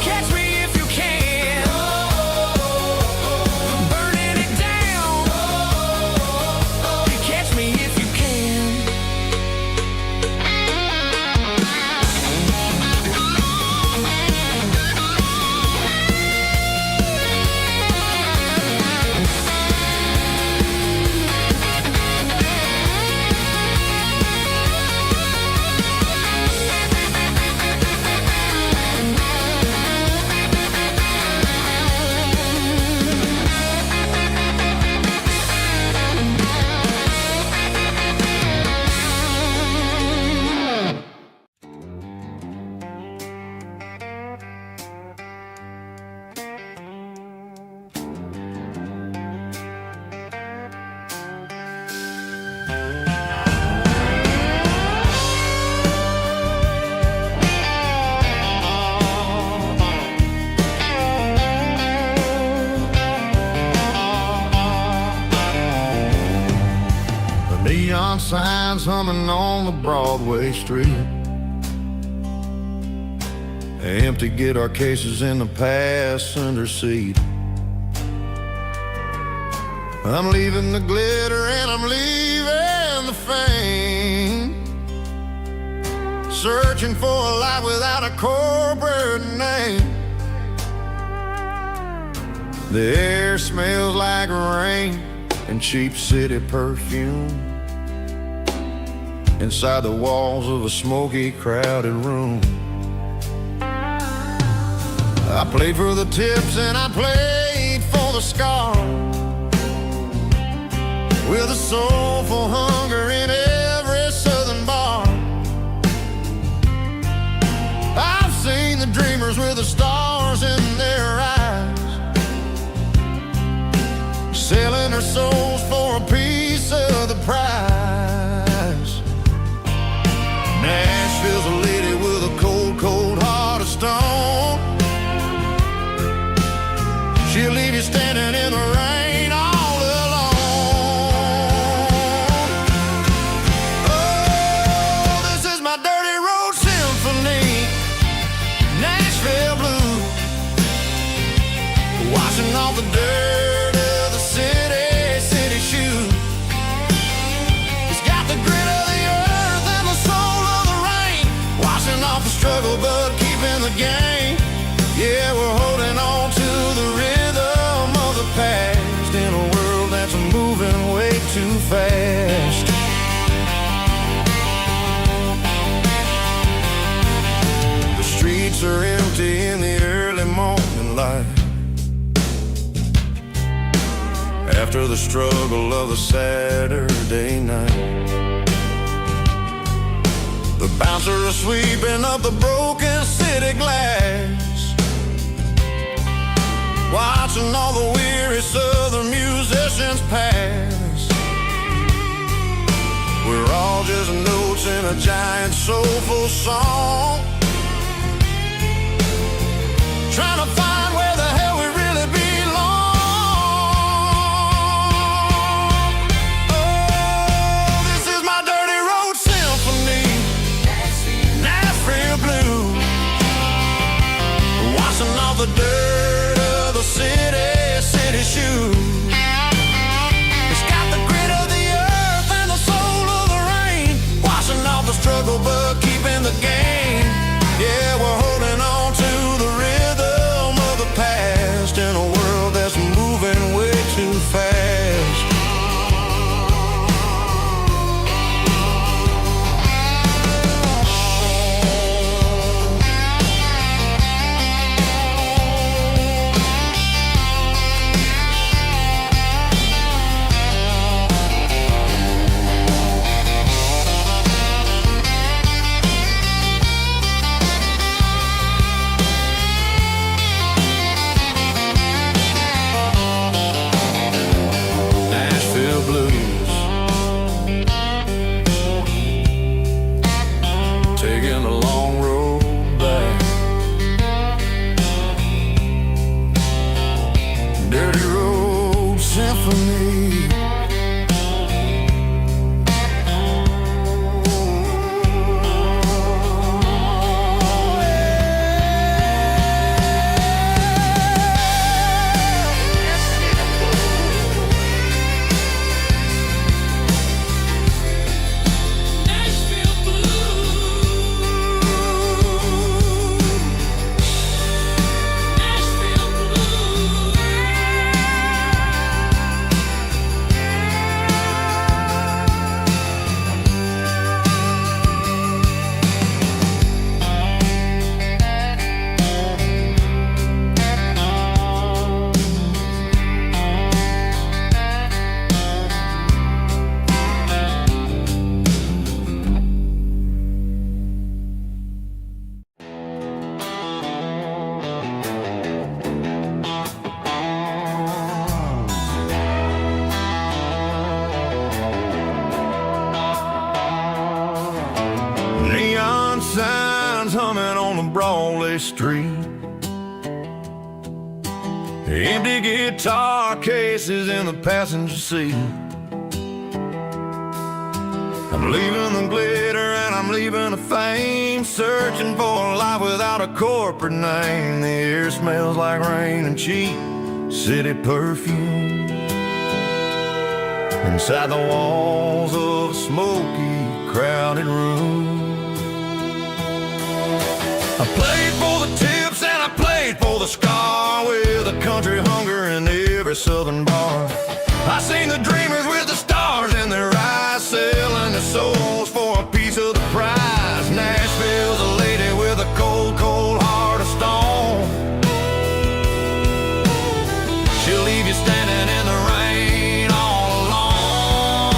Catch me if you can. Burning it down. Catch me if you can. The neon signs humming on the Broadway street. Empty guitar cases in the passenger seat. I'm leaving the glitter and I'm leaving the fame. Searching for a life without a corporate name. The air smells like rain and cheap city perfume. Inside the walls of a smoky, crowded room. I played for the tips and I played for the scars. With a soulful hunger in every southern bar. I've seen the dreamers with the stars in their eyes, selling their souls for a piece of the prize. Nashville's a lady with a cold, cold heart of stone. She'll leave you standing in the rain all alone. Oh, this is my dirty road symphony. Nashville blue, washing off the dirt of the city shoe. too fast. The streets are empty in the early morning light, after the struggle of the Saturday night. The bouncer is sweeping up the broken city glass, watching all the weary southern musicians pass. We're all just notes in a giant soulful song, trying to find where the hell we really belong. Oh, this is my dirty road symphony, Nashville blues, washing off the dirt of the city shoes. It's got the grit of the earth and the soul of the rain, washing off the struggle but keeping the game. Yeah, we're holding on to the rhythm of the past in a world that's moving way too fast. Taking a long road back, dirty road symphony. Neon signs humming on the Broadway street, empty guitar cases in the passenger seat. I'm leaving the glitter and I'm leaving the fame, searching for a life without a corporate name. The air smells like rain and cheap city perfume inside the walls of a smoky, crowded room. I played for the tips and I played for the scar, with a country hunger in every southern bar. I seen the dreamers with the stars in their eyes, selling their souls for a piece of the prize. Nashville's a lady with a cold, cold heart of stone. She'll leave you standing in the rain all alone.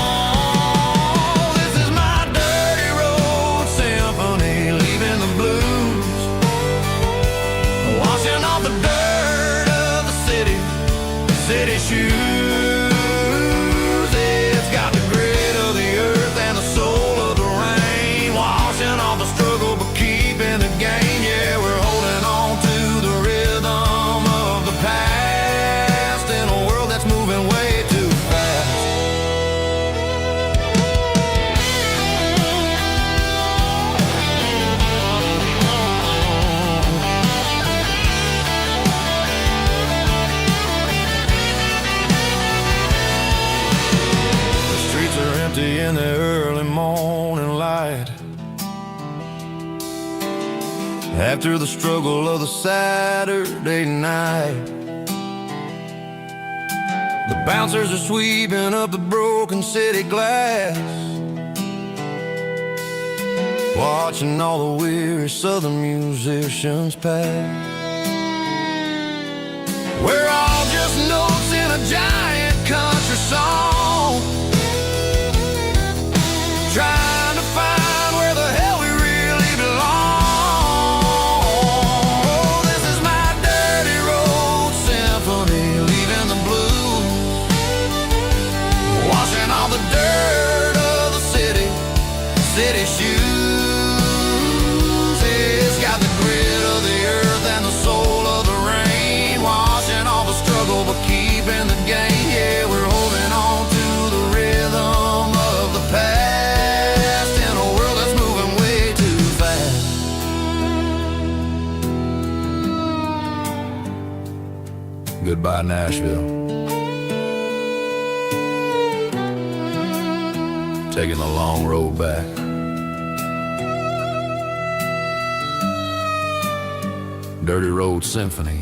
This is my dirty road symphony, leaving the blues, washing off the dirt of the city shoes. It's got the grit of the earth and the soul of the rain, washing off the struggle but keeping the game. Yeah, we're holding on to the rhythm of the past in a world that's moving way too fast. In the early morning light, after the struggle of the Saturday night. The bouncers are sweeping up the broken city glass, watching all the weary southern musicians pass. We're all just notes in a giant country song, trying to find where the hell we really belong. Oh, this is my dirty road symphony, leaving the blues, washing all the dirt of the city shoes. It's got the grit of the earth and the soul of the rain, washing all the struggle but keeping the gain. Yeah, we're holding on to the rhythm of the past in a world that's moving way too fast. Goodbye, Nashville. Taking the long road back. Dirty Road Symphony.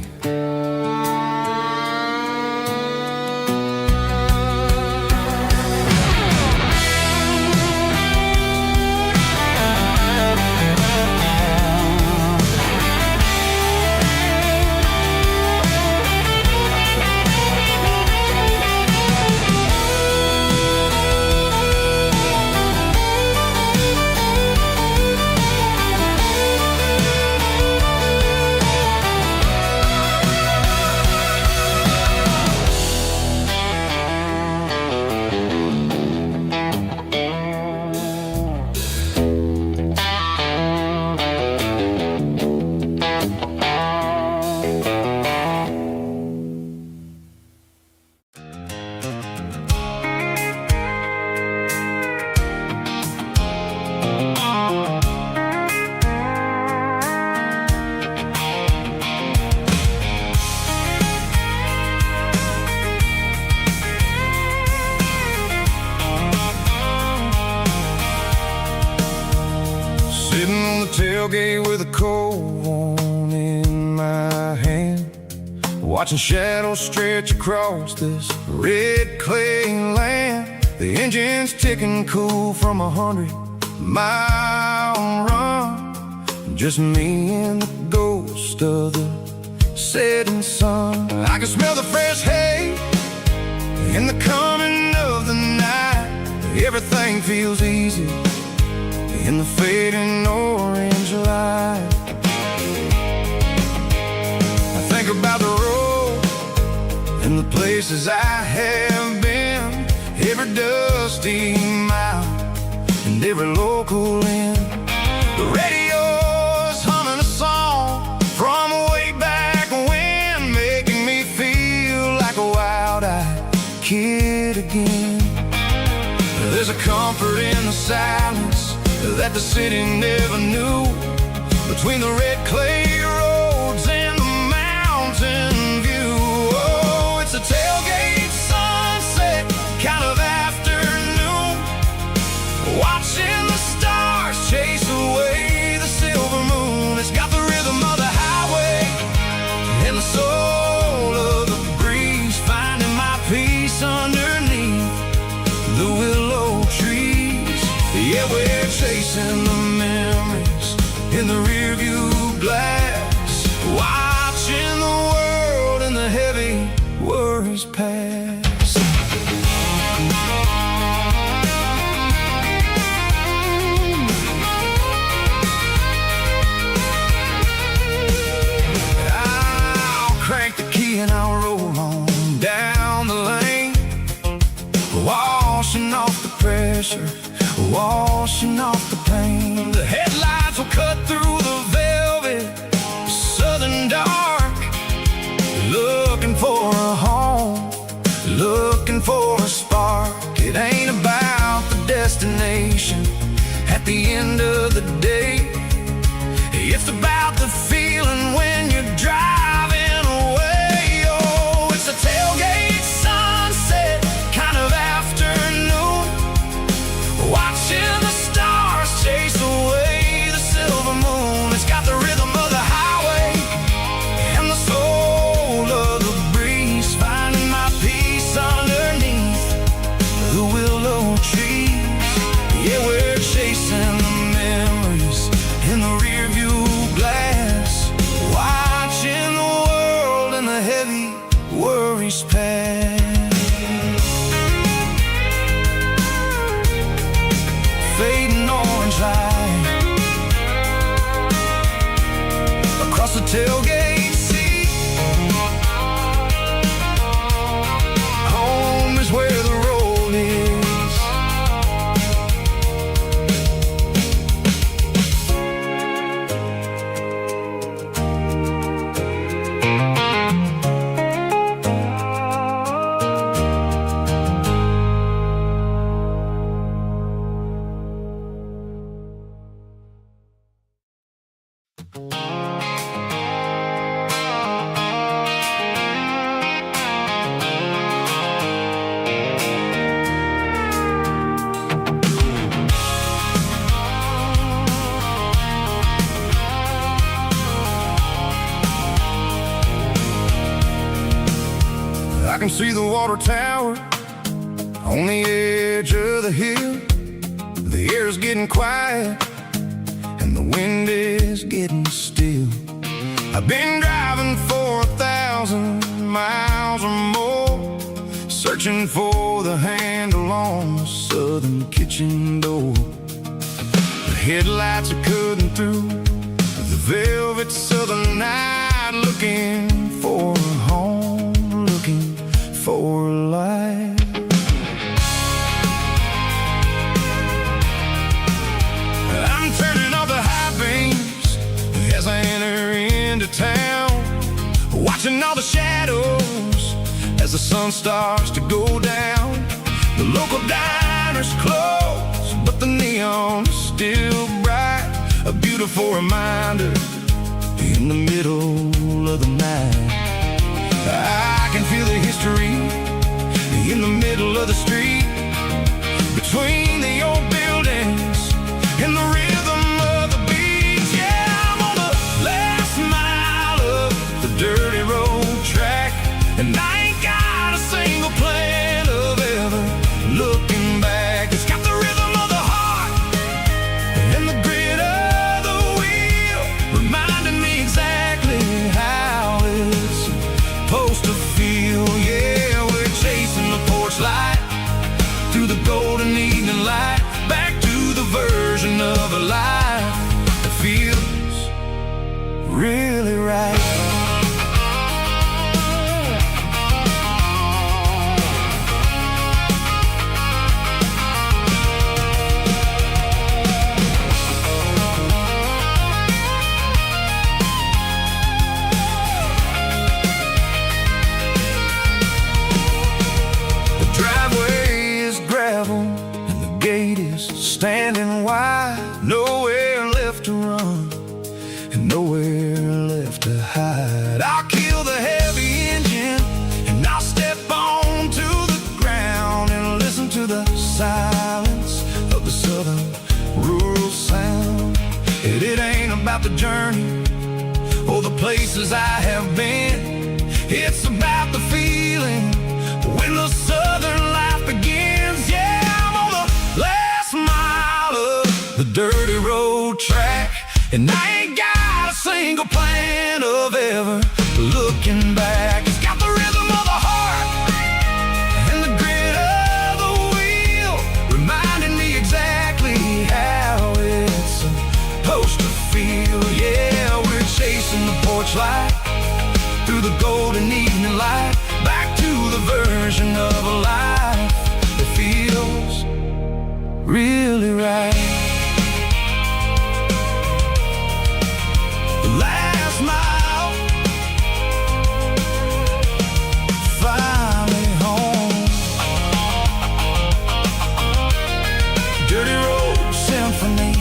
Sitting on the tailgate with a cold one in my hand, watching shadows stretch across this red clay land. The engine's ticking cool from 100-mile run, just me and the ghost of the setting sun. I can smell the fresh hay and the coming of the night. Everything feels easy in the fading orange light. I think about the road and the places I have been, every dusty mile and every local inn. The radio's humming a song from way back when, making me feel like a wild-eyed kid again. There's a comfort in the silence that the city never knew, between the red clay roads and the mountain view. Oh, it's a tailgate sunset kind of afternoon, watching the stars chase away the silver moon. It's got the rhythm of the highway and the soul of the breeze, finding my peace underneath the willow trees. Yeah, we're chasing the memories in the rearview glass, watching the world and the heavy worries pass. I'll crank the key and I'll roll on down the lane, washing off the pressure, washing off the pain. The headlights will cut through the velvet southern dark, looking for a home, looking for a spark. It ain't about the destination at the end of the day, it's about the feeling when you're driving away. Oh, it's a tailgate sunset kind of afternoon, watching the stars chase away the silver moon. It's got the rhythm of the highway and the soul of the breeze, finding my peace on can see the water tower on the edge of the hill. The air's getting quiet and the wind is getting still. I've been driving for 1,000 miles or more, searching for the handle on the southern kitchen door. The headlights are cutting through the velvet southern night, looking for a home, looking for a life. I'm turning off the high beams as I enter into town, watching all the shadows as the sun starts to go down. The local diner's closed, but the neon is still bright, a beautiful reminder in the middle of the night. I can feel the history in the middle of the street, between the old buildings and the rhythm of the beats. Yeah, I'm on the last mile of the dirty road track, and I ain't got a single plan of ever looking back. It's got the rhythm of the heart and the grit of the wheel, reminding me exactly how it's supposed to feel. Yeah, we're chasing the porch light through the golden evening light, back to the version of a life that feels really right. Standing wide, nowhere left to run and nowhere left to hide. I'll kill the heavy engine and I'll step onto the ground and listen to the silence of the southern rural sound. It ain't about the journey or the places I have been, it's about the feeling when the southern life begins. Yeah, I'm on the last mile of the dirty road track, and I ain't got a single plan of ever looking back. It's got the rhythm of the heart and the grit of the wheel, reminding me exactly how it's supposed to feel. Yeah, we're chasing the porch light through the golden evening light, back to the version of a life that feels really right. The last mile, finally home. Dirty Road Symphony.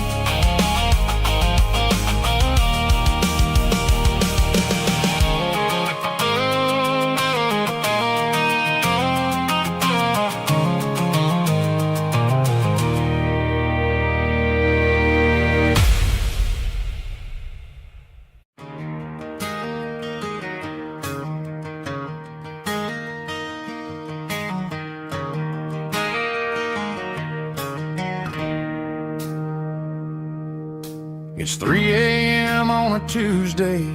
It's 3 a.m. on a Tuesday.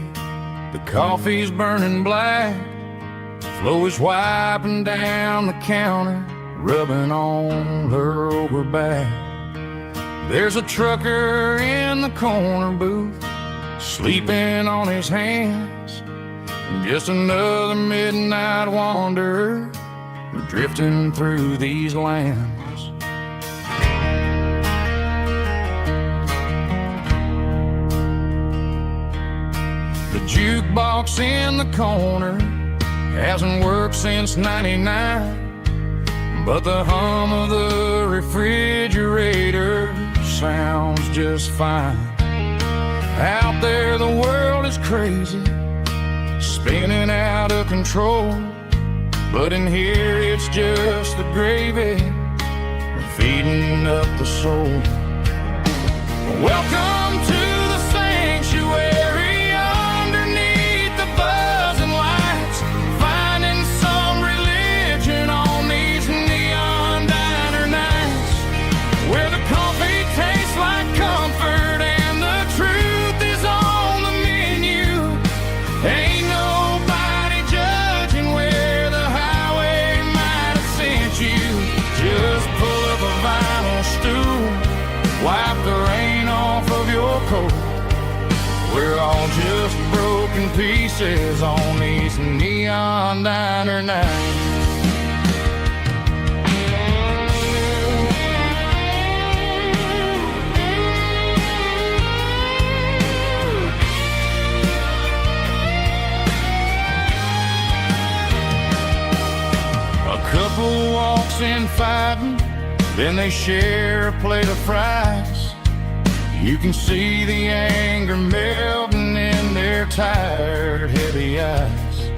The coffee's burning black. Flo is wiping down the counter, rubbing on her over back. There's a trucker in the corner booth, sleeping on his hands. And just another midnight wanderer, drifting through these lands. The jukebox in the corner hasn't worked since '99, but the hum of the refrigerator sounds just fine. Out there the world is crazy, spinning out of control, but in here it's just the gravy feeding up the soul. Welcome to the sanctuary, underneath the buzzing lights, finding some relief pieces on these neon diner nights. Couple walks in fighting, then they share a plate of fries. You can see the anger melting in their tired, heavy eyes.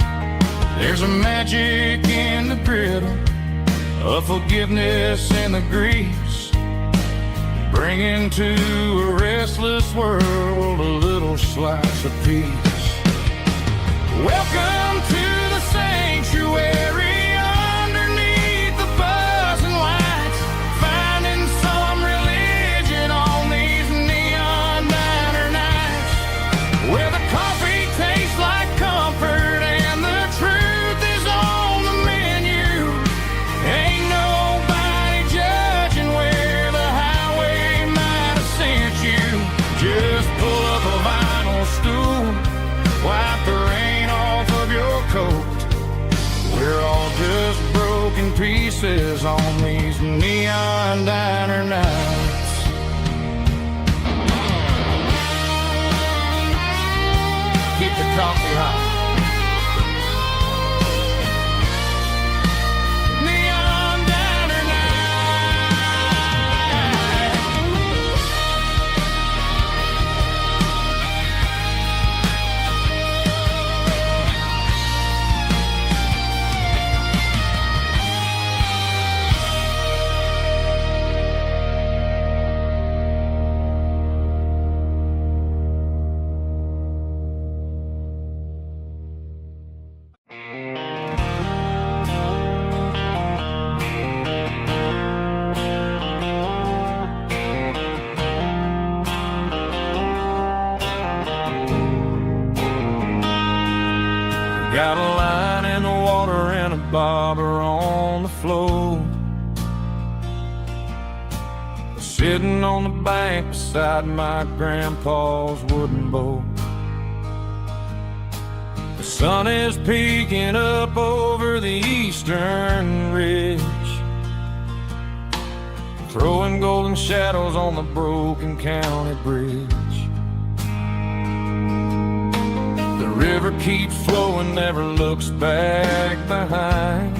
There's a magic in the griddle, a forgiveness in the grease, bringing to a restless world a little slice of peace. Welcome to the sanctuary. Pieces on these neon diner nights. Keep the coffee hot. Neon diner got a line in the water and a bobber on the floor, sitting on the bank beside my grandpa's wooden boat. The sun is peeking up over the eastern ridge, throwing golden shadows on the broken county bridge. The river keeps flowing, never looks back behind,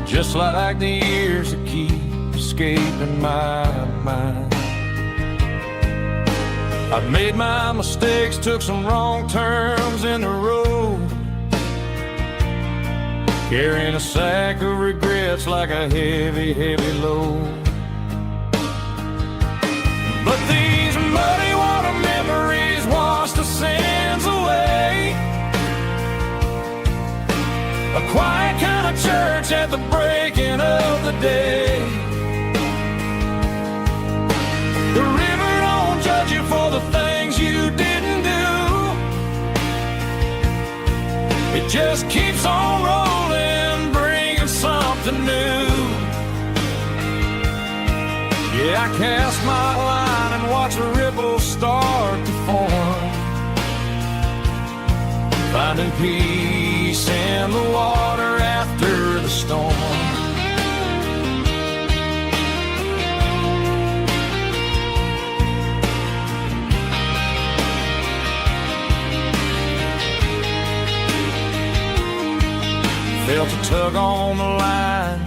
just like the years that keep escaping my mind. I've made my mistakes, took some wrong turns in the road, carrying a sack of regrets like a heavy, heavy load. But these muddy water memories wash the sins away. A quiet kind of church at the breaking of the day. The river don't judge you for the things you didn't do. It just keeps on rolling, bringing something new. Yeah, I cast my line and watch the ripples start to form, finding peace in the water after the storm. Felt a tug on the line,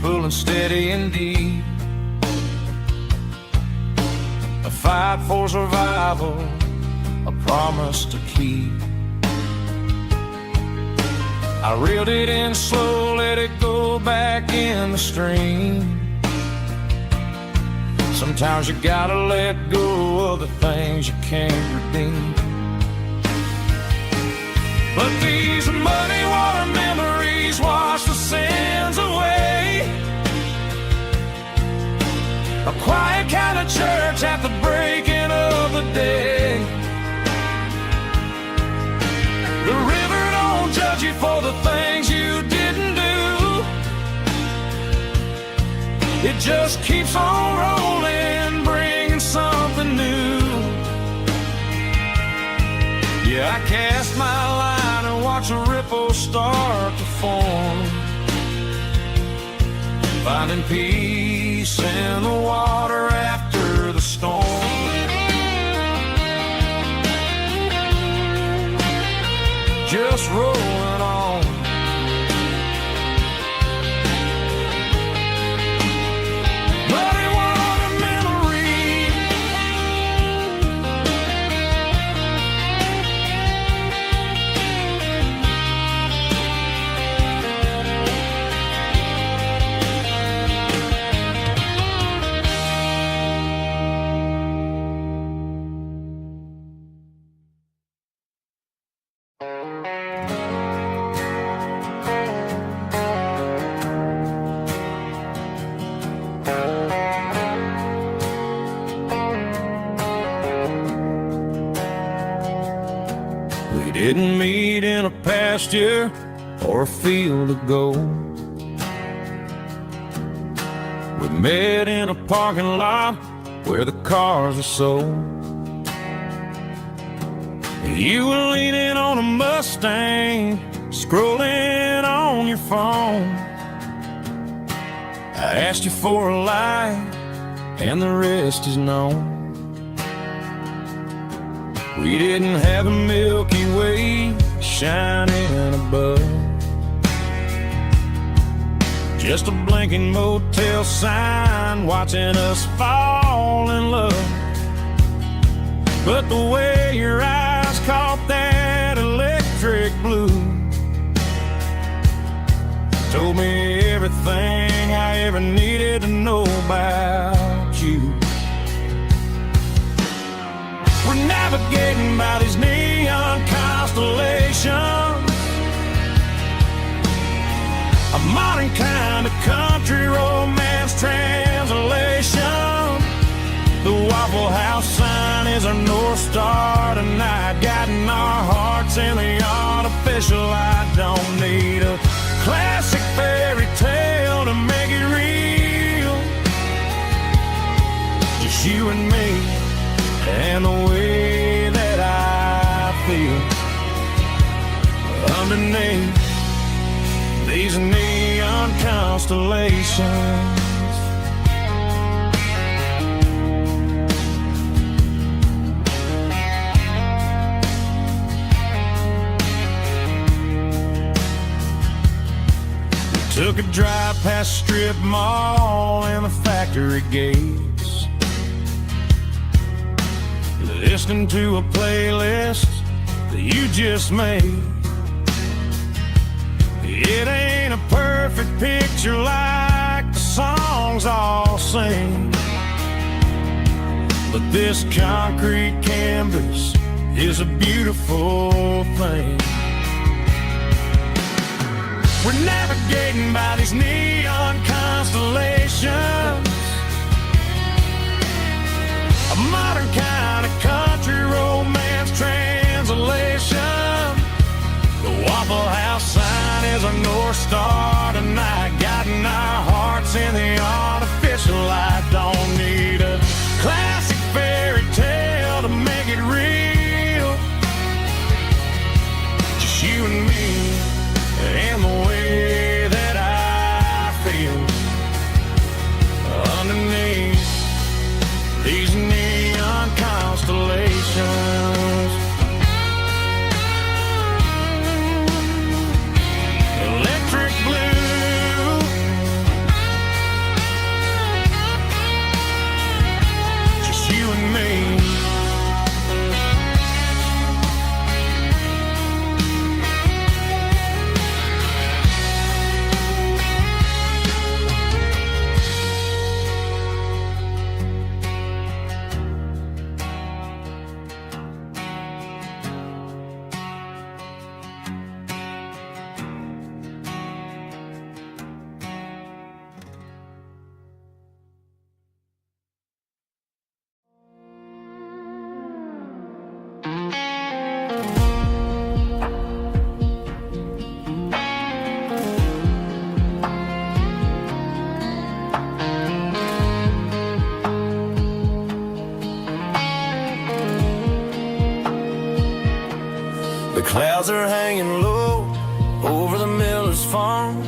pulling steady and deep. A fight for survival, a promise to keep. I reeled it in slow, let it go back in the stream. Sometimes you gotta let go of the things you can't redeem. But these muddy water memories wash the sins away. A quiet kind of church at the breaking of the day. The river don't judge you for the things you didn't do. It just keeps on rolling, bringing something new. Yeah, I cast my line and watch a ripple start to form, finding peace in the water after the storm. Just rolling on. But it was a memory. We didn't meet in a pasture or a field of gold. We met in a parking lot where the cars were sold. You were leaning on a Mustang, scrolling on your phone. I asked you for a light, and the rest is known. We didn't have a Milky Way shining above, just a blinking motel sign watching us fall in love. But the way your eyes caught that electric blue told me everything I ever needed to know about you. We're navigating by these neon constellations, a modern kind of country romance translation. The Waffle House sign is our North Star tonight, guiding our hearts in the artificial light. Don't need a classic fairy tale to make it real, just you and me and the way that I feel underneath these neon constellations. We took a drive past strip mall and the factory gates, listening to a playlist that you just made. It ain't a perfect picture like the songs all sing, but this concrete canvas is a beautiful thing. We're navigating by these neon constellations, a modern kind of country romance translation. The Waffle House sign is our North Star tonight, guiding our hearts in the artificial light. Don't need a classic fairy tale to make it real, just you and me and the way that I feel underneath these neon constellations. Electric blue, Stars are hanging low over the miller's farm,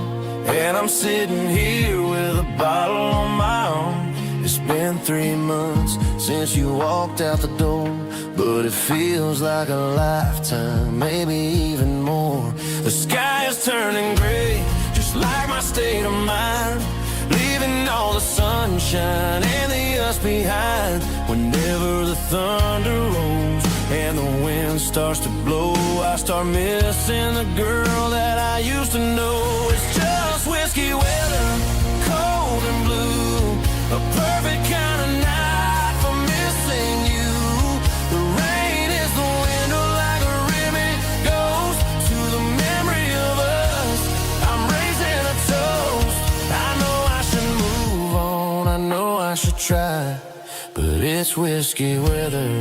and I'm sitting here with a bottle on my arm. It's been 3 months since you walked out the door, but it feels like a lifetime, maybe even more. The sky is turning gray, just like my state of mind, leaving all the sunshine and the us behind. Whenever the thunder rolls and the wind starts to blow, I start missing the girl that I used to know. It's just whiskey weather, cold and blue, a perfect kind of night for missing you. The rain is the window like a ribbon goes to the memory of us. I'm raising a toast. I know I should move on, I know I should try, but it's whiskey weather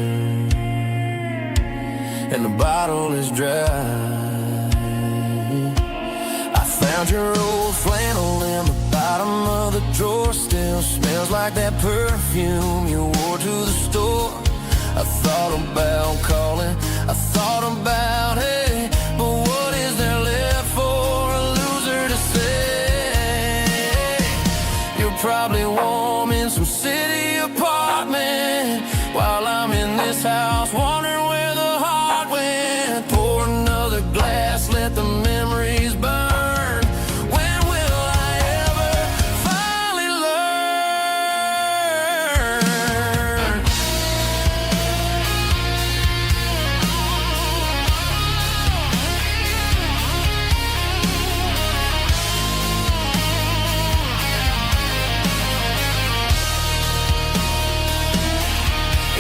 and the bottle is dry. I found your old flannel in the bottom of the drawer, still smells like that perfume you wore to the store. I thought about calling, I thought about, hey, but what is there left for a loser to say? You're probably warm in some city apartment while I'm in this house wondering where the heart went. Pour another glass, let the memories burn. When will I ever finally learn?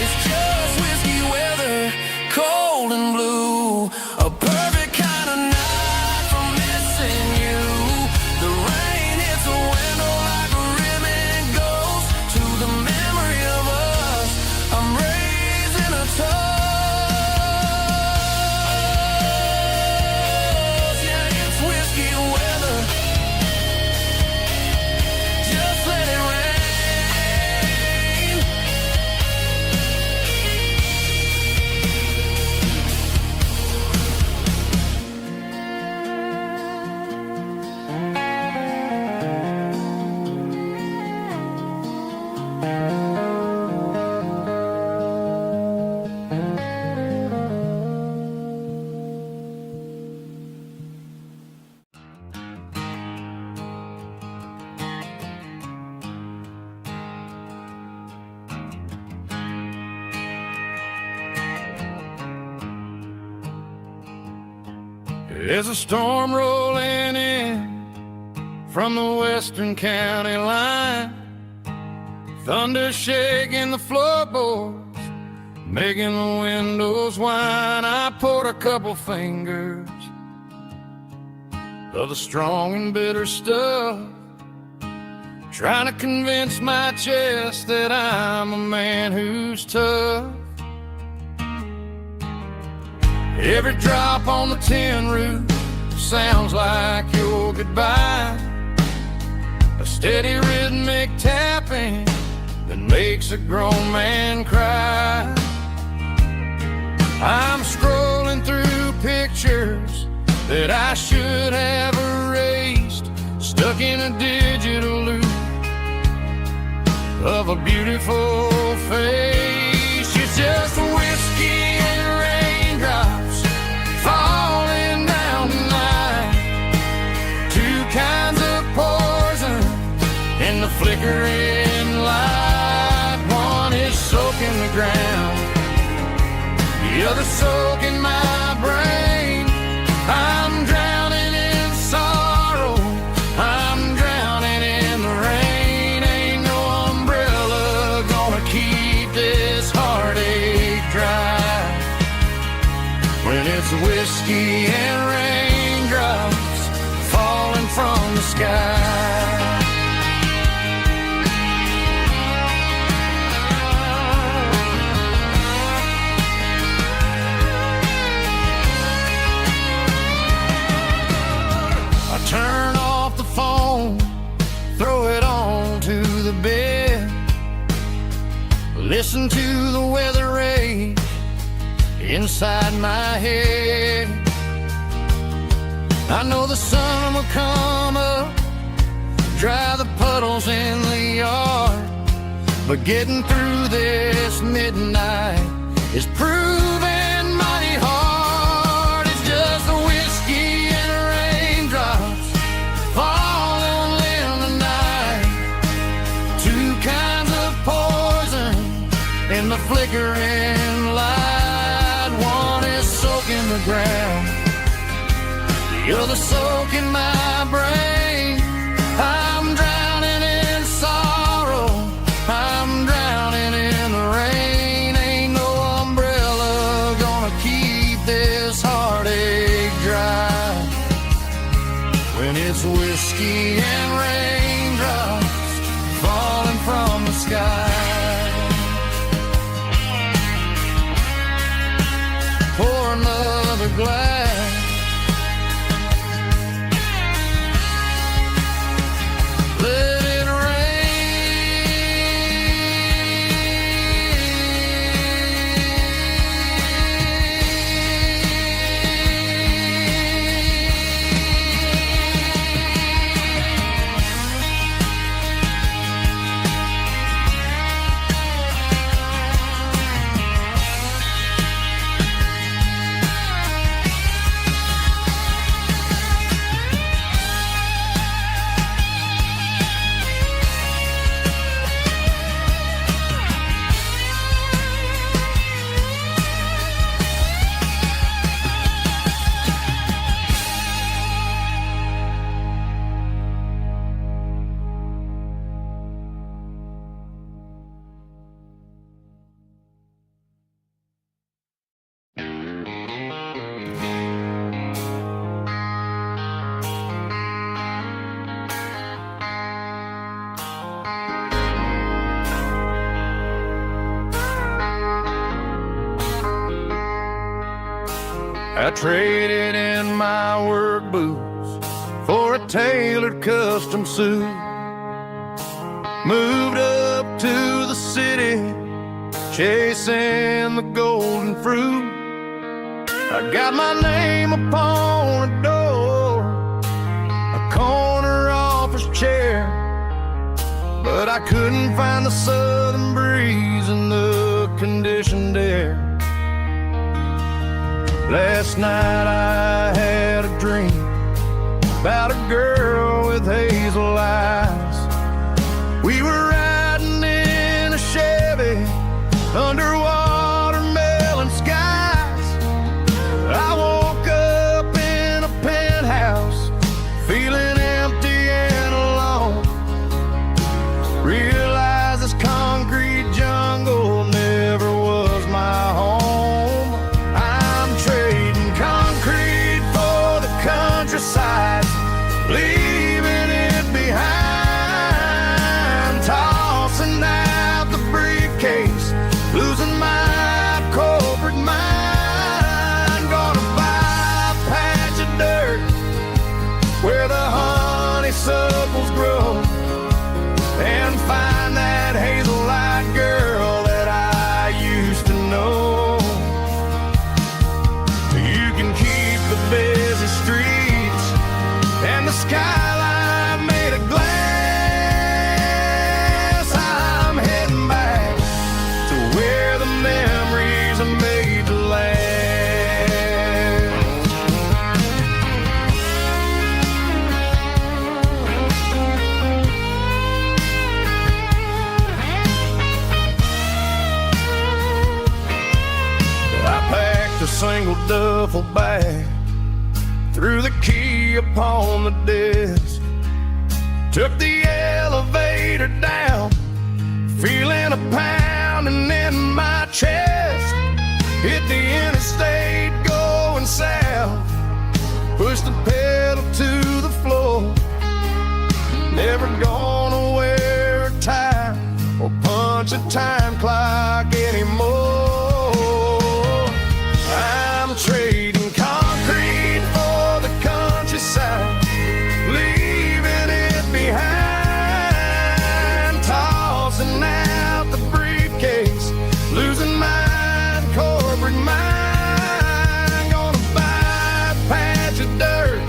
It's just whiskey weather, cold and blue, a perfect kind of night for missing you. The rain hits the window like a ribbon goes to the memory of us. I'm raising a toast. Yeah, it's whiskey weather. Just let it rain. There's a storm rolling in from the western county line, thunder shaking the floorboards, making the windows whine. I poured a couple fingers of the strong and bitter stuff, trying to convince my chest that I'm a man who's tough. Every drop on the tin roof sounds like your goodbye, a steady rhythmic tapping that makes a grown man cry. I'm scrolling through pictures that I should have erased, stuck in a digital loop of a beautiful face. You're just whiskey and raindrops falling down tonight, two kinds of poison in the flickering light. One is soaking the ground, the other soaking my brain. I'm drowning in sorrow, I'm drowning in the rain. Ain't no umbrella gonna keep this heartache dry when it's whiskey and raindrops falling from the sky. Turn off the phone, throw it on to the bed, listen to the weather rage inside my head. I know the sun will come up, dry the puddles in the yard, but getting through this midnight is proving mighty hard. It's just the whiskey and raindrops falling in the night, two kinds of poison in the flickering light. One is soaking the ground, the other soaking my brain. I'm drowning in sorrow, I'm drowning in the rain. Ain't no umbrella gonna keep this heartache dry when it's whiskey and raindrops falling from the sky. Pour another glass, let it I traded in my work boots for a tailored custom suit. Moved up to the city, chasing the golden fruit. I got my name upon a door, a corner office chair, but I couldn't find the southern breeze in the conditioned air. Last night I had a dream about a girl with hazel eyes. We were riding in a Chevy under watermelon skies. I woke up in a penthouse feeling empty and alone. Realized this concrete jungle never was my home. Countryside, leaving it behind, tossing out the briefcase, losing my corporate mind. Gonna buy a patch of dirt where the honeysuckles grow and find that hazel-eyed girl that I used to know. You can keep the busy streets and the skyline made of glass. I'm heading back to where the memories are made to last. I packed a single duffel bag, threw the key upon the desk, took the elevator down, feeling a pounding in my chest. Hit the interstate going south, pushed the pedal to the floor. Never gonna wear a tie or punch a time clock anymore. I'm trading concrete for the countryside, leaving it behind, tossing out the briefcase, losing my corporate mind. Gonna buy a patch of dirt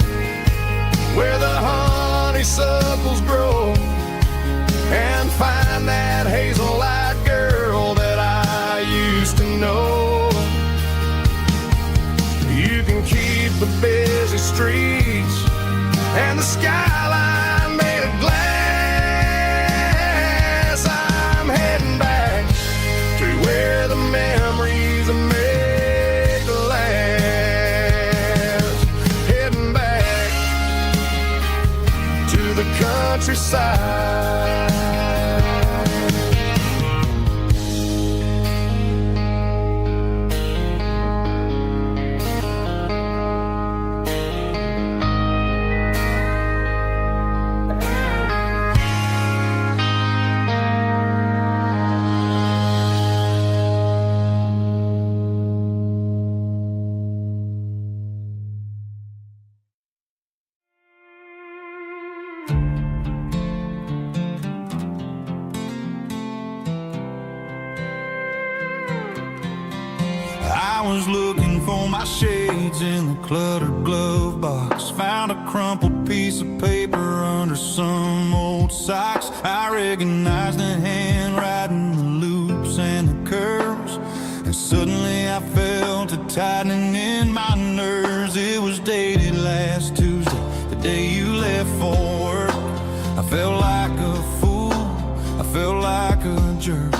I was looking for my shades in the cluttered glove box. Found a crumpled piece of paper under some old socks. I recognized the handwriting, the loops and the curves, and suddenly I felt a tightening in my nerves. It was dated last Tuesday, the day you left for work. I felt like a fool, I felt like a jerk.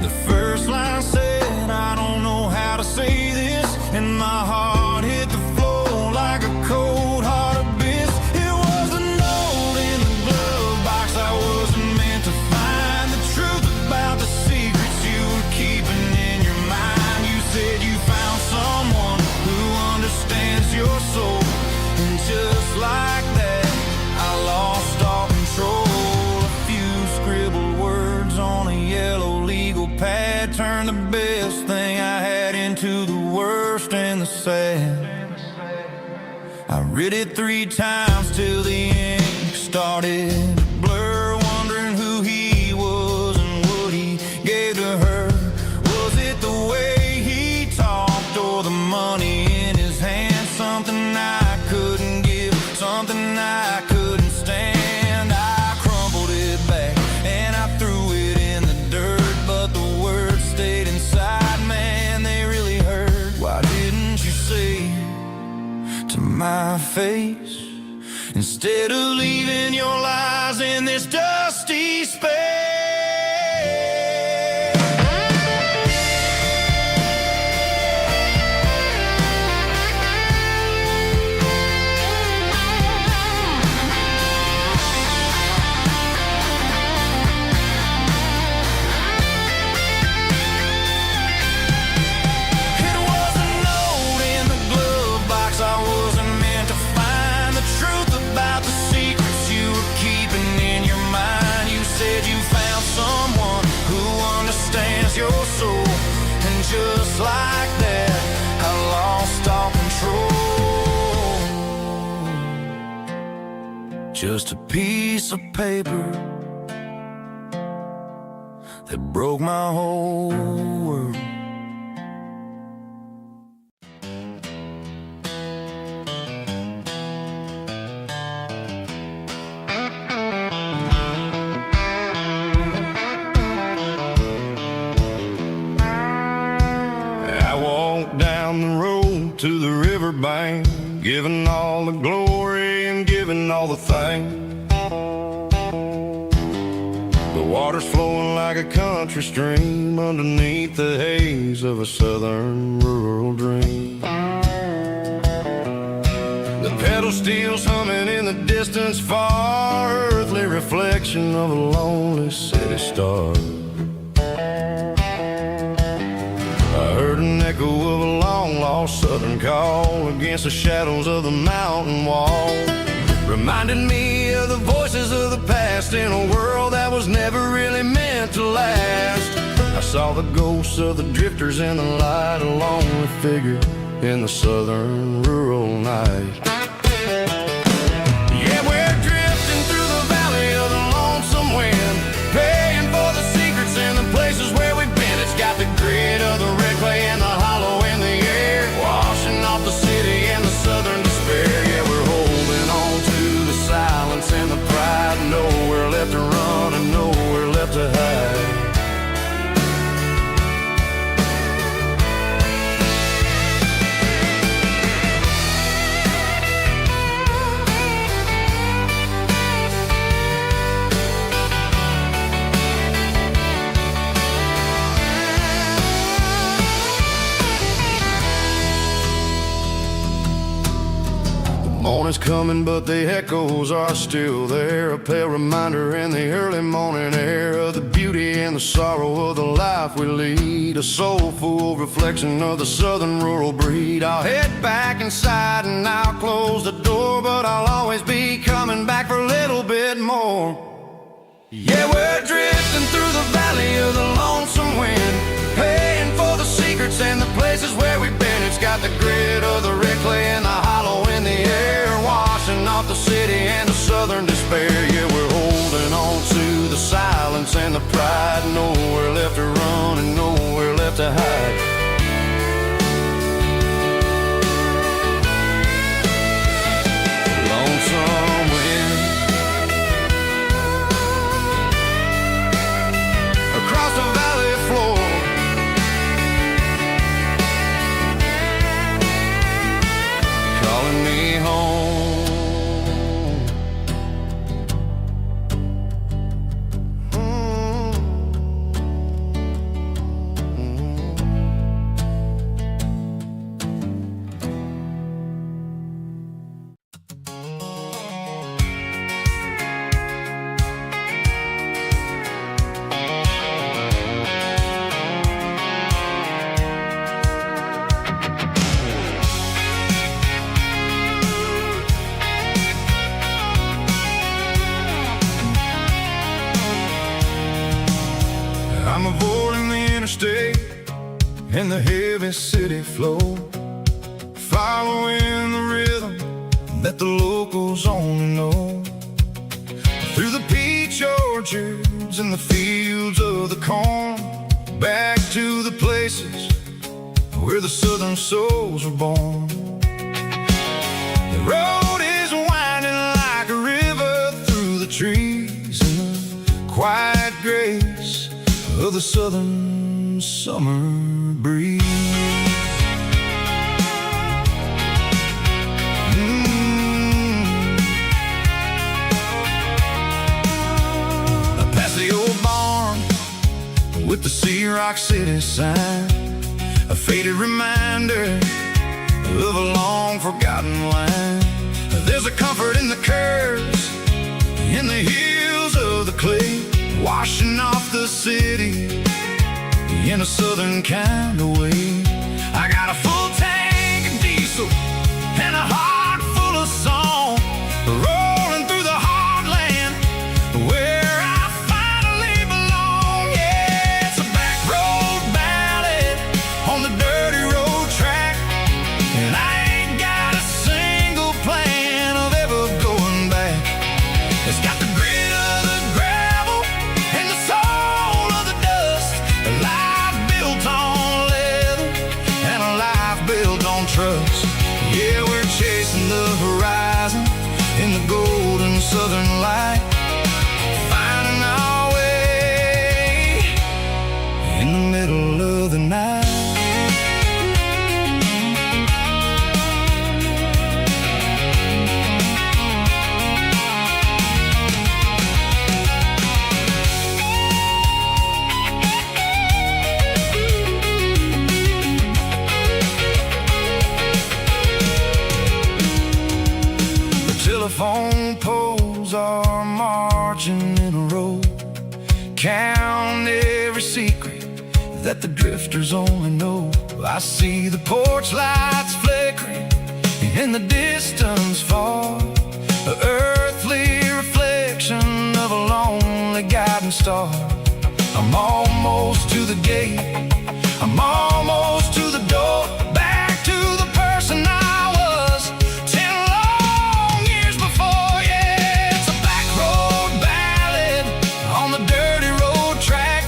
The first line said, I don't know how to say this, and my heart hit the floor like a cold hard abyss. It was a note in the glove box I wasn't meant to find. The truth about the secrets you were keeping in your mind. You said you found someone who understands your soul, and just like that, I lost all control. A few scribbled words on a yellow legal pad turned the best thing I had into the worst and the sad. I read it 3 times till the ink started to blur, wondering who he was and what he gave to her. Was it the way he talked or the money in his hand? Something I couldn't give, something I couldn't stand. I crumpled it back and I threw it in the dirt, but the words stayed inside, man, they really hurt. Why didn't you say to my face, instead of leaving your lies in this dusty space? Your soul, and just like that, I lost all control. Just a piece of paper that broke my whole world. Down the road to the riverbank, giving all the glory and giving all the thanks. The water's flowing like a country stream underneath the haze of a southern rural dream. The pedal steel's humming in the distance far, earthly reflection of a lonely city star. I heard an echo of a long-lost southern call against the shadows of the mountain wall, reminded me of the voices of the past in a world that was never really meant to last. I saw the ghosts of the drifters in the light, a lonely figure in the southern rural night. Yeah, we're drifting through the valley of the lonesome wind, paying for the secrets and the places where we've been. It's got the grit of the red clay and the hollow in the air, washing off the city and the southern despair. Yeah, we're holding on to the silence and the pride, nowhere left to run and nowhere left to hide. is coming, but the echoes are still there. A pale reminder in the early morning air of the beauty and the sorrow of the life we lead. A soulful reflection of the southern rural breed. I'll head back inside and I'll close the door, but I'll always be coming back for a little bit more. Yeah, we're drifting through the valley of the lonesome wind, paying for the secrets and the places where we've been. It's got the grit of the red clay and the hollow in the air, washing off the city and the southern despair. Yeah, we're holding on to the silence and the pride. Nowhere left to run and nowhere left to hide. Lonesome wind across the valley floor, calling me home. I'm avoiding the interstate and the heavy city flow, following the rhythm that the locals only know. Through the peach orchards and the fields of the corn, back to the places where the southern souls were born. The road is winding like a river through the trees and the quiet grace of the southern summer breeze. I pass the old barn with the Sea Rock City sign, a faded reminder of a long forgotten line. There's a comfort in the curves, in the hills of the clay, washing off the city in a southern kind of way. I got a full tank of diesel and a heart full of song, rolling through the heartland where I finally belong. Yeah, it's a back road ballad on the dirty road track, and I ain't got a single plan of ever going back. It's got the grit of the gravel and the soul of the dust, a life built on leather and a life built on trust. Yeah, we're chasing the horizon in the golden southern light, finding our way in the middle of the night. Telephone poles are marching in a row, count every secret that the drifters only know. I see the porch lights flickering in the distance far, an earthly reflection of a lonely guiding star. I'm almost to the gate, I'm almost to the door, back to the person I was 10 long years before. Yeah, it's a back road ballad on the dirty road track,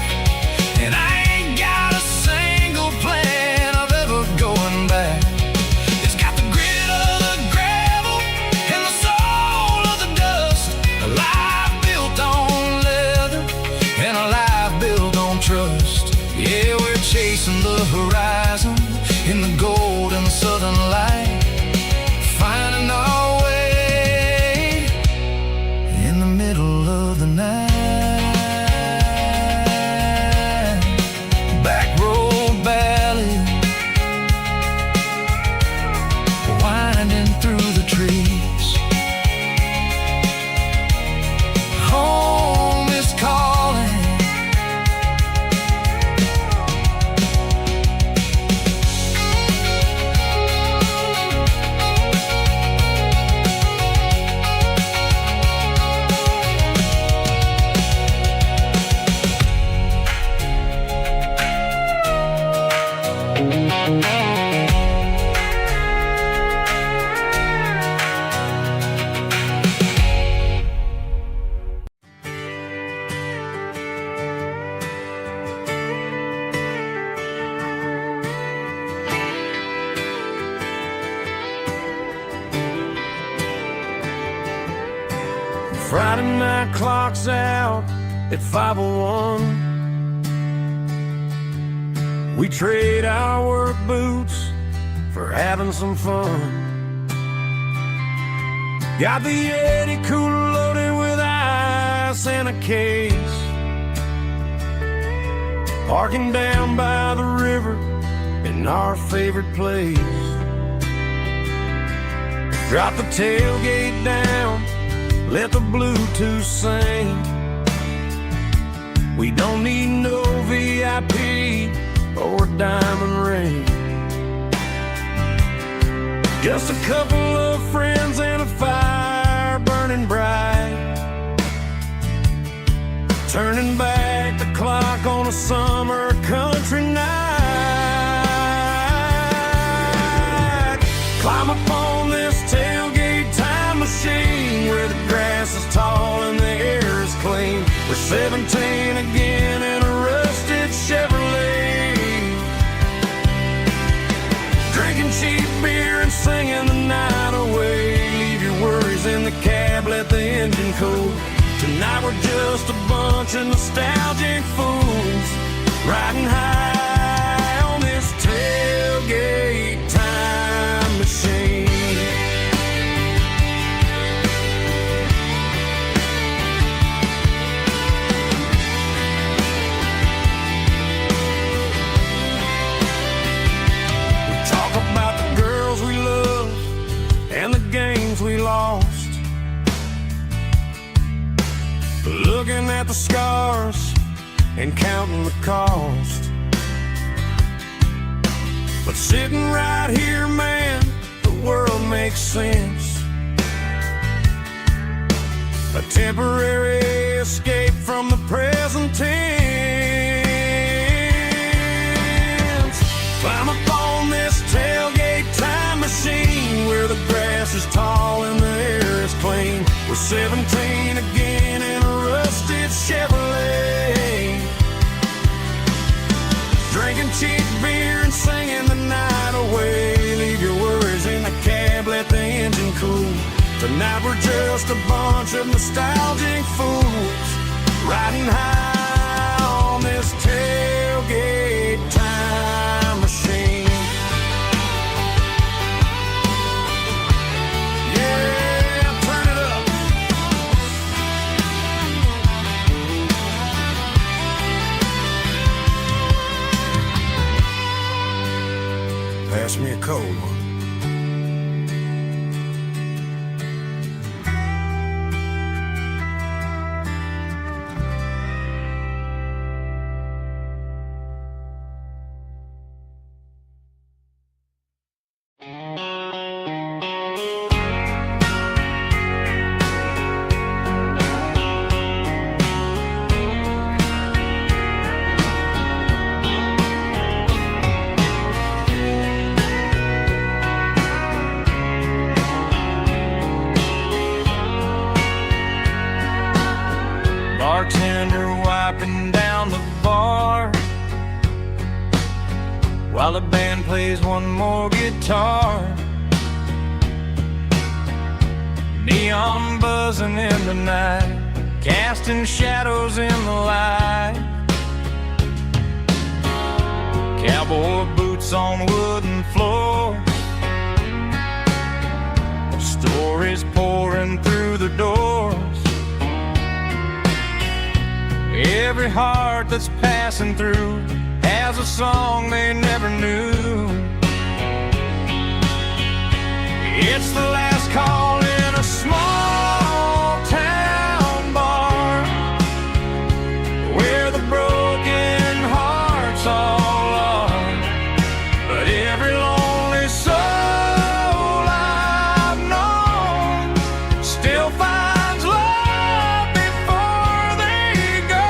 and I ain't got a single plan of ever going back. It's got the grit of the gravel and the soul of the dust, a life built on leather and a life built on trust. Yeah, we're chasing the horizon in the golden southern light, finding our way in the middle of the night. Back road ballad, winding through the trees. midnight clock's out at 5:01. We trade our work boots for having some fun. Got the Yeti cooler loaded with ice and a case, parking down by the river in our favorite place. Drop the tailgate down, let the Bluetooth sing. We don't need no VIP or a diamond ring. Just a couple of friends and a fire burning bright, turning back the clock on a summer country night. Climb up on this tailgate time machine where the grass is tall and the air is clean. We're 17 again in a rusted Chevrolet, drinking cheap beer and singing the night away. Leave your worries in the cab, let the engine cool. Tonight we're just a bunch of nostalgic fools, riding high on this tailgate time machine. We talk about the girls we love and the games we lost, looking at the scars and counting the cost. But sitting right here, man, the world makes sense. A temporary escape from the present tense. Climb up on this tailgate time machine where the grass is tall and the air is clean. We're 17 again in a rusted Chevrolet, drinking cheap beer and singing the night away. Leave your worries in the cab, let the engine cool. Tonight we're just a bunch of nostalgic fools, riding high on this tailgate time machine. Pass me a cold one. Bartender wiping down the bar while the band plays one more guitar. Neon buzzing in the night, casting shadows in the light. Cowboy boots on wooden floors, stories pouring through the doors. Every heart that's passing through has a song they never knew. It's the last call in a small town bar where the broken hearts all are. But every lonely soul I've known still finds love before they go.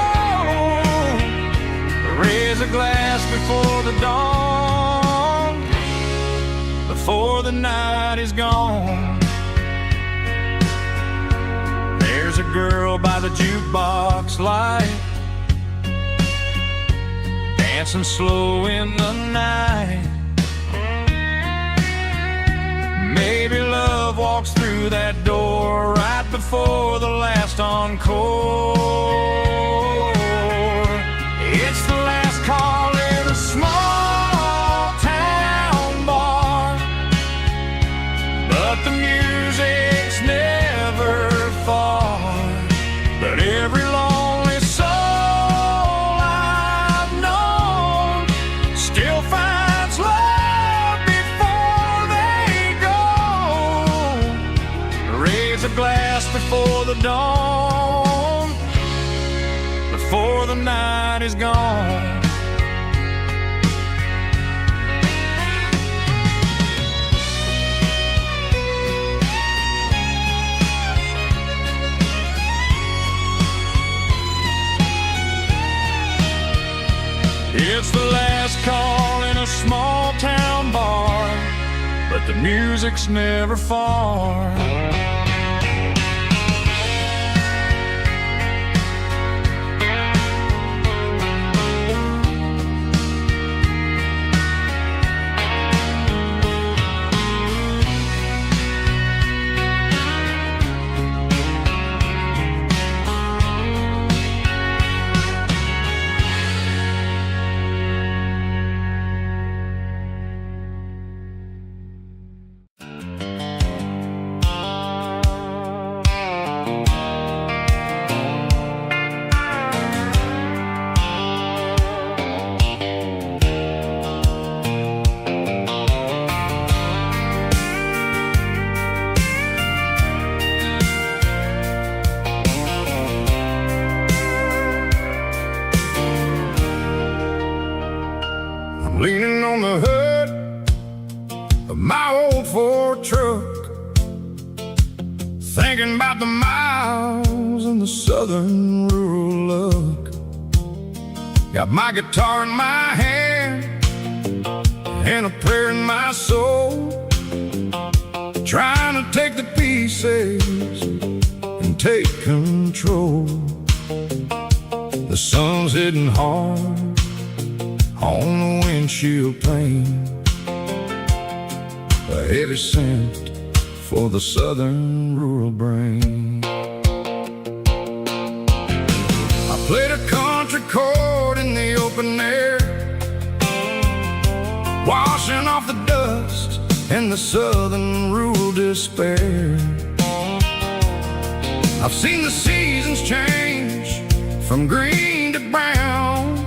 Raise a glass before the dawn, before the night is gone. There's a girl by the jukebox light, dancing slow in the night. Maybe love walks walks through that door right before the last encore. It's the last call in a small town bar, but the music's never far. But every lonely soul I've known still finds love before they go. Raise a glass before the dawn, before the night is gone. It's the last call in a small town bar, but the music's never far. Leaning on the hood of my old Ford truck, thinking about the miles and the southern rural look. Got my guitar in my hand and a prayer in my soul, trying to take the pieces and take control. The sun's hitting hard on the windshield pane, a heavy scent for the southern rural brain. I played a country chord in the open air, washing off the dust and the southern rural despair. I've seen the seasons change from green to brown,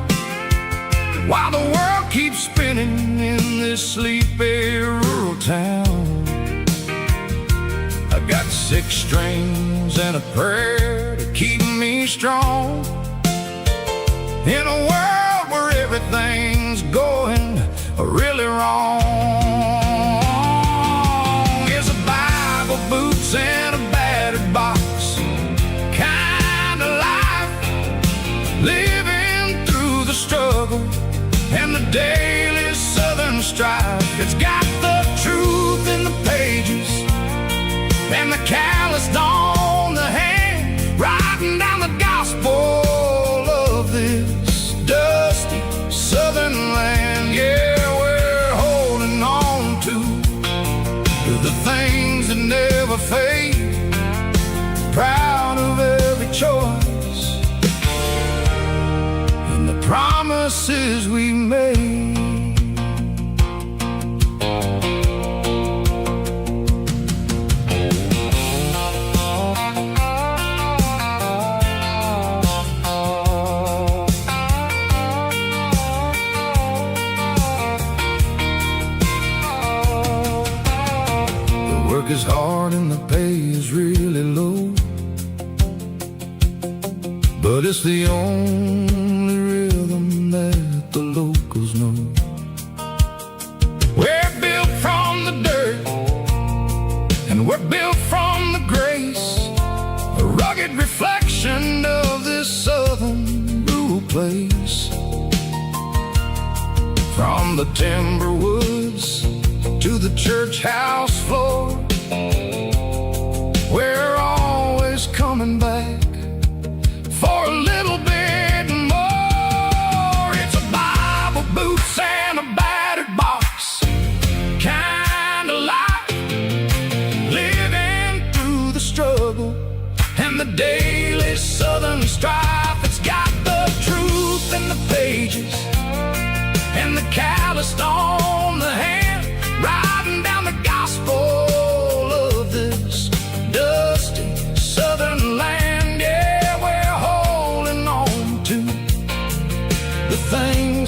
while the world keeps spinning in this sleepy rural town. I've got 6 strings and a prayer to keep me strong, in a world where everything's going really wrong. It's a Bible, boots, and a battered box kind of life, living through the struggle and the daily southern strife. It's got the truth in the pages and the calloused on the hand, writing down the gospel of this dusty southern land. Yeah, we're holding on to the things that never fade, proud of every choice and the promises we made. The work is hard and the pay is really low, but it's the only rhythm that the locals know. We're built from the dirt and we're built from the grace, a rugged reflection of this southern rural place. From the timber woods to the church house floor, we're always coming back for a little bit more. It's a Bible, boots, and a battered box kind of life, living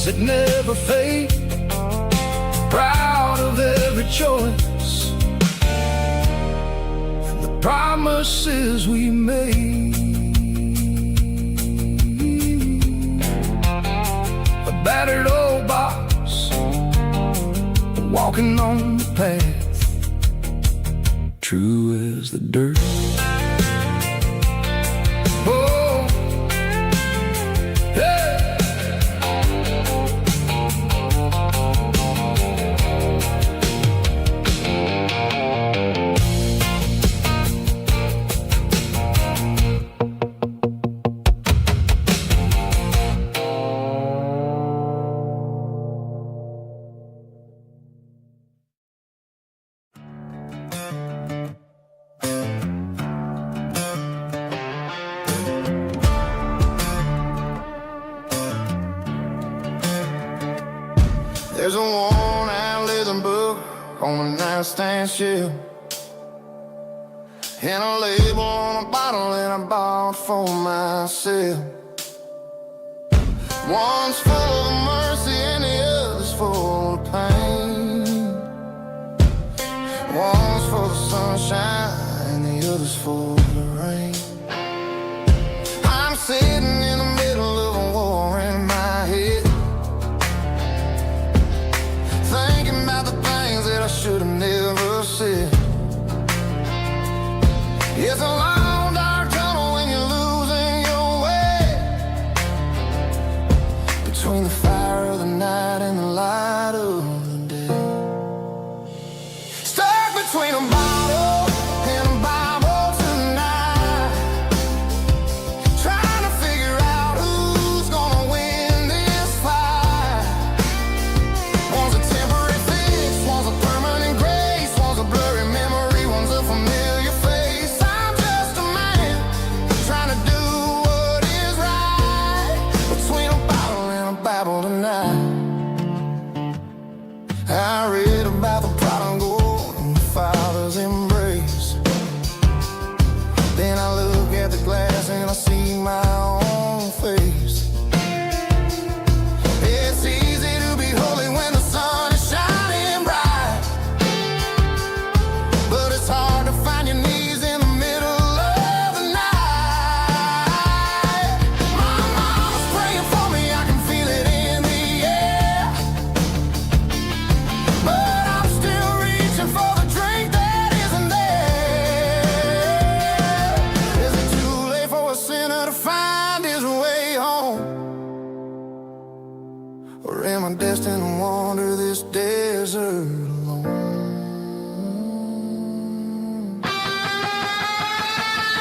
songs that never fade, proud of every choice and the promises we made. A battered old box, walking on the path, true as the dirt. Oh, hey. There's a worn-out leather book on the nightstand shelf, and a label on a bottle that I bought for myself. One's full of mercy and the other's full of pain. One's full of sunshine and the other's full of rain. I'm sitting in the middle of a war in my head, thinking about the things that I should have never said. It's a long dark tunnel when you're losing your way, between the fire of the night and the light of the day. Stuck between a bottle and a Bible tonight, trying to figure out who's gonna win this fight. One's a temporary fix, one's a permanent grace, one's a blurry memory, one's a familiar face. I'm just a man trying to do what is right, between a bottle and a Bible tonight. I read about the prodigal and the father's embrace. Then I look at the glass and I see my own face. It's easy to be holy when the sun is shining bright, but it's hard to find your knees in the middle of the night. My mama's praying for me, I can feel it in the air, but I'm still reaching for the drink that isn't there. Is it too late for a sinner to find his way home? Or am I destined to wander this desert alone?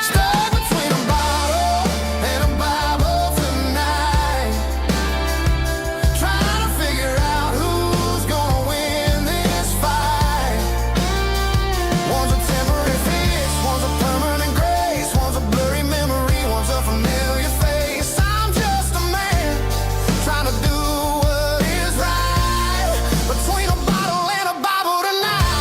Stuck between a bottle and a Bible tonight, trying to figure out who's gonna win this fight. One's a temporary fix, one's a permanent grace, one's a blurry memory, one's a familiar face. I'm just a man trying to do what is right, between a bottle and a Bible tonight.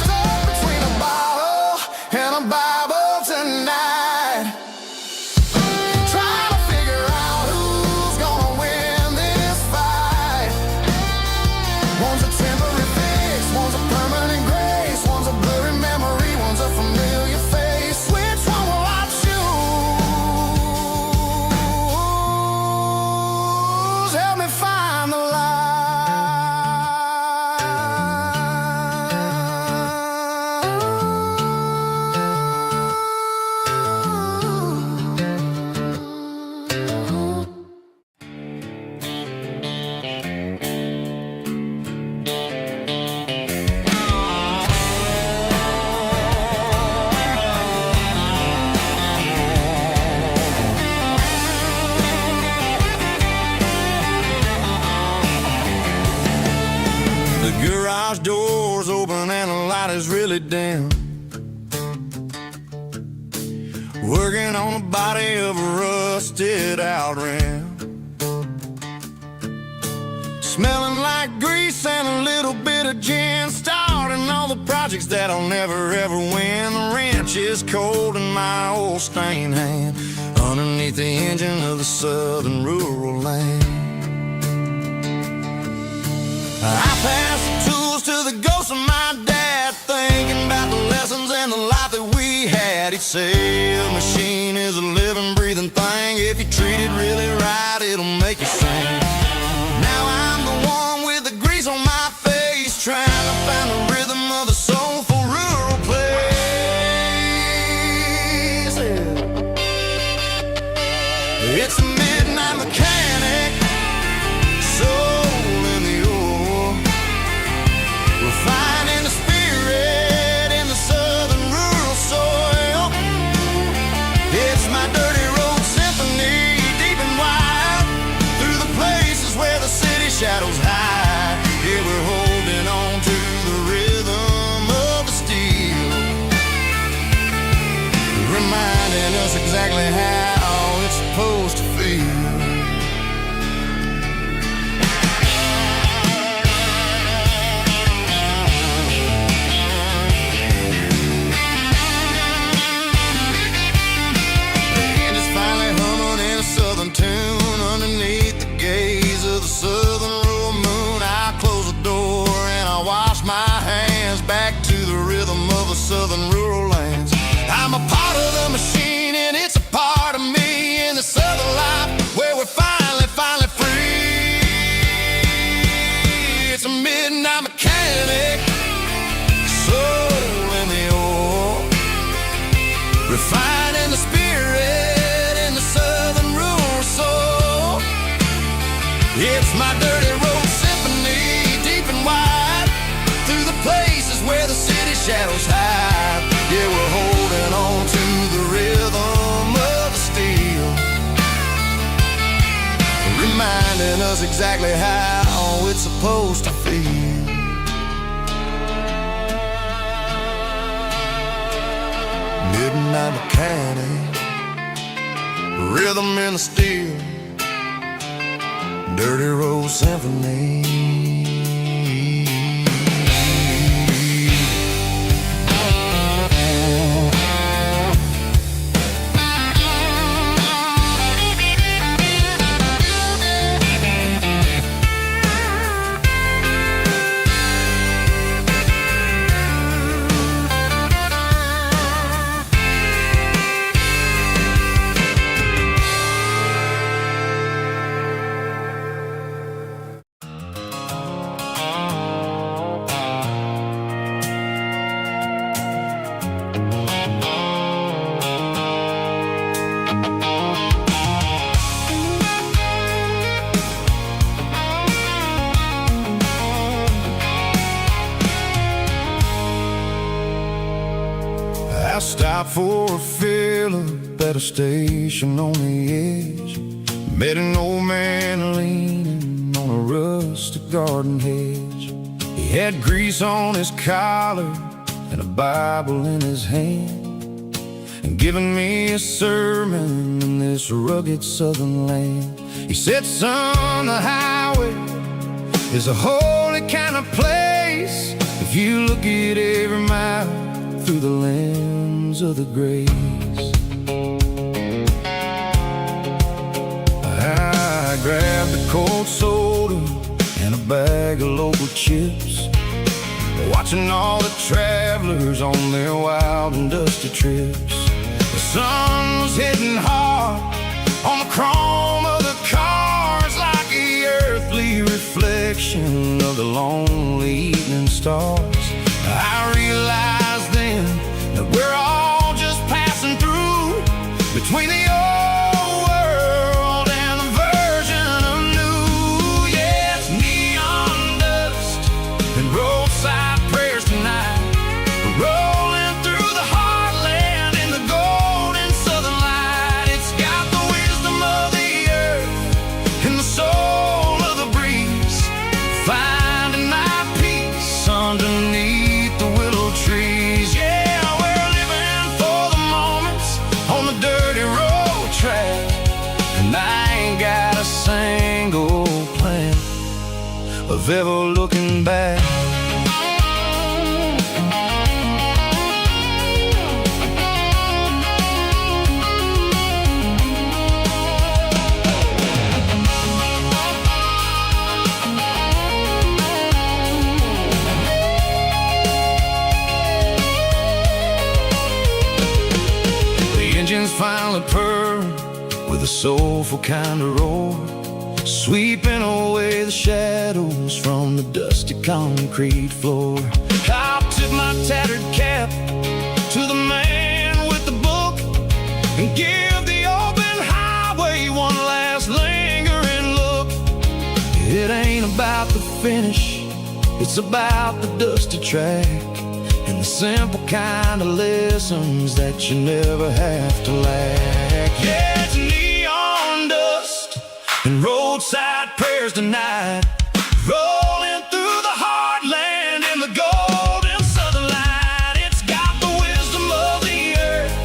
Stuck between a bottle and a Bible tonight, trying to figure out who's gonna win this fight. One's a temporary fix, one's a permanent grace, one's a blurry memory, one's a familiar face. Which one will I choose? Help me find the light. The garage door's open and the light is really dim. working on the body of a rusted out ram. Smelling like grease and a little bit of gin, starting all the projects that I'll never ever win. The wrench is cold in my old stained hand, underneath the engine of the southern rural land. I pass the tools to the ghost of my dad, thinking about the lessons and the life that we had. He'd say a machine is a living, breathing thing. If you treat it really right, it'll make you sing. Now I'm the one with the grease on my face, trying to find the rhythm of a soulful rural place. It's a midnight mechanic, soul in the ore, refining the spirit in the southern rural soil. It's my dirty road symphony, deep and wide, through the places where the city shadows hide. Yeah, we're holding on to the rhythm of the steel, reminding us exactly how it's supposed to feel. Tune underneath the gaze of the southern rural moon. I close the door and I wash my hands, back to the rhythm of the southern rural lands. I'm a part of the machine and it's a part of me in the southern life where we're finally free. It's a midnight mechanic, soul in the ore, refining the spirit in the southern rural soul. It's my dirty road symphony, deep and wide, through the places where the city shadows hide. Yeah, we're holding on to the rhythm of the steel, reminding us exactly how it's supposed to feel. Midnight mechanic, rhythm in the steel, dirty road symphony. I stopped for a fill-up at a station on the edge. Met an old man leaning on a rustic garden hedge. He had grease on his collar and a Bible in his hand, and giving me a sermon in this rugged southern land. He said, son, the highway is a holy kind of place if you look at every mile through the lens of the grace. I grabbed a cold soda and a bag of local chips, watching all the travelers on their wild and dusty trips. The sun was hitting hard on the chrome of the cars, like the earthly reflection of the lonely evening stars. I realized then that we're all just passing through between the old world and the version of new. Yeah, it's neon dust and roadside prayers tonight. We're rolling through the heartland in the golden southern light. It's got the wisdom of the earth and the soul of the breeze, finding my peace underneath the willow tree. finally purr with a soulful kind of roar, sweeping away the shadows from the dusty concrete floor. I'll tip my tattered cap to the man with the book and give the open highway one last lingering look. It ain't about the finish, it's about the dusty track and the simple kind of lessons that you never have to lack. Yeah, it's neon dust and roadside prayers tonight, rolling through the heartland in the golden southern light. It's got the wisdom of the earth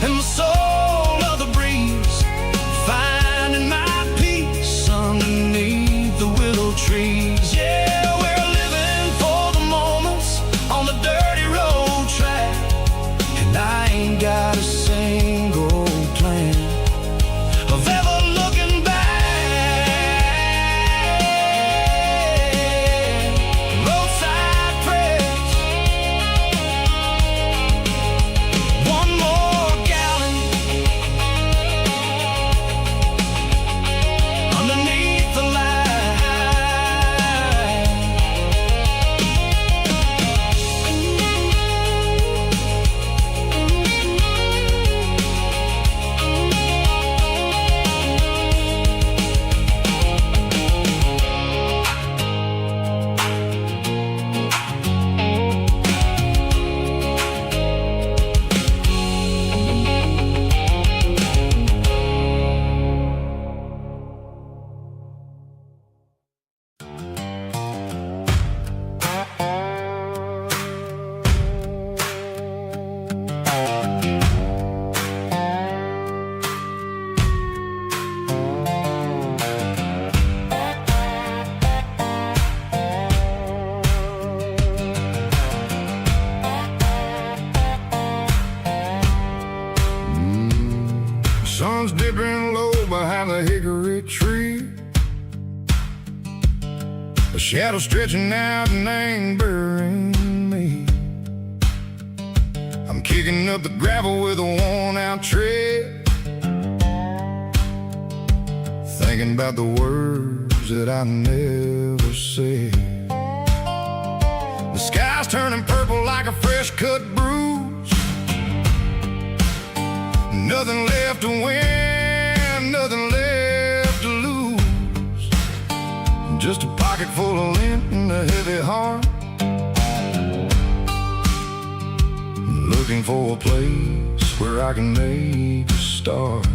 and the soul of the breeze, finding my peace underneath the willow trees. Yeah, we're living for the moments on the dirty road track, and I ain't got a single plan of ever looking back. Roadside prayers, one more gallon underneath the light. Sun's dipping low behind the hickory tree, a shadow stretching out and angering me. I'm kicking up the gravel with a worn-out tread, thinking about the words that I never said. The sky's turning purple like a fresh-cut bruise, nothing left to win, nothing left to lose, just a pocket full of lint and a heavy heart, looking for a place where I can make a start.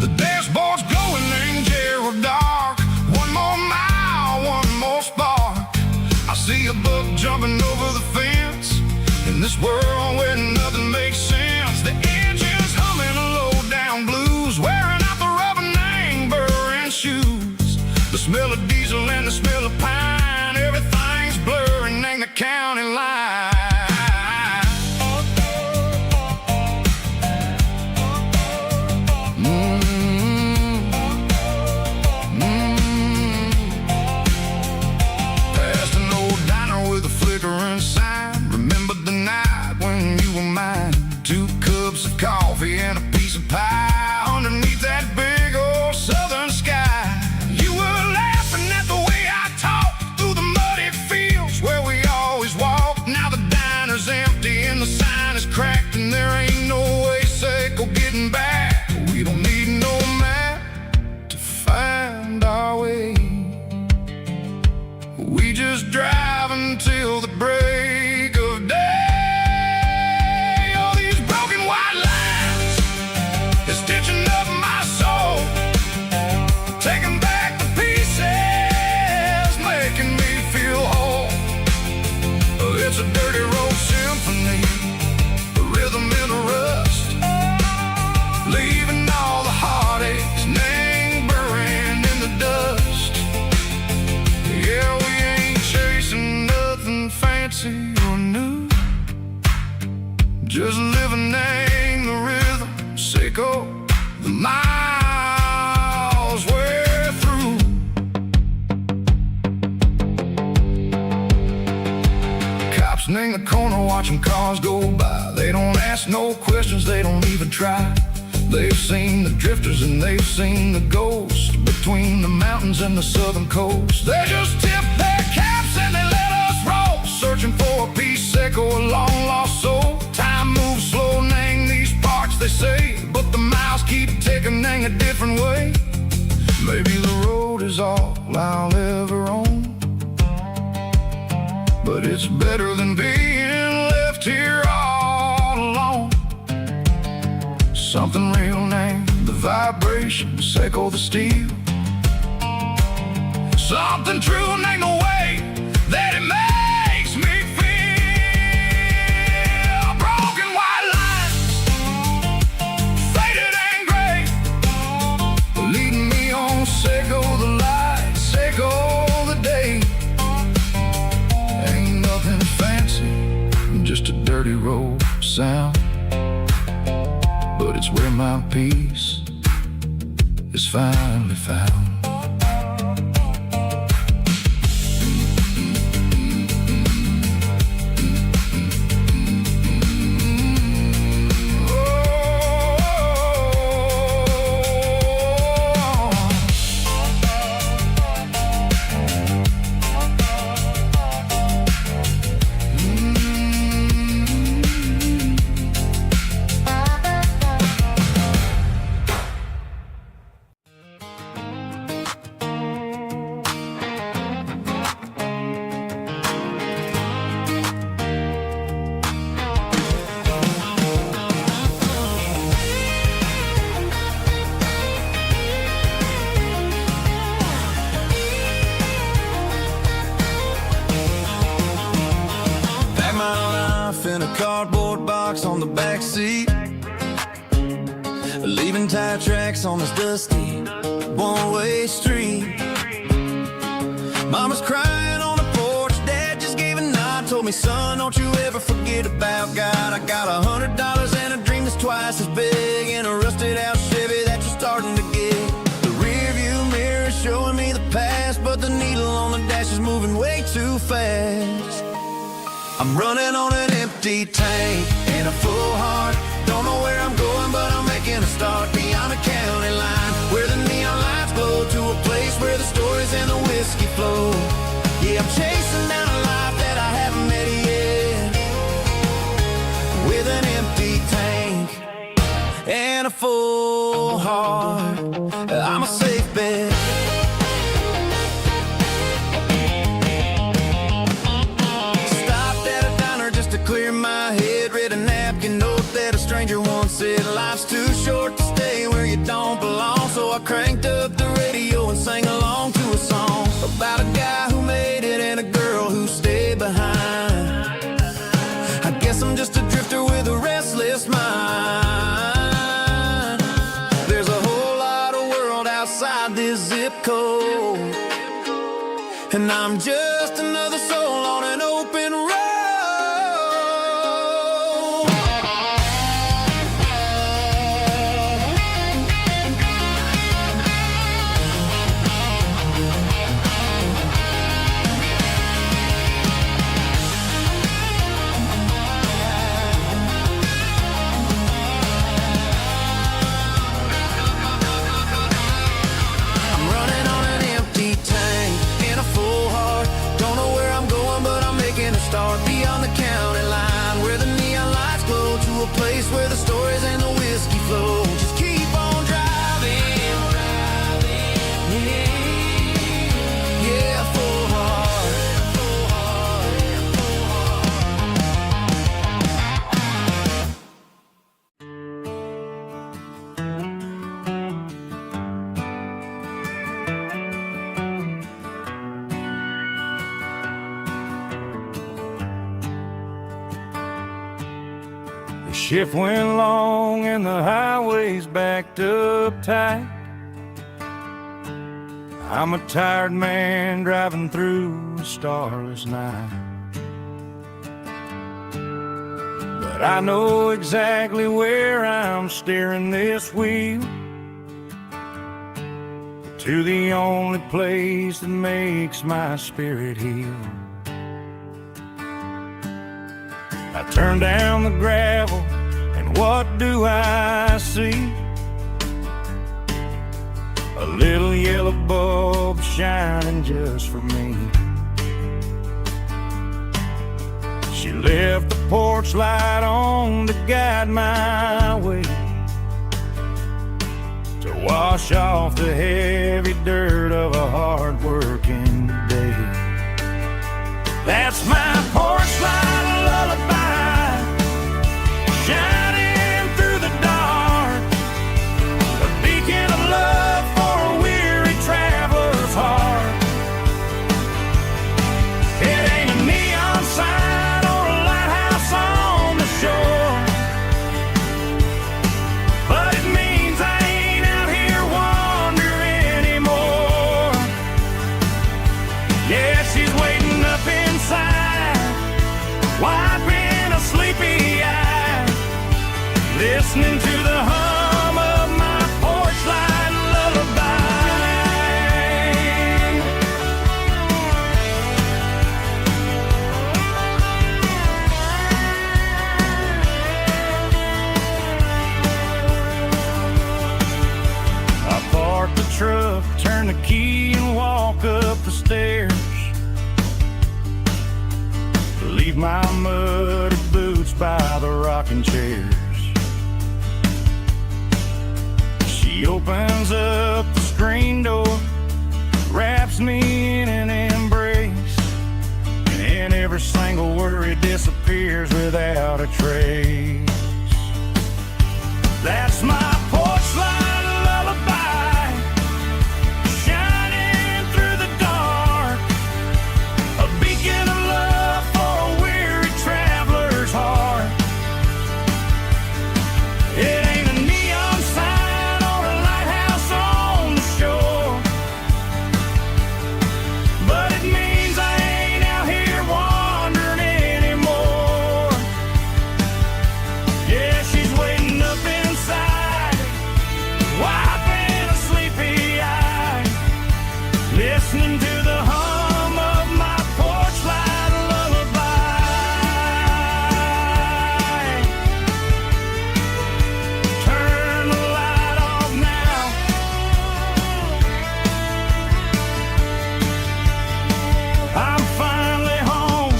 The dashboard's glowing in Gerald dark, one more mile, one more spark. I see a buck jumping over the fence in this world where nothing makes sense. The engine's humming a low-down blues, wearing out the rubber name burring shoes. The smell of diesel and the smell of pine, everything's blurring, ain't the county line. Past an old diner with a flickering sign, remember the night when you were mine. 2 cups of coffee and a piece of pie underneath that big old southern sky. You were laughing at the way I talked through the muddy fields where we always walked. Now the diner's empty and the sign is cracked, and there ain't no way safe or getting back. We don't need no map to find our way, we just drive until the break of day. Stitching up my soul, taking back the pieces, making me feel whole. It's a dirty road symphony, a rhythm in a rust, leaving all the heartaches, name burning in the dust. Yeah, we ain't chasing nothing fancy or new, just living in the rhythm, sicko. The miles we're through. Cops in the corner watching cars go by. They don't ask no questions, they don't even try. They've seen the drifters and they've seen the ghosts between the mountains and the southern coast. They just tip their caps and they let us roll, searching for a piece or a long lost soul. Time moves slow, Nang, these parts they say, but the miles keep ticking, Nang, a different way. Maybe the road is all I'll ever own, but it's better than being left here all alone. Something real, Nang, the vibrations echo the steel. Something true, Nang, the way that it makes me feel. Broken white lines, faded and gray, leading me on, Seiko the light, Seiko the day. Ain't nothing fancy, just a dirty road sound, but it's where my peace is finally found. In a cardboard box on the back seat, leaving tire tracks on this dusty one-way street. Mama's crying on the porch, Dad just gave a nod, told me, son, don't you ever forget about God. I got $100 and a dream that's twice as big, in a rusted out Chevy that you're starting to get. The rear view mirror is showing me the past, but the needle on the dash is moving way too fast. I'm running on an empty tank and a full heart. Don't know where I'm going, but I'm making a start beyond the county line, where the neon lights glow, to a place where the stories and the whiskey flow. Yeah, I'm chasing down a life that I haven't met yet, with an empty tank and a full heart. I'm a safe bet. Clear my head, read a napkin note that a stranger once said, life's too short to stay where you don't belong. So I cranked up the radio and sang along to a song about a guy who made it and a girl who stayed behind. I guess I'm just a drifter with a restless mind. There's a whole lot of world outside this zip code, and I'm just another soul on an open road. Start beyond the county line, where the neon lights glow, to a place where the stories and the whiskey flow. Just keep on driving, yeah, full heart, full heart, full Shift went long and the highway's backed up tight. I'm a tired man driving through a starless night, but I know exactly where I'm steering this wheel, to the only place that makes my spirit heal. I turn down the gravel, and what do I see? A little yellow bulb shining just for me. She left the porch light on to guide my way, to wash off the heavy dirt of a hard-working day. That's my porch light lullaby, shining through the dark, a beacon of love for a weary traveler's heart. It ain't a neon sign or a lighthouse on the shore, but it means I ain't out here wandering anymore. Yeah, she's waiting up inside, wiping a sleepy eye, listening to the hum of my porch light lullaby. I park the truck, turn the key, and walk up the stairs. Leave my muddy boots by the rocking chairs. She opens up the screen door, wraps me in an embrace, and every single worry disappears without a trace. That's my porch light lullaby, shining through the dark, a beacon of love for a weary traveler's heart. It ain't a neon sign or a lighthouse on the shore, but it means I ain't out here wandering anymore. Yeah, she's waiting up inside, wiping a sleepy eye, listening to the hum of my porch light lullaby. Turn the light off now. I'm finally home.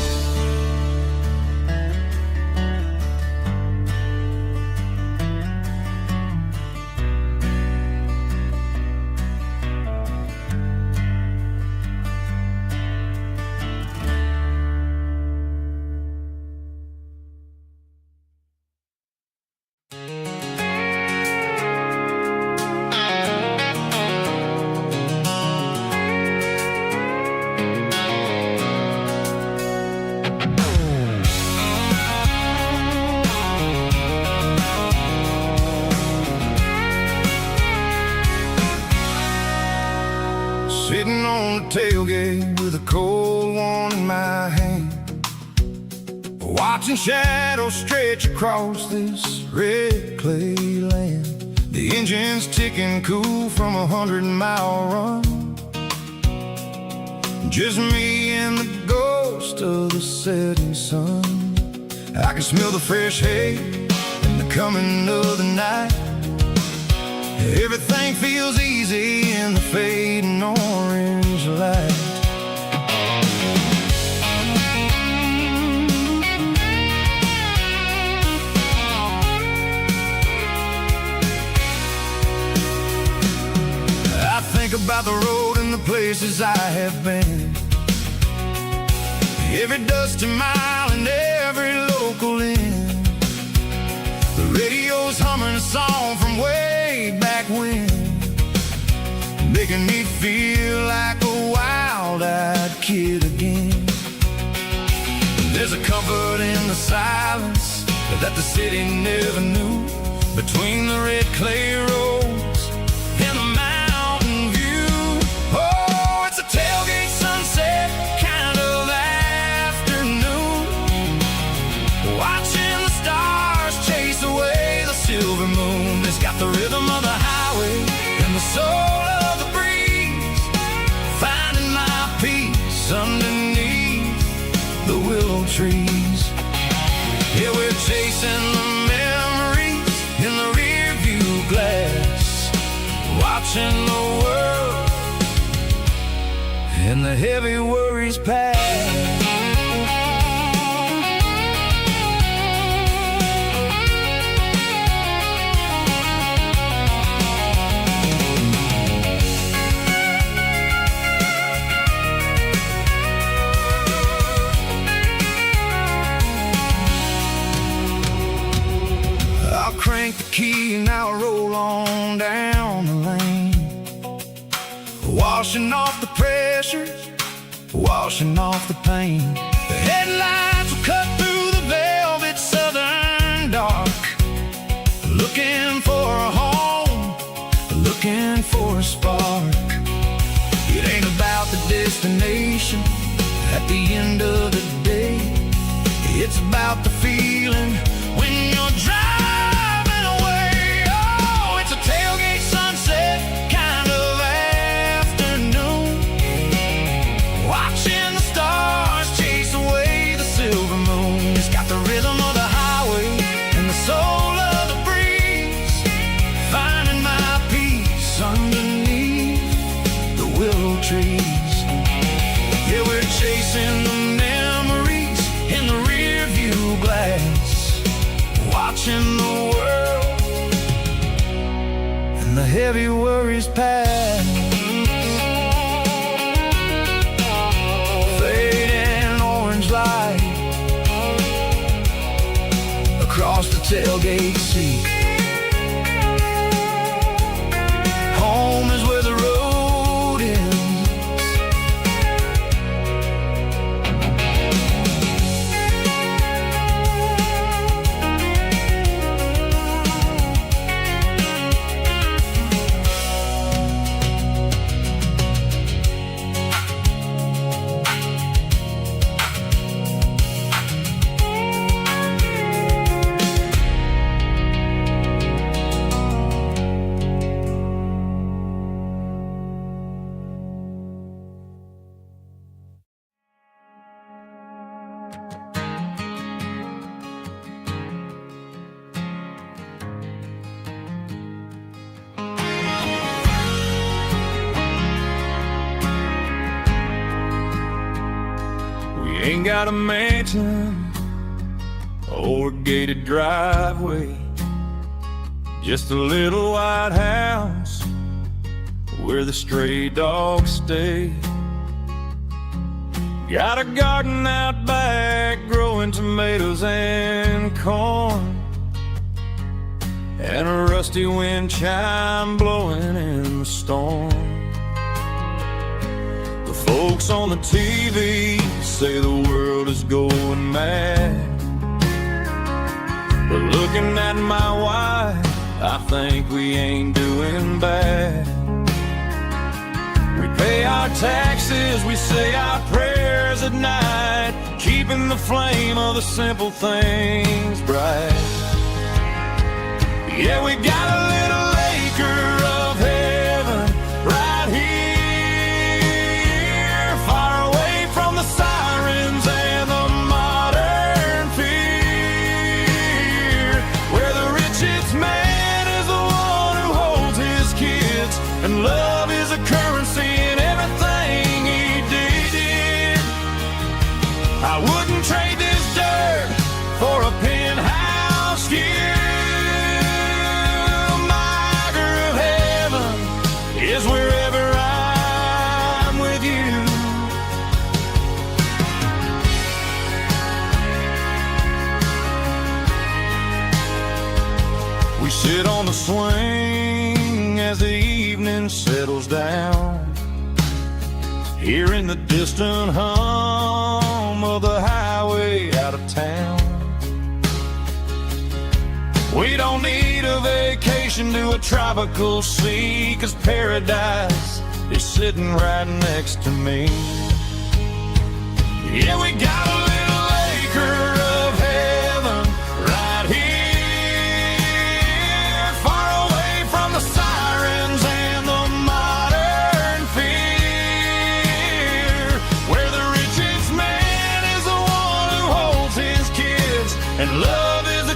Sitting on the tailgate with a cold one in my hand, watching shadows stretch across this red clay land. The engine's ticking cool from 100-mile run, just me and the ghost of the setting sun. I can smell the fresh hay and the coming of the night. Everything feels easy in the fading orange light. I think about the road and the places I have been, every dusty mile and every local inn. The radio's humming a song from way back when, making me feel like a wild-eyed kid again. There's a comfort in the silence that the city never knew, between the red clay roads and the mountain view. Oh, it's a tailgate sunset kind of afternoon, watching the stars chase away the silver moon. It's got the rhythm of the highway and the soul of the breeze, finding my peace underneath the willow trees. chasing the memories in the rearview glass, watching the world and the heavy worries pass. Crank the key and I'll roll on down the lane, washing off the pressure, washing off the pain. The headlights will cut through the velvet southern dark, looking for a home, looking for a spark. It ain't about the destination at the end of the day, it's about the feeling when you're driving. Tailgate sunset kind of afternoon, watching the stars chase away the silver moon. It's got the rhythm of the highway and the soul of the breeze, finding my peace underneath the willow trees. Yeah, we're chasing the memories in the rearview glass, watching the world, the heavy worries pass. Fading orange light across the tailgate seat. Home is where the road ends. Ain't got a mansion or a gated driveway, just a little white house where the stray dogs stay. Got a garden out back growing tomatoes and corn, and a rusty wind chime blowing in the storm. The folks on the TV say the world is going mad, but looking at my wife, I think we ain't doing bad. We pay our taxes, we say our prayers at night, keeping the flame of the simple things bright. Yeah, we got a little acre of heaven right here, far away from the sirens and the modern fear, where the richest man is the one who holds his kids, and love is a currency in everything he did. I wouldn't trade this dirt for a penthouse here. Is wherever I'm with you. We sit on the swing as the evening settles down, hearing the distant hum of the highway out of town. We don't need a vacation to a tropical sea, 'cause paradise is sitting right next to me. Yeah, we got a little acre of heaven right here, far away from the sirens and the modern fear, where the richest man is the one who holds his kids, and love is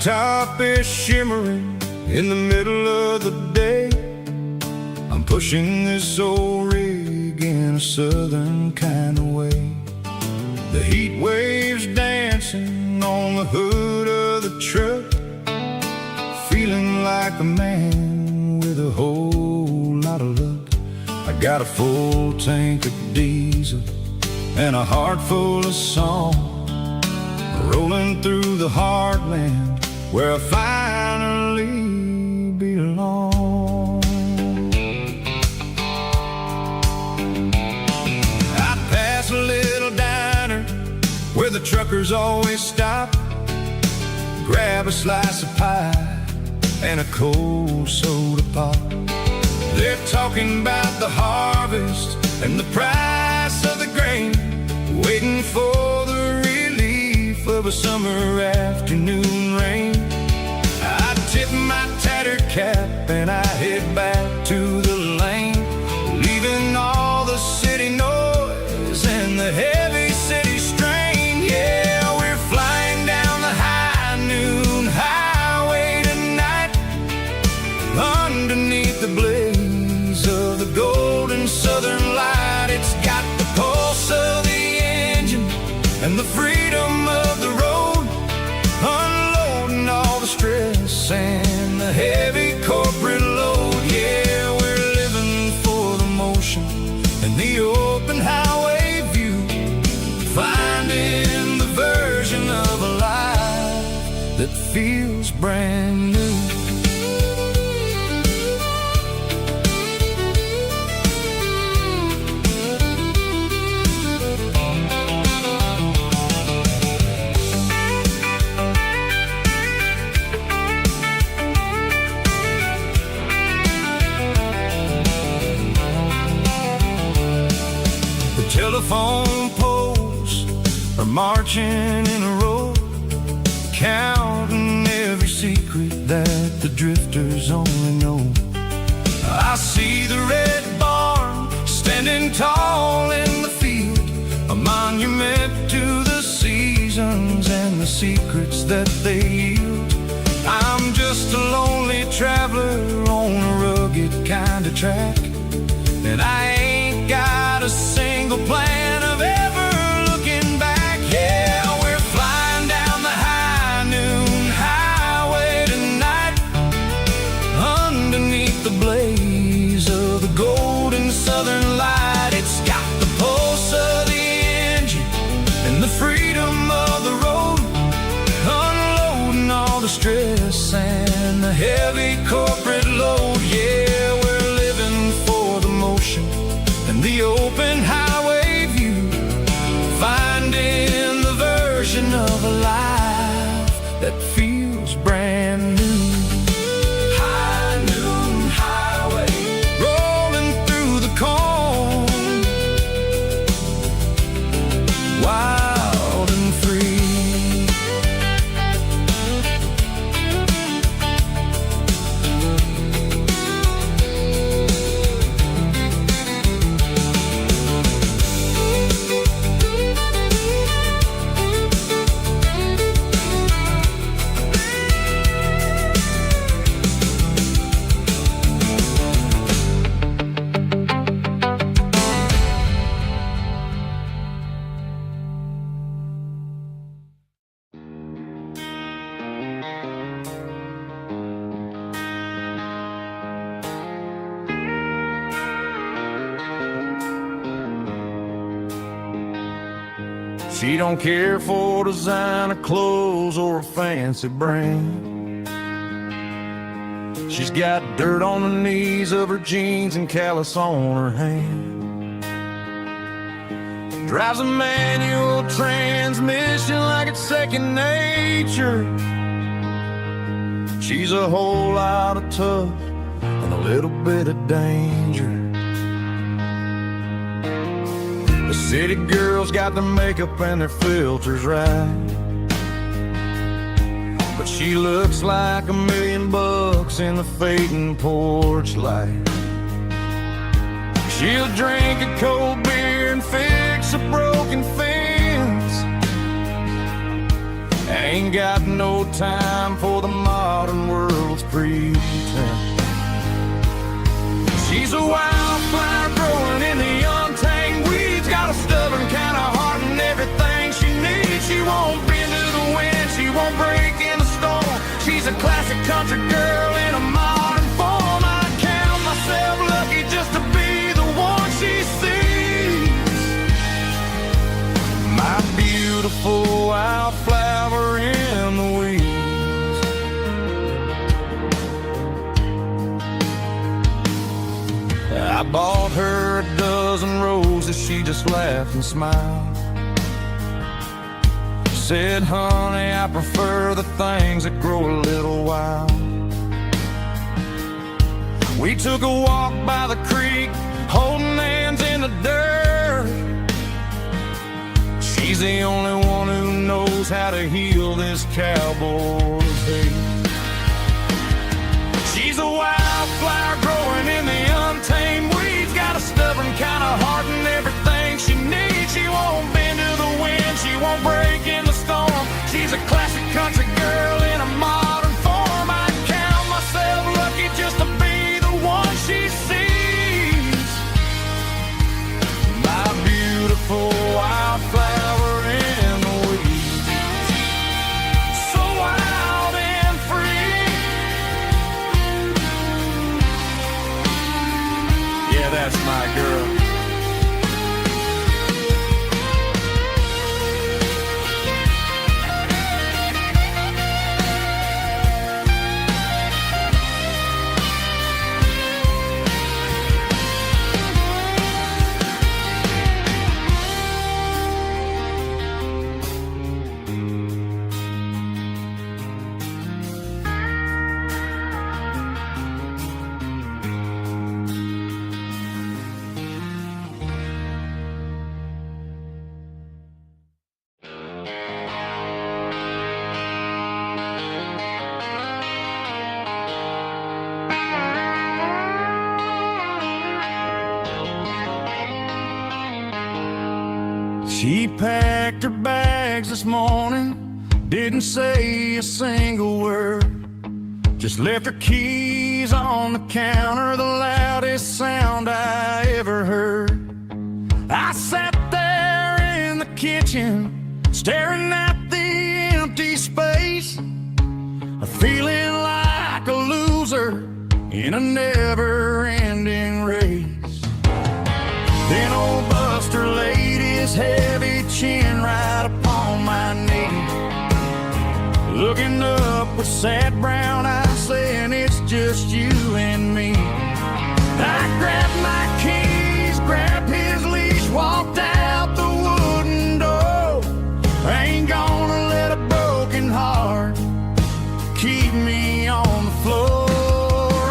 top is shimmering in the middle of the day. I'm pushing this old rig in a southern kind of way. The heat waves dancing on the hood of the truck, feeling like a man with a whole lot of luck. I got a full tank of diesel and a heart full of song, rolling through the heartland where I finally belong. I pass a little diner where the truckers always stop, grab a slice of pie and a cold soda pop. They're talking about the harvest and the price of the grain, waiting for the relief of a summer afternoon rain. I tip my tattered cap and I head back to the lane, leaving all the city noise and the heavy city strain. Yeah, we're flying down the high noon highway tonight, underneath the blaze of the golden southern light. It's got the pulse of the engine and the freedom of the road, unloading all the stress and the heavy corporate load. Yeah, we're living for the motion and the open highway view, finding the version of a life that feels brand new. Telephone poles are marching in a row, counting every secret that the drifters only know. I see the red barn standing tall in the field, a monument to the seasons and the secrets that they yield. I'm just a lonely traveler on a rugged kind of track, and I ain't got a single plan of ever looking back. Yeah, we're flying down the high noon highway tonight, underneath the blaze of the golden southern light. It's got the pulse of the engine and the freedom of the road, unloading all the stress and the heavy corporate load. Yeah, we're living for the motion and the open highway view, finding the version of a life that feels brand new. High noon highway, rolling through the corn, wild and free. She don't care for designer clothes or a fancy brand. She's got dirt on the knees of her jeans and callus on her hand. Drives a manual transmission like it's second nature. She's a whole lot of tough and a little bit of danger. The city girls got their makeup and their filters right, but she looks like $1 million in the fading porch light. She'll drink a cold beer and fix a broken fence. Ain't got no time for the modern world's pretense. She's a wildflower growing in the untamed weeds. Got a stubborn kind of heart and everything she needs. She won't bend to the wind, she won't break in the storm. She's a classic country girl in a modern form. I count myself lucky just to be the one she sees. My beautiful wildflower in the weeds. I bought her a dozen roses, she just laughed and smiled. Said, honey, I prefer the things that grow a little wild. We took a walk by the creek, holding hands in the dirt. She's the only one who knows how to heal this cowboy's hate. She's a wildflower growing in the untamed weeds. Got a stubborn kind of heart and everything she needs. She won't bend to the wind, she won't break in the storm. She's a classic country girl in a modern form. I count myself lucky just to be the one she sees. My beautiful wildflower in the weeds. So wild and free. Yeah, that's my girl. She packed her bags this morning, didn't say a single word. Just left her keys on the counter, the loudest sound I ever heard. I sat there in the kitchen, staring at the empty space, feeling like a loser in a never-ending race. Then old Buster laid his heavy chin right upon my knee, looking up with sad brown eyes, saying it's just you and me. I grabbed my keys, grabbed his leash, walked out the wooden door. I ain't gonna let a broken heart keep me on the floor.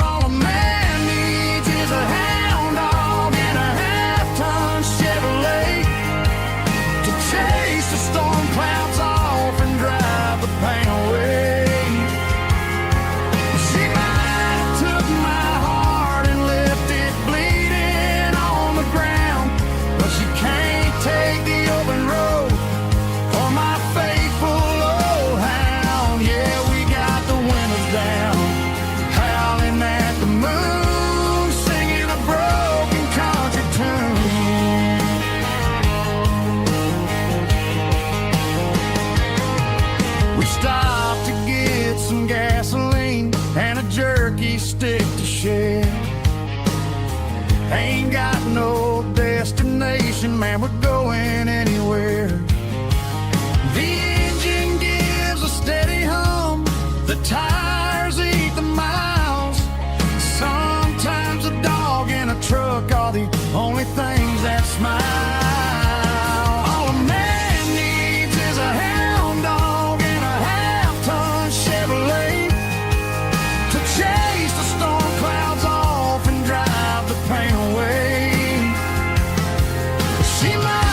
All a man needs is a hound dog and a half-ton Chevrolet to chase the storm clouds off and drive the pain away. She might have took my heart and left it bleeding on the ground, but she can't take the open road for my faithful old hound. Yeah, we got the windows down, howling at the moon, singing a broken country tune. We stopped to get some gasoline and a jerky stick to share. Ain't got no destination, man, we're going anywhere. The engine gives a steady hum, the tires eat the miles. Sometimes a dog and a truck are the only things that smile. All a man needs is a hound dog and a half-ton Chevrolet to chase the storm clouds off and drive the pain away. She might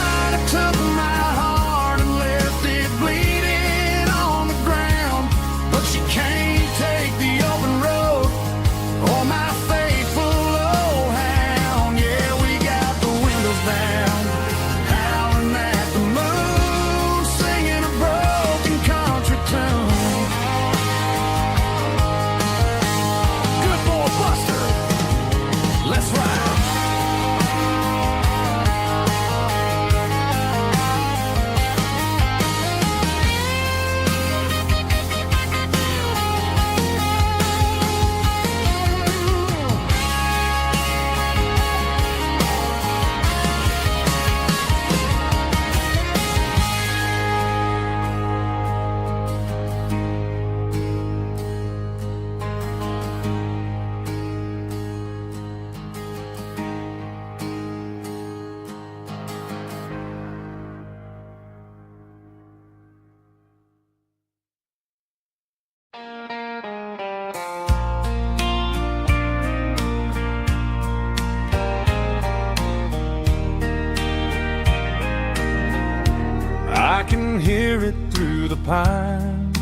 hear it through the pines,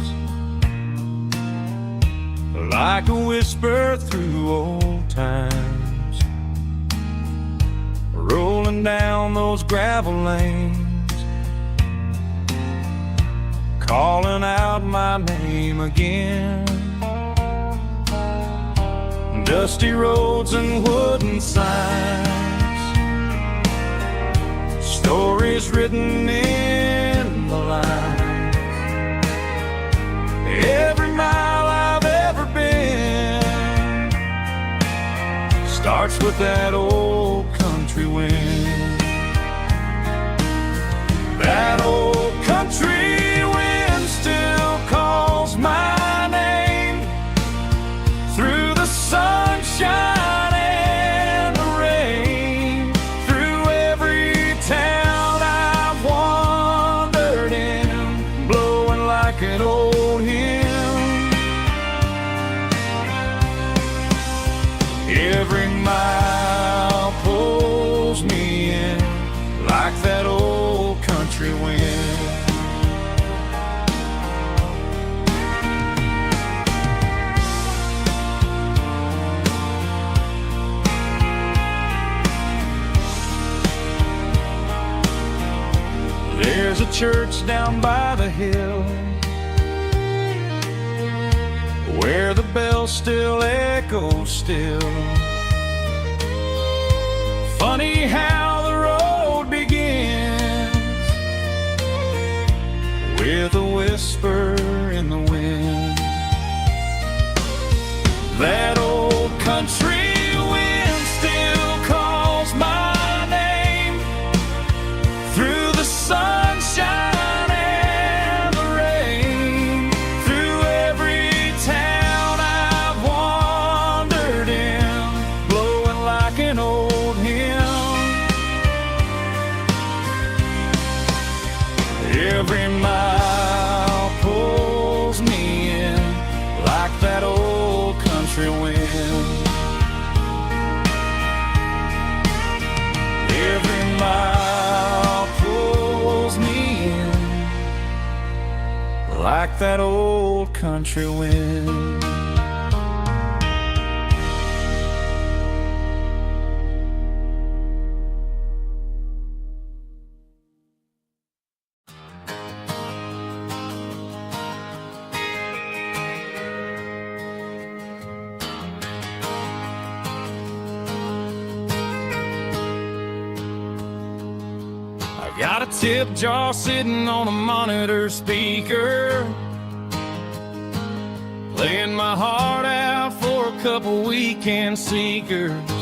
like a whisper through old times, rolling down those gravel lanes, calling out my name again. Dusty roads and wooden signs, stories written in the lines. Every mile I've ever been starts with that old country wind. That old country wind still calls my name through the sunshine and the rain, through every town I've wandered in, blowing like an old hymn. Every mile pulls me in like that old country wind. There's a church down by the hill where the bells still echo still. Funny how the road begins with a whisper in the wind. That old country wind still calls my name through the sunshine and the rain, through every town I've wandered in, blowing like an old hymn. Every mile pulls me in like that old country wind. Every mile pulls me in like that old country wind. Got a tip jar sitting on a monitor speaker, playing my heart out for a couple weekend seekers.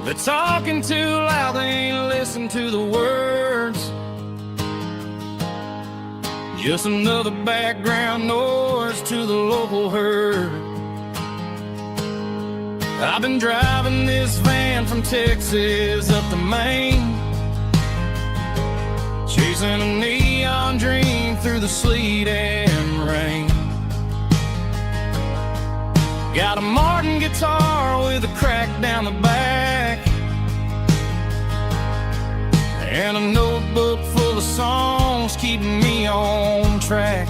They're talking too loud, they ain't listen to the words. Just another background noise to the local herd. I've been driving this van from Texas up to Maine, chasing a neon dream through the sleet and rain. Got a Martin guitar with a crack down the back, and a notebook full of songs keeping me on track.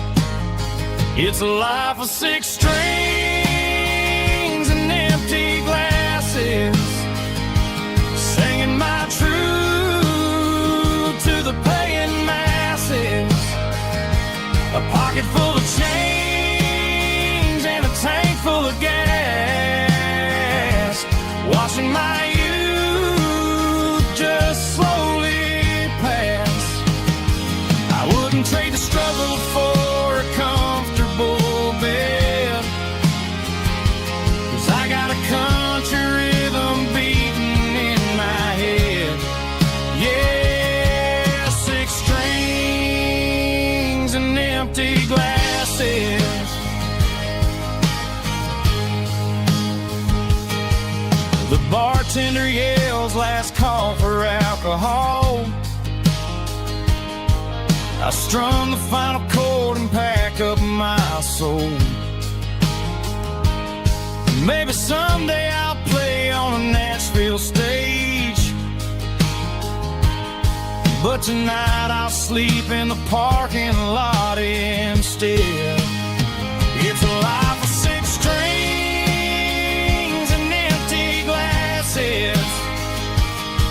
It's a life of 6 strings and empty glasses, singing my truth to the paying masses. A pocket full of change and a tank full of gas, watching my youth just slowly pass. I wouldn't trade the struggle for a comfortable bed, 'cause I got a country rhythm beating in my head. Yeah, 6 strings and empty glasses. The bartender yells last call for alcohol. I strum the final chord and pack up my soul. Maybe someday I'll play on a Nashville stage, but tonight I'll sleep in the parking lot instead. It's a life of 6 strings and empty glasses,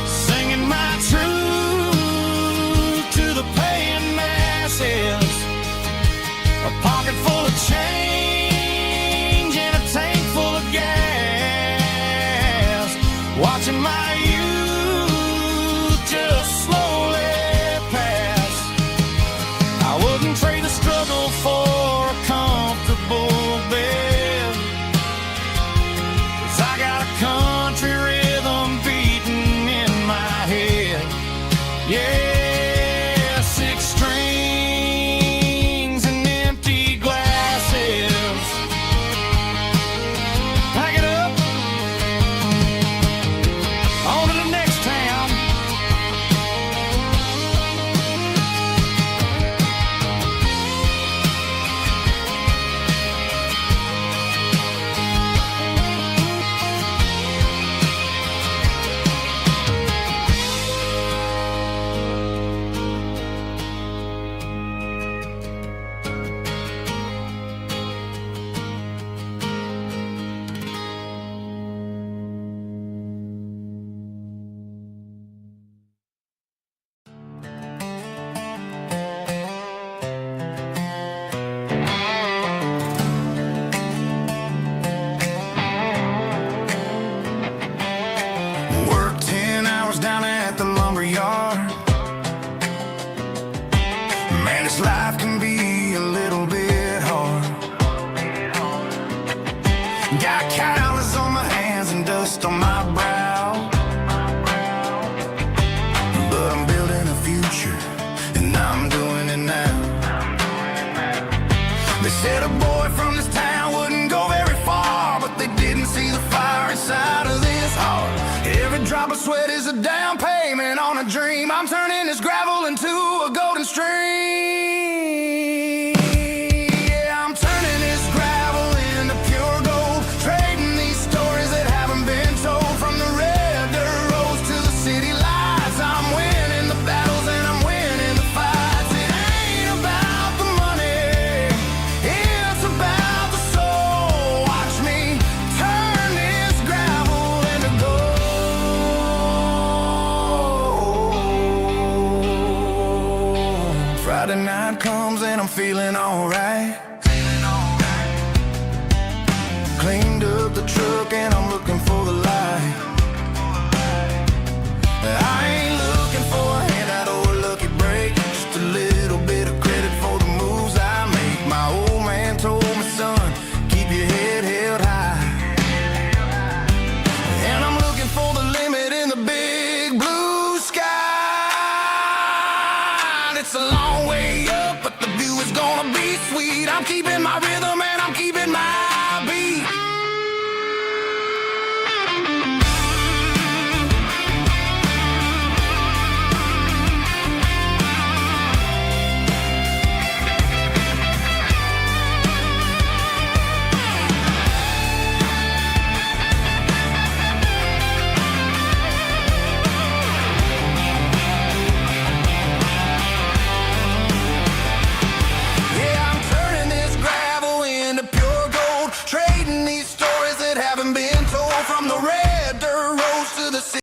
singing my truth to the paying masses. A pocket full of change and a tank full of gas, watching my youth just slowly pass. I wouldn't trade the struggle for a comfortable bed, 'cause I got a country rhythm beating in my head. Yeah, 6 strings and empty glasses. Pack it up, on to the next town. Work 10 hours down at the lumber yard. Man, this life can be a little bit hard. Got calluses on my hands and dust on my brow, but I'm building a future, and I'm doing it now. They said a boy from this town wouldn't go very far, but they didn't see the fire inside of this heart. Every drop of sweat is a down payment on a dream. I'm turning this gravel into a golden stream. Yeah, I'm turning this gravel into pure gold, trading these stories that haven't been told. From the red dirt roads to the city lights, I'm winning the battles and I'm winning the fights. It ain't about the money, it's about the soul. Watch me turn this gravel into gold. Friday night comes and I'm feeling alright. Cleaned up the truck and I'm looking for the light. I ain't looking for a handout or a lucky break, just a little bit of credit for the moves I make. My old man told me, son, keep your head held high. And I'm looking for the limit in the big blue sky. It's a long